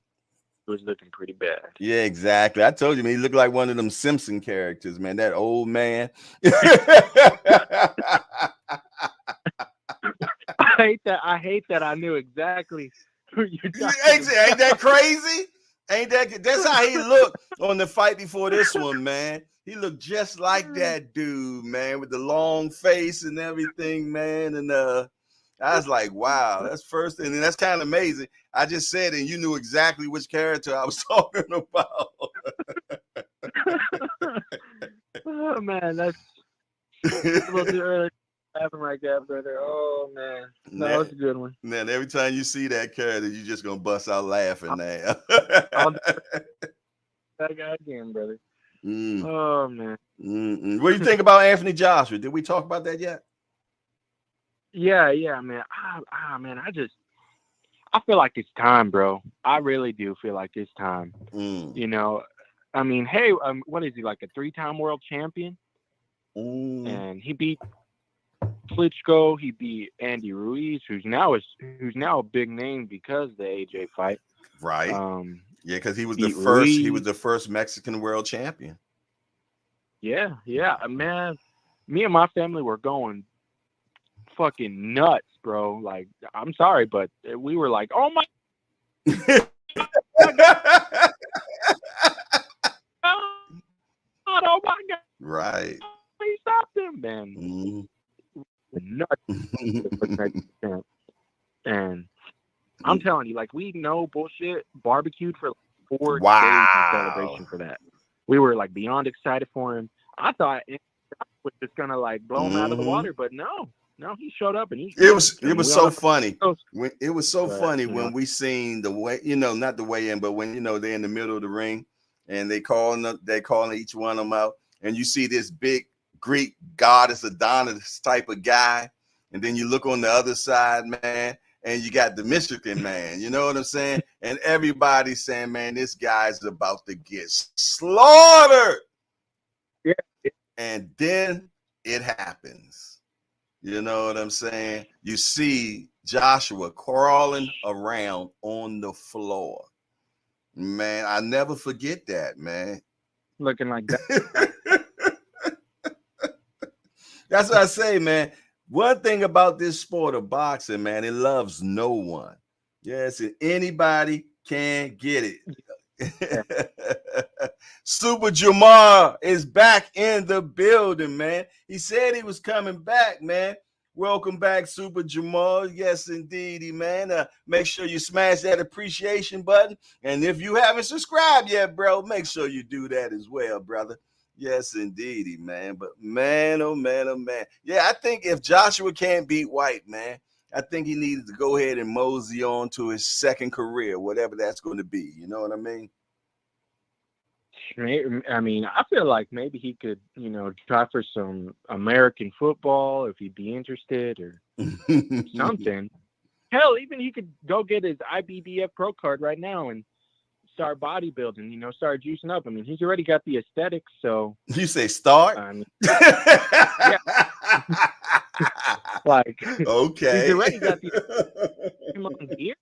pretty bad. Yeah, exactly. I told you, man, he looked like one of them Simpson characters, man. That old man. I hate that I knew exactly who you're talking about. Ain't that crazy? That's how he looked on the fight before this one, man. He looked just like that dude, man, with the long face and everything, man. And I was like, wow, that's first, and that's kind of amazing. I just said, and you knew exactly which character I was talking about. Oh man, that's a little too early to happen like that, brother. Oh man, that was a good one. Man, every time you see that character, you're just gonna bust out laughing now. That guy again, brother. Oh man. What do you think about Anthony Joshua? Did we talk about that yet? Yeah, man. Man, I feel like it's time, bro. I really do feel like it's time. I mean, hey, what is he, like a 3-time world champion? And he beat Klitschko. He beat Andy Ruiz, who's now a big name because of the AJ fight. Right. Yeah, because he was the first. Ruiz. He was the first Mexican world champion. Yeah, man. Me and my family were going fucking nuts, bro. Like, I'm sorry, but we were like, oh my God, oh my God. Right. He stopped him, man. Nuts. And I'm telling you, like, we no bullshit barbecued for 4 days in celebration for that. We were like beyond excited for him. I thought it was just gonna like blow him out of the water, but no, he showed up and it was so funny. It was so funny when we seen the way, not the way in, but when they're in the middle of the ring and they calling each one of them out, and you see this big Greek goddess Adonis type of guy, and then you look on the other side, man, and you got the Michigan man, you know what I'm saying? And everybody's saying, man, this guy's about to get slaughtered. Yeah. And then it happens. You know what I'm saying? You see Joshua crawling around on the floor. Man, I never forget that, man. Looking like that. That's what I say, man. One thing about this sport of boxing, man, it loves no one. Yes, and anybody can get it. Super Jamar is back in the building, man. He said he was coming back, man. Welcome back, Super Jamar. Yes, indeedy, man. Make sure you smash that appreciation button. And if you haven't subscribed yet, bro, make sure you do that as well, brother. Yes, indeedy, man. But man, oh man, oh man. Yeah, I think if Joshua can't beat Whyte, man, I think he needed to go ahead and mosey on to his second career, whatever that's going to be. You know what I mean? I mean, I feel like maybe he could, try for some American football if he'd be interested or something. Hell, even he could go get his IBBF pro card right now and start bodybuilding, start juicing up. I mean, he's already got the aesthetics, so. You say start? Yeah. Like, okay. He's already got the ear.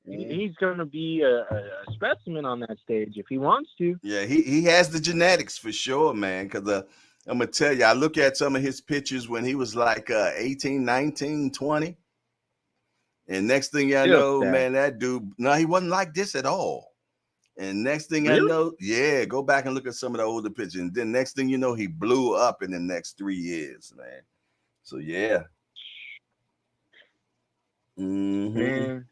He's going to be a specimen on that stage if he wants to. Yeah, he has the genetics for sure, man, because I'm going to tell you, I look at some of his pictures when he was like 18, 19, 20. And next thing I know, man, that dude, no, he wasn't like this at all. And next thing I know, yeah, go back and look at some of the older pictures. And then next thing you know, he blew up in the next 3 years, man. So, yeah. Mm-hmm. Man.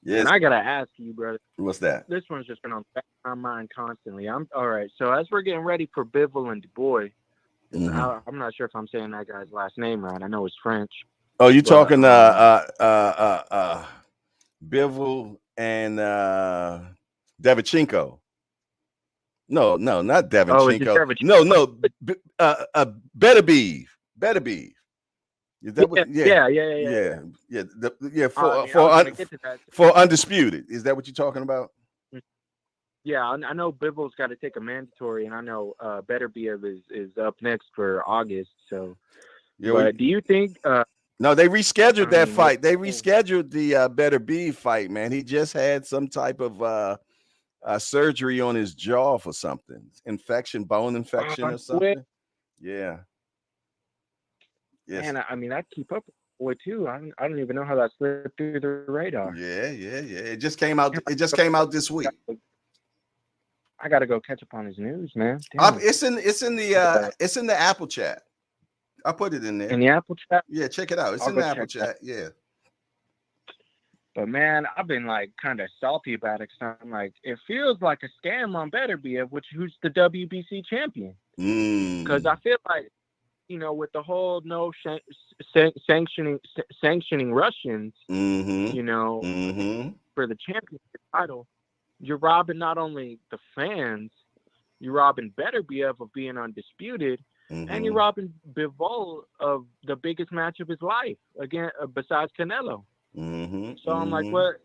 Yes. And I got to ask you, brother. What's that? This one's just been on the back of my mind constantly. All right. So as we're getting ready for Bivol and Du Bois, I'm not sure if I'm saying that guy's last name right. I know it's French. Oh, you talking Bivol and Devchenko? No, not Devchenko. No, Beterbiev. Is that what? Yeah. For Undisputed. Is that what you're talking about? Yeah, I know Bivol's got to take a mandatory, and I know Beterbiev is up next for August. So, but do you think? No, they rescheduled that fight. They rescheduled the Beterbiev fight, man. He just had some type of surgery on his jaw for something, bone infection or something. Yeah. Yes. Man, I mean, I keep up with too. I don't even know how that slipped through the radar. Yeah. It just came out. It just came out this week. I got to go catch up on his news, man. It's in the Apple chat. I put it in there. In the Apple chat? Yeah, check it out. It's in the Apple chat. Yeah. But man, I've been like kind of salty about it. So I'm like, it feels like a scam on Beterbiev, who's the WBC champion. Because I feel like, with the whole no sanctioning Russians, for the championship title, you're robbing not only the fans, you're robbing Beterbiev of being undisputed. And you're robbing Bivol of the biggest match of his life again, besides Canelo. So I'm like, what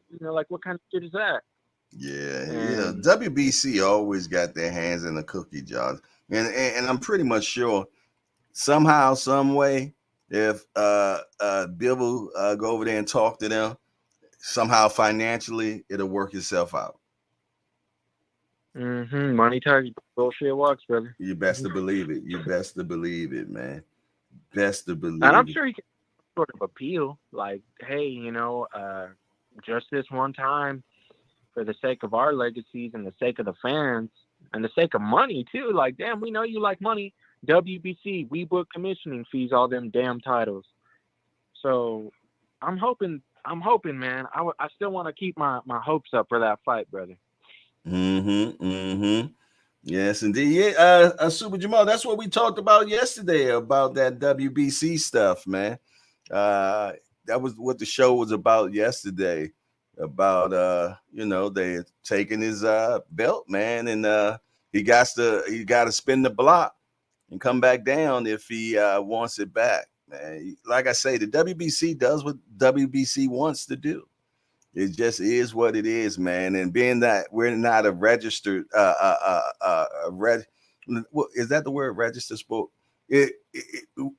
kind of shit is that? Yeah. WBC always got their hands in the cookie jar, and I'm pretty much sure somehow, some way, if Bivol go over there and talk to them, somehow financially it'll work itself out. Money talks, bullshit walks, brother. You best to believe it. You best to believe it, man. Best to believe it. And I'm sure he can sort of appeal, like, hey, just this one time, for the sake of our legacies and the sake of the fans and the sake of money too. Like, damn, we know you like money. WBC, we book commissioning fees, all them damn titles. So I'm hoping, man. I still want to keep my hopes up for that fight, brother. Yes, indeed. Yeah, Super Jamal, that's what we talked about yesterday about that WBC stuff, man. That was what the show was about yesterday. About they taking his belt, man, and he got to spin the block and come back down if he wants it back, man. Like I say, the WBC does what WBC wants to do. It just is what it is, man. And being that we're not a registered, is that the word, registered sport?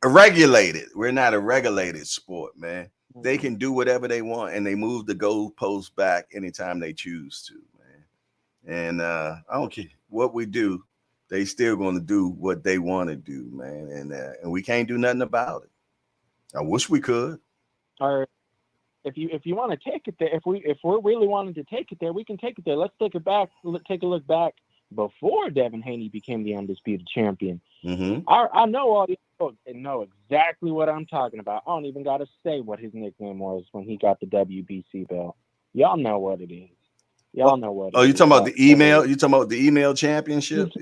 Regulated. We're not a regulated sport, man. They can do whatever they want, and they move the goalposts back anytime they choose to, man. And I don't care what we do, they still going to do what they want to do, man. And we can't do nothing about it. I wish we could. All right. If you want to take it there, if we're really wanting to take it there, we can take it there. Let's take it back. Take a look back before Devin Haney became the undisputed champion. I know all these folks and know exactly what I'm talking about. I don't even got to say what his nickname was when he got the WBC belt. Y'all know what it is. Y'all know what. Oh, you talking about the email? You talking about the email championship?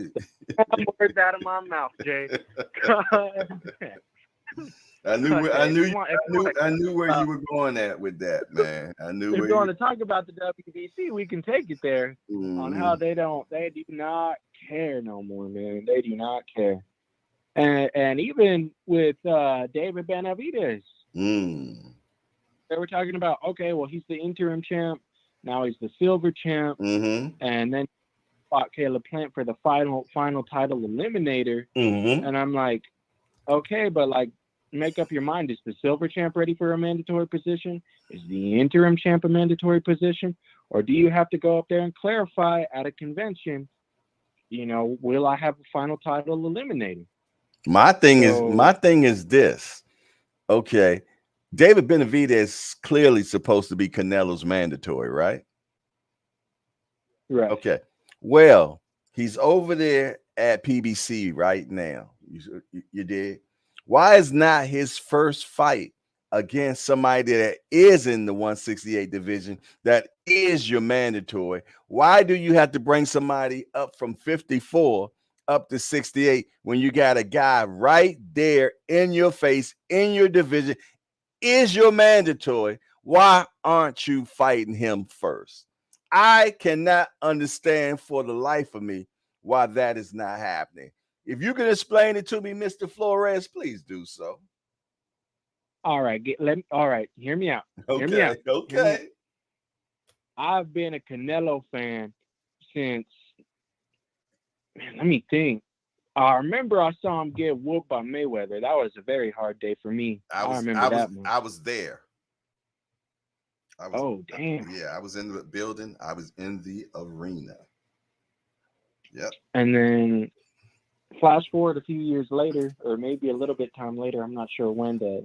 Words out of my mouth, Jay. I knew Okay, I knew if you want, I knew where you were going at with that, man. I knew if where you you want to talk about the WBC, we can take it there on how they do not care no more, man. They do not care. And even with David Benavidez, they were talking about, okay, well, he's the interim champ. Now he's the silver champ. And then fought Caleb Plant for the final title eliminator. And I'm like, okay, but like, make up your mind. Is the silver champ ready for a mandatory position? Is the interim champ a mandatory position? Or do you have to go up there and clarify at a convention, you know, will I have a final title eliminator? My thing is this. Okay. David Benavidez is clearly supposed to be Canelo's mandatory, right? Right. Okay. Well, he's over there at PBC right now. You did. Why is not his first fight against somebody that is in the 168 division that is your mandatory? Why do you have to bring somebody up from 54 up to 68 when you got a guy right there in your face, in your division, is your mandatory? Why aren't you fighting him first? I cannot understand for the life of me why that is not happening. If you can explain it to me, Mr. Flores, please do so. All right, hear me out. Hear me out. Okay. I've been a Canelo fan since, man, let me think. I remember I saw him get whooped by Mayweather. That was a very hard day for me. I remember that one. I was there. Damn. Yeah, I was in the building. I was in the arena. Yep. And then flash forward a few years later, or maybe a little bit time later, I'm not sure when, the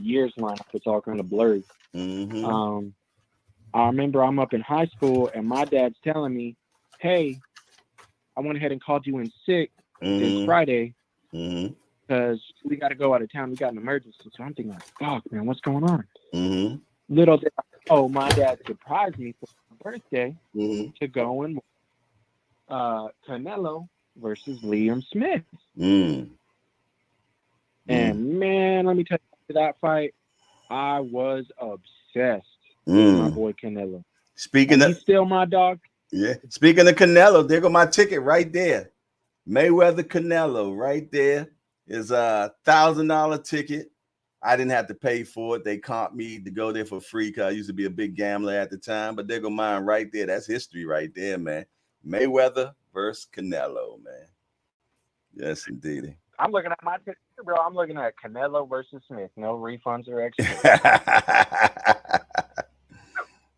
years lineup was all kind of blurry. I remember I'm up in high school and my dad's telling me, hey, I went ahead and called you in sick this Friday because we got to go out of town. We got an emergency. So I'm thinking, like, fuck, man, what's going on? Little did I know, my dad surprised me for my birthday to go and Canelo versus Liam Smith. And man, let me tell you, that fight, I was obsessed with my boy Canelo. He's still my dog. Yeah. Speaking of Canelo, there go my ticket right there. Mayweather Canelo right there is a $1,000 ticket. I didn't have to pay for it. They comped me to go there for free because I used to be a big gambler at the time. But there go mine right there. That's history right there, man. Mayweather versus Canelo, man. Yes, indeed. I'm looking at my ticket, bro. I'm looking at Canelo versus Smith. No refunds or extra.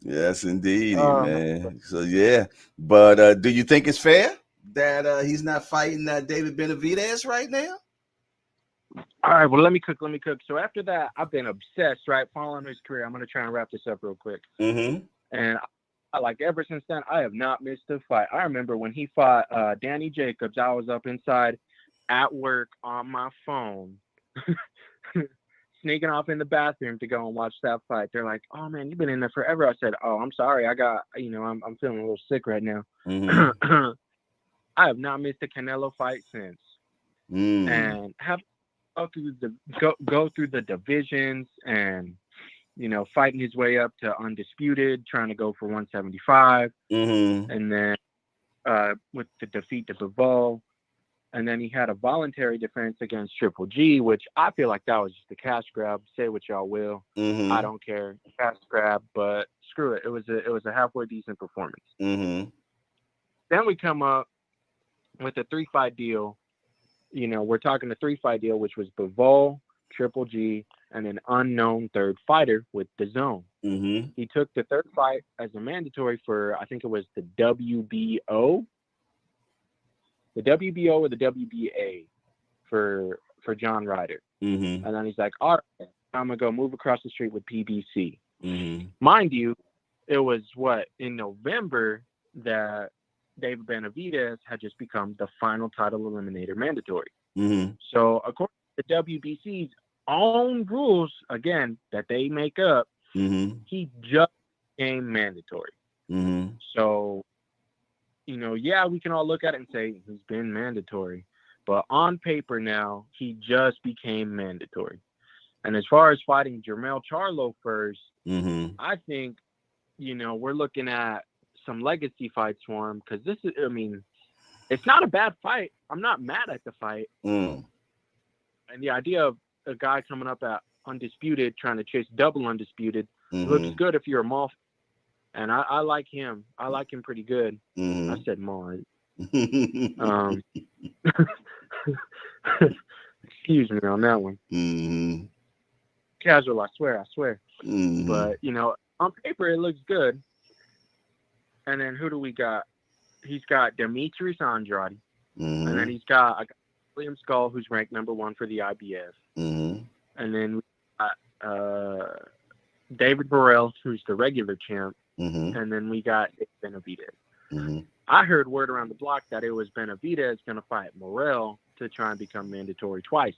Yes, indeed, man. So yeah, but do you think it's fair that he's not fighting David Benavidez right now? All right, well, let me cook. So after that, I've been obsessed, right, following his career. I'm gonna try and wrap this up real quick. And ever since then, I have not missed a fight. I remember when he fought Danny Jacobs. I was up inside at work on my phone. Sneaking off in the bathroom to go and watch that fight. They're like, "Oh man, you've been in there forever." I said, "Oh, I'm sorry. I got, I'm feeling a little sick right now." I have not missed a Canelo fight since, and have go through the divisions and fighting his way up to undisputed, trying to go for 175, and then with the defeat to Bivol. And then he had a voluntary defense against Triple G, which I feel like that was just a cash grab. Say what y'all will. I don't care. Cash grab, but screw it. It was a halfway decent performance. Then we come up with a 3-fight deal. We're talking a 3-fight deal, which was Bivol, Triple G, and an unknown third fighter with DAZN. He took the third fight as a mandatory for, I think it was the WBO. The WBO or the WBA for John Ryder. And then he's like, all right, I'm going to go move across the street with PBC. Mind you, it was in November that David Benavidez had just become the final title eliminator mandatory. So according to the WBC's own rules, again, that they make up, he just became mandatory. So, we can all look at it and say he's been mandatory. But on paper now, he just became mandatory. And as far as fighting Jermell Charlo first, I think, we're looking at some legacy fights for him because it's not a bad fight. I'm not mad at the fight. And the idea of a guy coming up at undisputed, trying to chase double undisputed, looks good if you're a Maul. And I like him. I like him pretty good. I said Maul. Excuse me on that one. Casual, I swear. But on paper it looks good. And then who do we got? He's got Demetrius Andrade, and then he's got William Skull, who's ranked #1 for the IBF, and then we got David Burrell, who's the regular champ, and then we got Benavidez. I heard word around the block that it was Benavidez going to fight Morrell to try and become mandatory twice.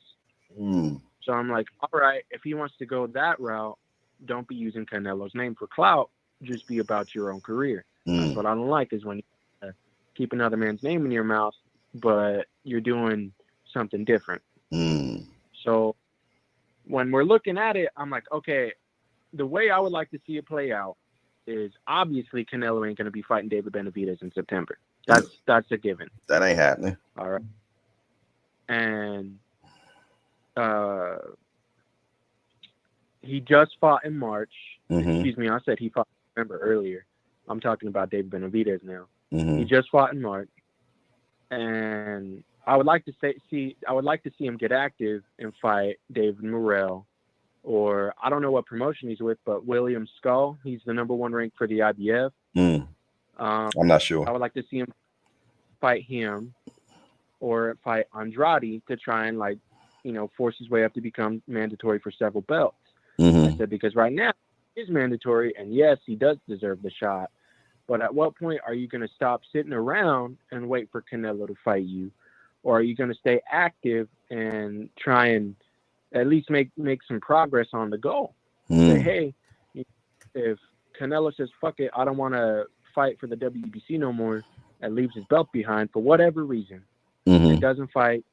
So I'm like, all right, if he wants to go that route, don't be using Canelo's name for clout. Just be about your own career. That's what I don't like is when you keep another man's name in your mouth, but you're doing something different. So when we're looking at it, I'm like, okay, the way I would like to see it play out is obviously Canelo ain't going to be fighting David Benavidez in September. That's a given. That ain't happening. All right. And he just fought in March. Excuse me, I said he fought in November earlier. I'm talking about David Benavidez now. He just fought in March. And I would like to see him get active and fight David Morrell, or I don't know what promotion he's with, but William Skull. He's the #1 ranked for the IBF. I'm not sure. I would like to see him fight him or fight Andrade to try and force his way up to become mandatory for several belts. I said, because right now he's mandatory, and yes, he does deserve the shot. But at what point are you going to stop sitting around and wait for Canelo to fight you? Or are you going to stay active and try and at least make some progress on the goal? Say, hey, if Canelo says, fuck it, I don't want to fight for the WBC no more, and leaves his belt behind for whatever reason, and doesn't fight,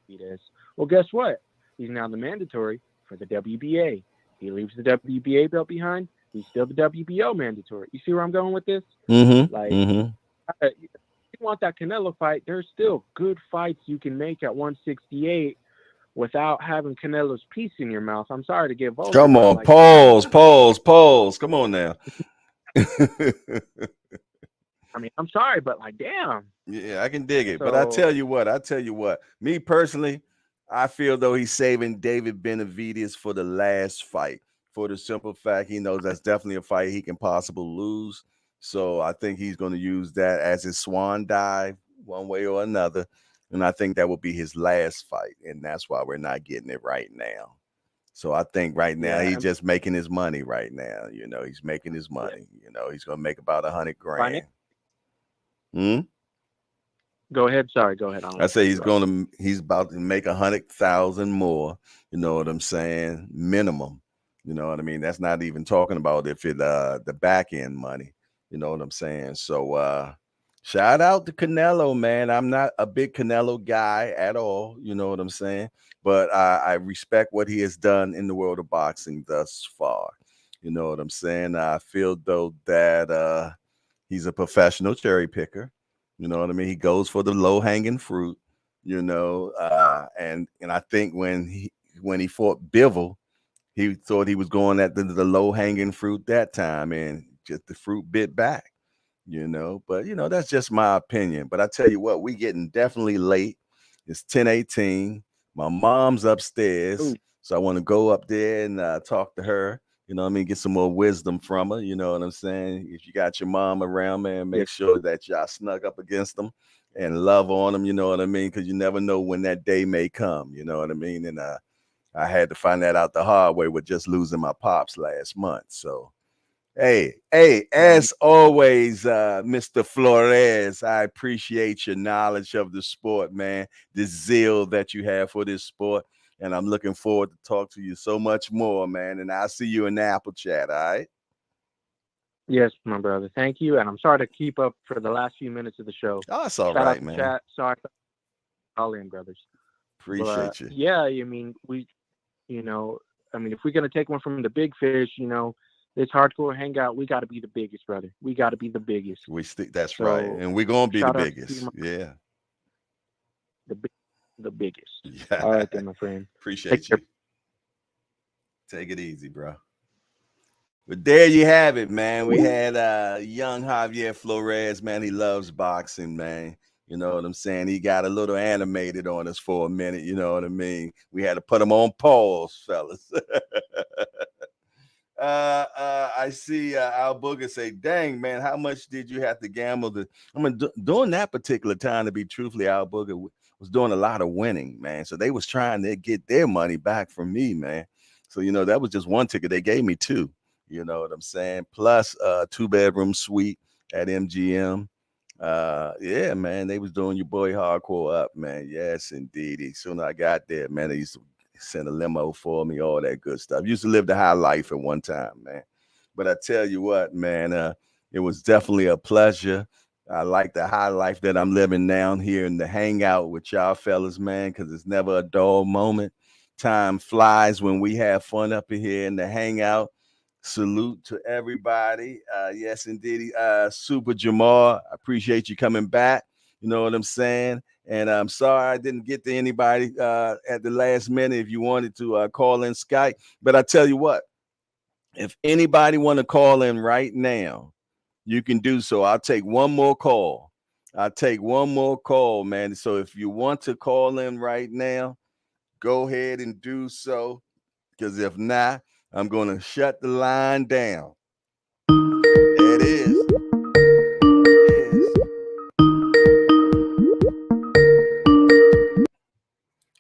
he does. Well, guess what? He's now the mandatory for the WBA. He leaves the WBA belt behind, he's still the WBO mandatory. You see where I'm going with this? If you want that Canelo fight, there's still good fights you can make at 168 without having Canelo's piece in your mouth. I'm sorry to get vulgar. Come on, pause. Come on now. I mean, I'm sorry, but damn. Yeah, I can dig it. But I tell you what, me personally, I feel though he's saving David Benavidez for the last fight, for the simple fact he knows that's definitely a fight he can possibly lose. So I think he's going to use that as his swan dive one way or another. And I think that will be his last fight. And that's why we're not getting it right now. So I think right now he's just making his money right now. He's making his money. He's going to make about $100 grand. Go ahead. Sorry, go ahead. I say he's about to make 100,000 more. You know what I'm saying? Minimum. You know what I mean? That's not even talking about if it the back end money. You know what I'm saying? So shout out to Canelo, man. I'm not a big Canelo guy at all. You know what I'm saying? But I respect what he has done in the world of boxing thus far. You know what I'm saying? I feel though that he's a professional cherry picker. You know what I mean? He goes for the low hanging fruit. And I think when he fought Bivol, he thought he was going at the low hanging fruit that time, and just the fruit bit back. But that's just my opinion. But I tell you what, we getting definitely late. It's 10:18. My mom's upstairs, so I want to go up there and talk to her. Get some more wisdom from her. You know what I'm saying? If you got your mom around, man, make sure that y'all snug up against them and love on them. You know what I mean? Because you never know when that day may come. You know what I mean? And I had to find that out the hard way with just losing my pops last month. So, hey, as always, Mr. Flores, I appreciate your knowledge of the sport, man, the zeal that you have for this sport. And I'm looking forward to talk to you so much more, man. And I'll see you in the Apple chat, all right? Yes, my brother. Thank you. And I'm sorry to keep up for the last few minutes of the show. Oh, it's all right, man. Chat. Sorry. all in, brothers. Appreciate you. Yeah, I mean, if we're gonna take one from the big fish, this hardcore hangout, we got to be the biggest, brother. We got to be the biggest. That's right, and we're gonna be the biggest. Yeah, the biggest. Yeah. All right, then, my friend. Appreciate you. Take it easy, bro. But there you have it, man. We had young Javier Flores, man. He loves boxing, man. You know what I'm saying? He got a little animated on us for a minute. You know what I mean? We had to put him on pause, fellas. I see Al Booger say, dang, man, how much did you have to gamble? During that particular time, to be truthfully, Al Booger was doing a lot of winning, man. So they was trying to get their money back from me, man. So, that was just one ticket. They gave me two. You know what I'm saying? Plus 2-bedroom suite at MGM. Yeah, man, they was doing your boy hardcore up, man. Yes, indeed. As soon as I got there, man, they used to send a limo for me, all that good stuff. Used to live the high life at one time, man. But I tell you what, man, it was definitely a pleasure. I like the high life that I'm living down here and the hangout with y'all fellas, man, because it's never a dull moment. Time flies when we have fun up in here in the hangout. Salute to everybody. Yes, indeed. Super Jamar, I appreciate you coming back. You know what I'm saying? And I'm sorry I didn't get to anybody at the last minute if you wanted to call in Skype. But I tell you what, if anybody want to call in right now, you can do so. I'll take one more call. Man. So if you want to call in right now, go ahead and do so. Because if not, I'm going to shut the line down. There it is.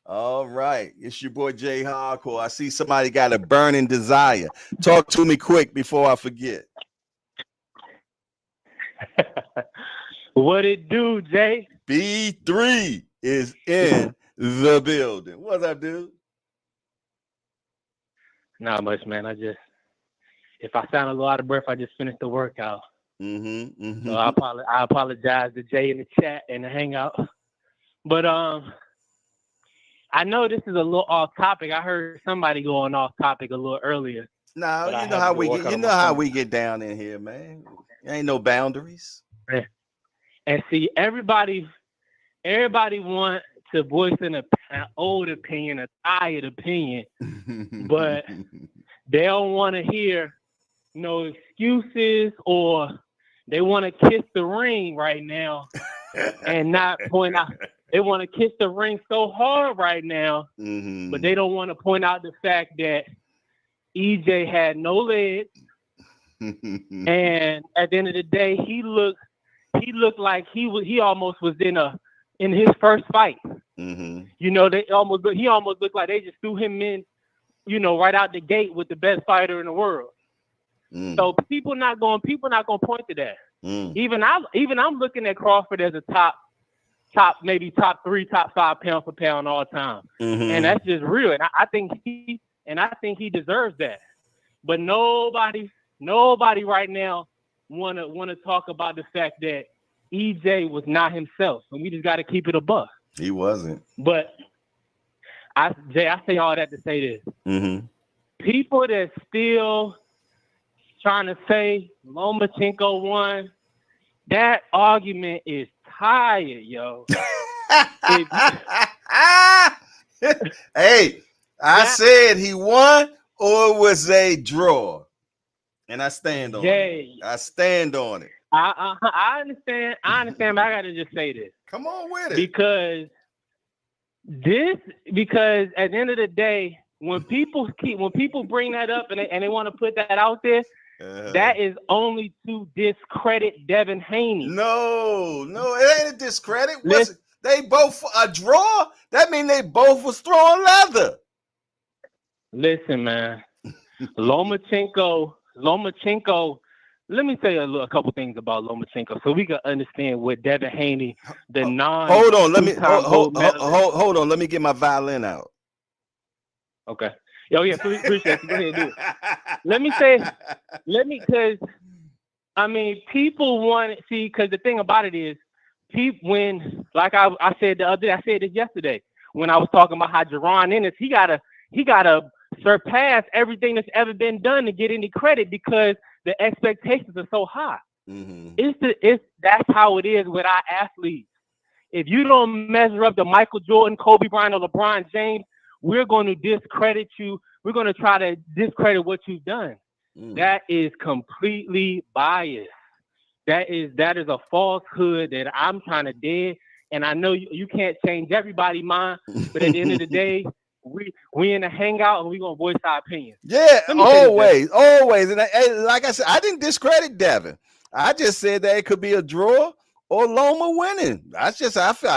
All right. It's your boy Jay Hardcore. I see somebody got a burning desire. Talk to me quick before I forget. What it do, Jay? B3 is in the building. What's up, dude? Not much, man. If I sound a little out of breath, I just finished the workout. So I apologize to Jay in the chat and the hangout. But I know this is a little off topic. I heard somebody going off topic a little earlier. No, you know how we get. You know how we get down in here, man. There ain't no boundaries. And see, everybody wants to voice an old opinion, a tired opinion, but they don't want to hear no excuses, or they want to kiss the ring right now and not point out. They want to kiss the ring so hard right now, but they don't want to point out the fact that EJ had no legs, and at the end of the day, he looked like he almost was in his first fight. He almost looked like they just threw him in, right out the gate with the best fighter in the world. So people not going to point to that. Even I'm looking at Crawford as a top 3, top 5 pound for pound all time. And that's just real. And I think he deserves that. But nobody right now want to talk about the fact that EJ was not himself. And we just got to keep it a buck. He wasn't. But I say all that to say this. People that still trying to say Lomachenko won, that argument is tired, yo. Hey, I said he won or it was a draw. And I stand on it. I stand on it. I understand, but I gotta just say this. Come on with it. Because at the end of the day, when people bring that up and they want to put that out there, that is only to discredit Devin Haney. No, it ain't a discredit. They both a draw? That means they both was throwing leather. Listen, man. Lomachenko. Let me say a couple things about Lomachenko so we can understand what Devin Haney, Hold on, hold on. Let me get my violin out. Okay. Oh yeah, appreciate you. Go ahead, do it. Because people want to see. Because the thing about it is, when like I said the other day, I said this yesterday when I was talking about how Jerron Ennis, he gotta surpass everything that's ever been done to get any credit because the expectations are so high. That's how it is with our athletes. If you don't measure up to Michael Jordan, Kobe Bryant, or LeBron James, we're going to discredit you. We're going to try to discredit what you've done. That is completely biased. That is a falsehood that I'm trying to dead. And I know you can't change everybody's mind, but at the end of the day, we in a hangout and we're gonna voice our opinion. Yeah, always. And like I said, I didn't discredit Devin. I just said that it could be a draw or Loma winning. I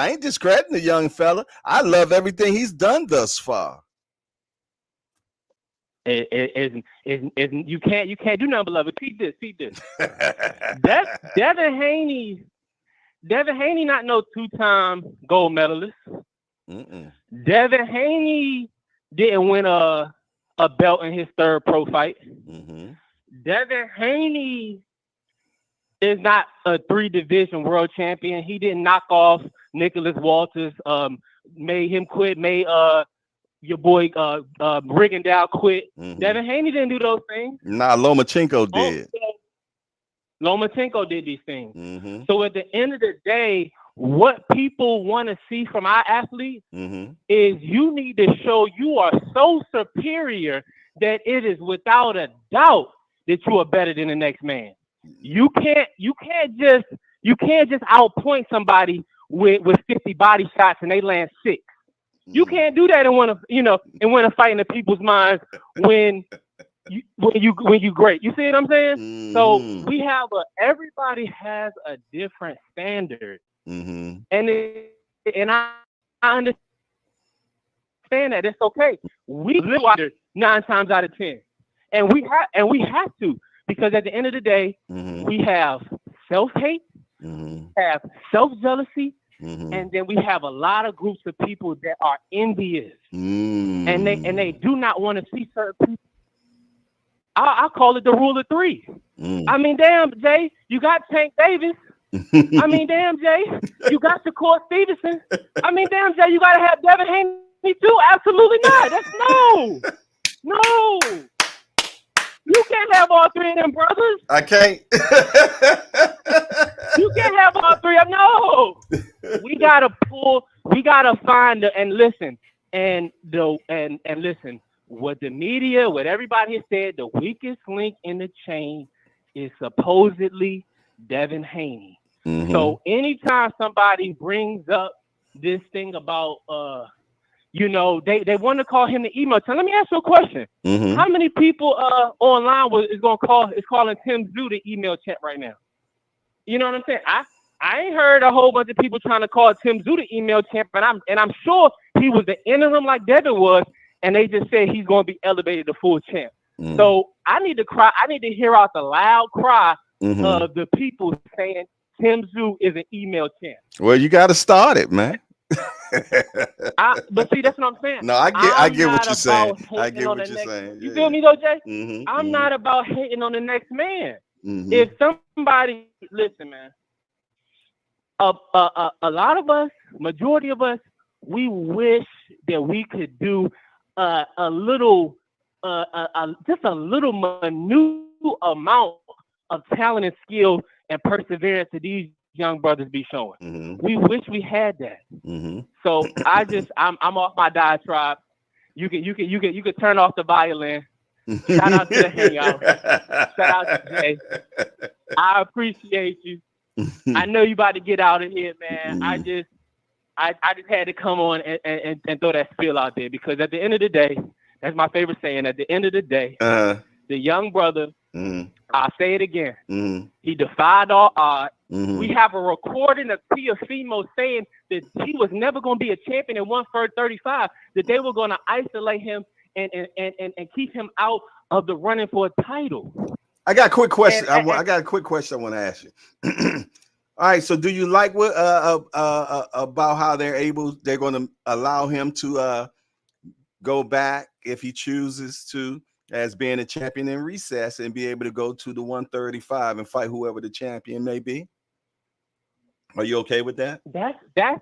ain't discrediting the young fella. I love everything he's done thus far. You can't do nothing but love it. Peep this. Devin Haney not no 2-time gold medalist. Devin Haney didn't win a belt in his third pro fight. Devin Haney is not a 3-division world champion. He didn't knock off Nicholas Walters, made him quit, made your boy Rigondeaux quit. Devin Haney didn't do those things. Nah, Lomachenko did. Lomachenko did these things. So at the end of the day, what people want to see from our athletes is you need to show you are so superior that it is without a doubt that you are better than the next man. You can't just outpoint somebody with 50 body shots and they land 6. You can't do that and win a fight in the people's minds when you great. You see what I'm saying? So we have everybody has a different standard. And I understand that it's okay. We live under 9 times out of 10, and we have to, because at the end of the day, we have self-hate, have self-jealousy, and then we have a lot of groups of people that are envious, and they do not want to see certain people. I call it the rule of 3. I mean, damn, Jay, you got Tank Davis. I mean, damn, Jay, you got Shakur Stevenson. I mean, damn, Jay, you got to have Devin Haney too. Absolutely not. That's no. You can't have all 3 of them brothers. I can't. You can't have all 3 of them. No. We gotta find and listen. And listen. What the media, what everybody has said, the weakest link in the chain is supposedly Devin Haney. So anytime somebody brings up this thing about they want to call him the email. So let me ask you a question. How many people online is calling Tim Zoo the email champ right now? You know what I'm saying? I ain't heard a whole bunch of people trying to call Tim Zoo the email champ, and I'm sure he was the interim like Devin was, and they just said he's going to be elevated to full champ. So I need to cry. I need to hear out the loud cry of the people saying Tim Zoo is an email champ. Well, you got to start it, man. But see, that's what I'm saying. No, I get what you're saying. I get what you're saying. You feel me, though, Jay? I'm not about hating on the next man. If somebody, listen, man, a lot of us, majority of us, we wish that we could do just a little minute amount of talent and skill and perseverance that these young brothers be showing. We wish we had that. So I'm off my diatribe. You can turn off the violin. Shout out to the hangout. Shout out to Jay. I appreciate you. I know you about to get out of here, man. I just had to come on and throw that spiel out there, because at the end of the day, that's my favorite saying. At the end of the day, the young brother, I'll say it again, he defied all odds. We have a recording of Tiafimo saying that he was never going to be a champion in 135, that they were going to isolate him and keep him out of the running for a title. I got a quick question. I got a quick question I want to ask you. All right, so do you like what about how they're going to allow him to go back if he chooses to, as being a champion in recess, and be able to go to the 135 and fight whoever the champion may be? Are you okay with that? That's Jay.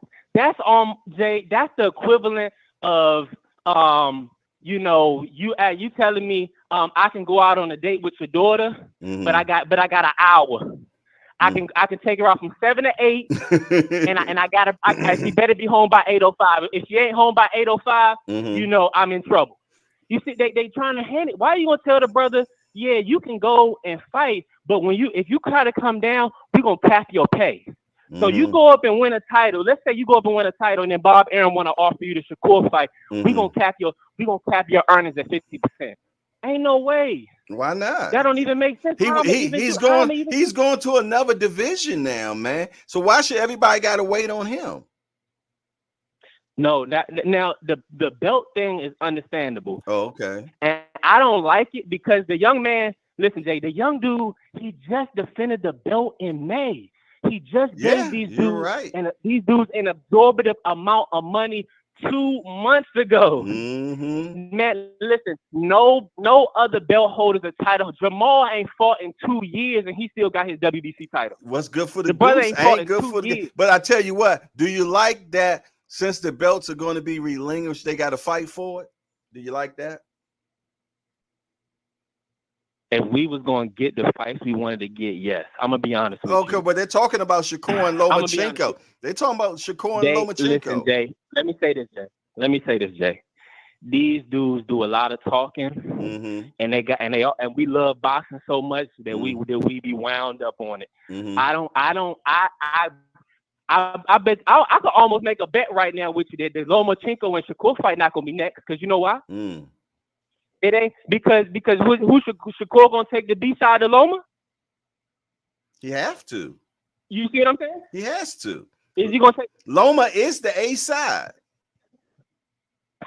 That's the equivalent of you telling me I can go out on a date with your daughter, but I got an hour. I can take her out from 7 to 8, and she better be home by 8:05. If she ain't home by 8:05, I'm in trouble. You see, they trying to hand it. Why are you gonna tell the brother, yeah, you can go and fight, but if you try to come down, we gonna cap your pay. So you go up and win a title. Let's say you go up and win a title, and then Bob Arum want to offer you the Shakur fight. We gonna cap your earnings at 50%. Ain't no way. Why not? That don't even make sense. He's going to another division now, man. So why should everybody got to wait on him? No, now the belt thing is understandable. Oh, okay. And I don't like it because the young man, listen, Jay, the young dude, he just defended the belt in May. He just gave these dudes an absorbent amount of money 2 months ago. Man, listen, no other belt holders a title. Jamal ain't fought in 2 years and he still got his WBC title. What's good for the brother Deuce ain't ain't good for years. But I tell you what, do you like that since the belts are going to be relinquished, they got to fight for it? Do you like that? If we was going to get the fights we wanted to get, yes. I'm going to be honest with you. Okay, but they're talking about Shakur and Lomachenko. They're talking about Shakur and Lomachenko. Listen, Jay, let me say this, Jay. These dudes do a lot of talking, and we love boxing so much that we be wound up on it. I bet I could almost make a bet right now with you that the Lomachenko and Shakur fight not going to be next, because you know why? It ain't because who Shakur gonna take the B side of Loma? He have to. You see what I'm saying? He has to. Is he gonna take Loma is the A side?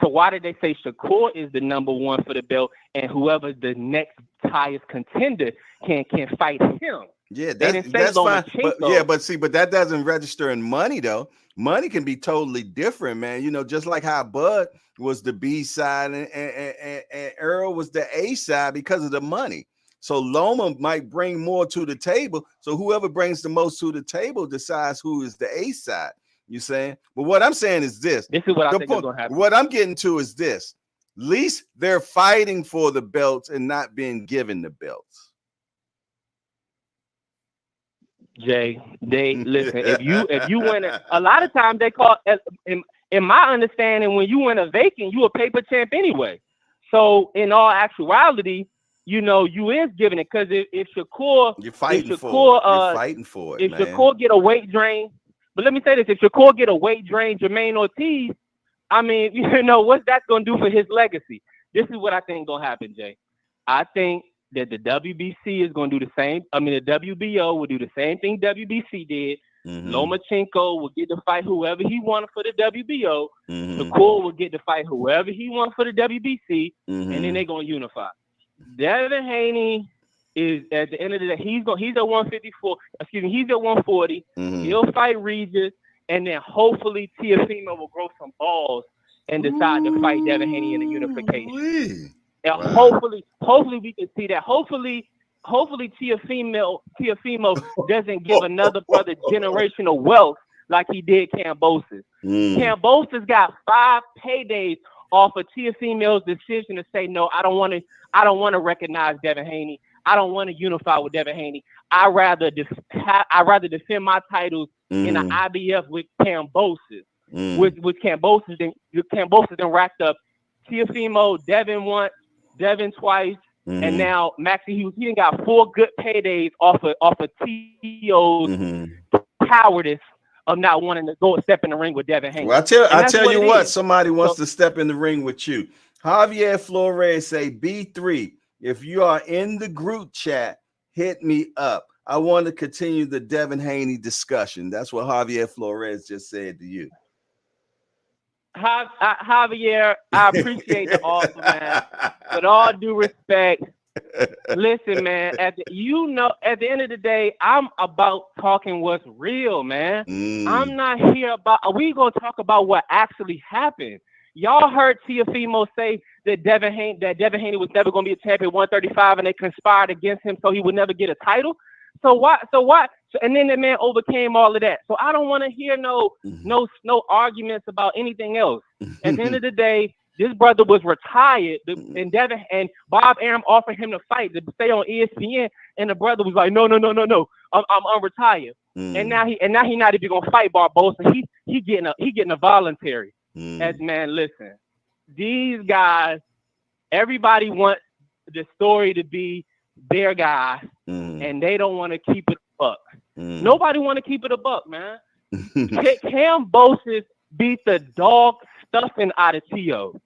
So why did they say Shakur is the number one for the belt, and whoever the next highest contender can fight him? Yeah, that's fine. But that doesn't register in money though. Money can be totally different, man. You know, just like how Bud was the B side and Earl was the A side because of the money. So Loma might bring more to the table. So whoever brings the most to the table decides who is the A side. You saying? But what I'm saying is this. This is what I think is going to happen. What I'm getting to is this. At least they're fighting for the belts and not being given the belts. Jay, listen. If you win a lot of times they call in my understanding, when you win a vacant, you a paper champ anyway. So in all actuality, you is giving it, because if Shakur, you're fighting for it. If Shakur get a weight drain, but let me say this: if Shakur get a weight drain, Jermaine Ortiz, I mean, what's that gonna do for his legacy? This is what I think gonna happen, Jay. I think that the WBC is going to do the same. I mean, the WBO will do the same thing WBC did. Lomachenko will get to fight whoever he wanted for the WBO. Shakur will get to fight whoever he wanted for the WBC, and then they're going to unify. Devin Haney is, at the end of the day, he's at 154. Excuse me, he's at 140. He'll fight Regis, and then hopefully Teofimo will grow some balls and decide to fight Devin Haney in the unification. And hopefully we can see that. Hopefully Teofimo doesn't give another brother generational wealth like he did Kambosos. Kambosos got 5 paydays off of Teofimo's decision to say, no, I don't want to recognize Devin Haney. I don't want to unify with Devin Haney. I rather defend my titles in the IBF with Kambosos. With Kambosos, then racked up Teofimo, Devin once, Devin twice, and now Maxie Hughes. He got 4 good paydays off of T.O.'s cowardice of not wanting to go step in the ring with Devin Haney. Well, I tell you what, somebody wants to step in the ring with you. Javier Flores say, B3, if you are in the group chat, hit me up. I want to continue the Devin Haney discussion. That's what Javier Flores just said to you. Javier, I appreciate the offer, man. With all due respect, listen, man. At the end of the day, I'm about talking what's real, man. I'm not here about. We gonna talk about what actually happened. Y'all heard Teofimo say that Devin Haney was never gonna be a champion at 135, and they conspired against him so he would never get a title. So why So, and then the man overcame all of that. So I don't want to hear no arguments about anything else. At the end of the day, this brother was retired, and Devin and Bob Arum offered him to fight to stay on ESPN, and the brother was like, no, I'm retired. And now he not even gonna fight Barbosa. He getting a voluntary. As man, listen, these guys, everybody wants the story to be their guy, and they don't want to keep it a buck. Nobody want to keep it a buck, man. Kambosos beat the dog stuffing out of T.O.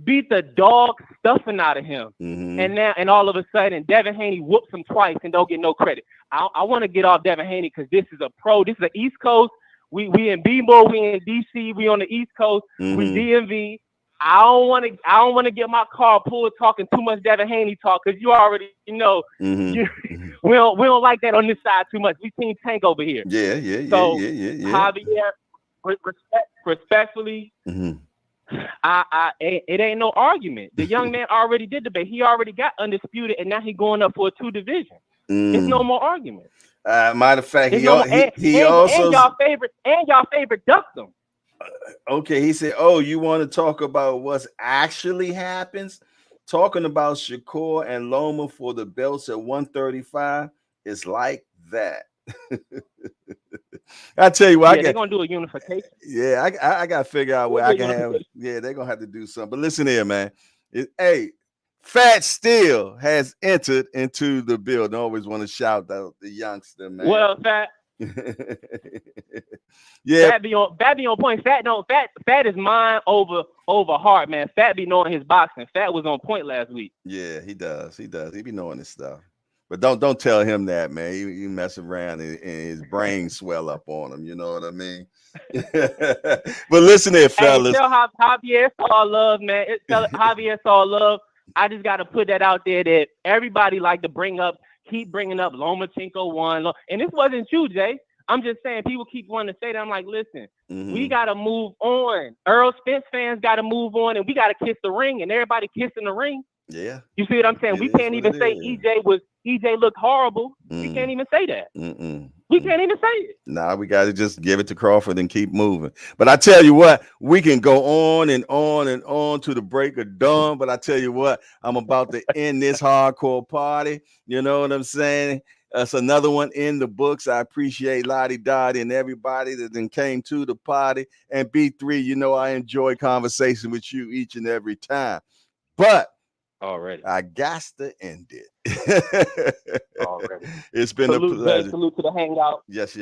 Beat the dog stuffing out of him. And all of a sudden, Devin Haney whoops him twice and don't get no credit. I want to get off Devin Haney because this is a pro. This is the East Coast. We in B-Mode, we in D.C., we on the East Coast, we DMV. I don't want to get my car pulled talking too much Devin Haney talk because you already know we don't like that on this side too much. We Team Tank over here. So Javier, respectfully, it ain't no argument. The young man already did debate. He already got undisputed, and now he going up for a 2 division. There's no more argument. Matter of fact, he also y'all favorite ducked him. Okay, he said, "Oh, you want to talk about what's actually happens? Talking about Shakur and Loma for the belts at 135 is like that." I tell you what, they're gonna do a unification. Yeah, I gotta figure out where I can have. Yeah, they're gonna have to do something. But listen here, man. Hey, Fat still has entered into the building. I always want to shout out the youngster, man. Well, Fat. Yeah, Fat be on point. Fat is mine over Hart, man. Fat be knowing his boxing. Fat was on point last week. Yeah, he does. He be knowing his stuff. But don't tell him that, man. He mess around and his brain swell up on him. You know what I mean? But listen here, fellas. Hey, tell Javier it's all love, man. Tell Javier it's all love. I just got to put that out there that everybody like to keep bringing up Lomachenko won. And this wasn't you, Jay. I'm just saying people keep wanting to say that. I'm like, listen, we got to move on. Earl Spence fans got to move on, and we got to kiss the ring, and everybody kissing the ring. Yeah. You see what I'm saying? We can't even say EJ looked horrible. We can't even say that. We can't even say it. Nah, we got to just give it to Crawford and keep moving. But I tell you what, we can go on and on and on to the break of dawn. But I tell you what, I'm about to end this hardcore party. You know what I'm saying? That's another one in the books. I appreciate Lottie Dottie and everybody that then came to the party. And B3, you know I enjoy conversation with you each and every time. But already, I got to end it. Already. It's been a pleasure. Salute to the hangout. Yes.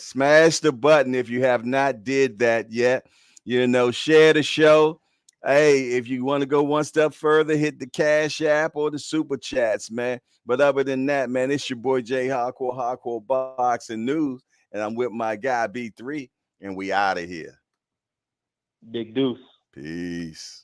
Smash the button if you have not did that yet. You know, share the show. Hey, if you want to go one step further, hit the Cash App or the Super Chats, man. But other than that, man, it's your boy Jay Hardcore Boxing News, and I'm with my guy B3, and we out of here. Big Deuce. Peace.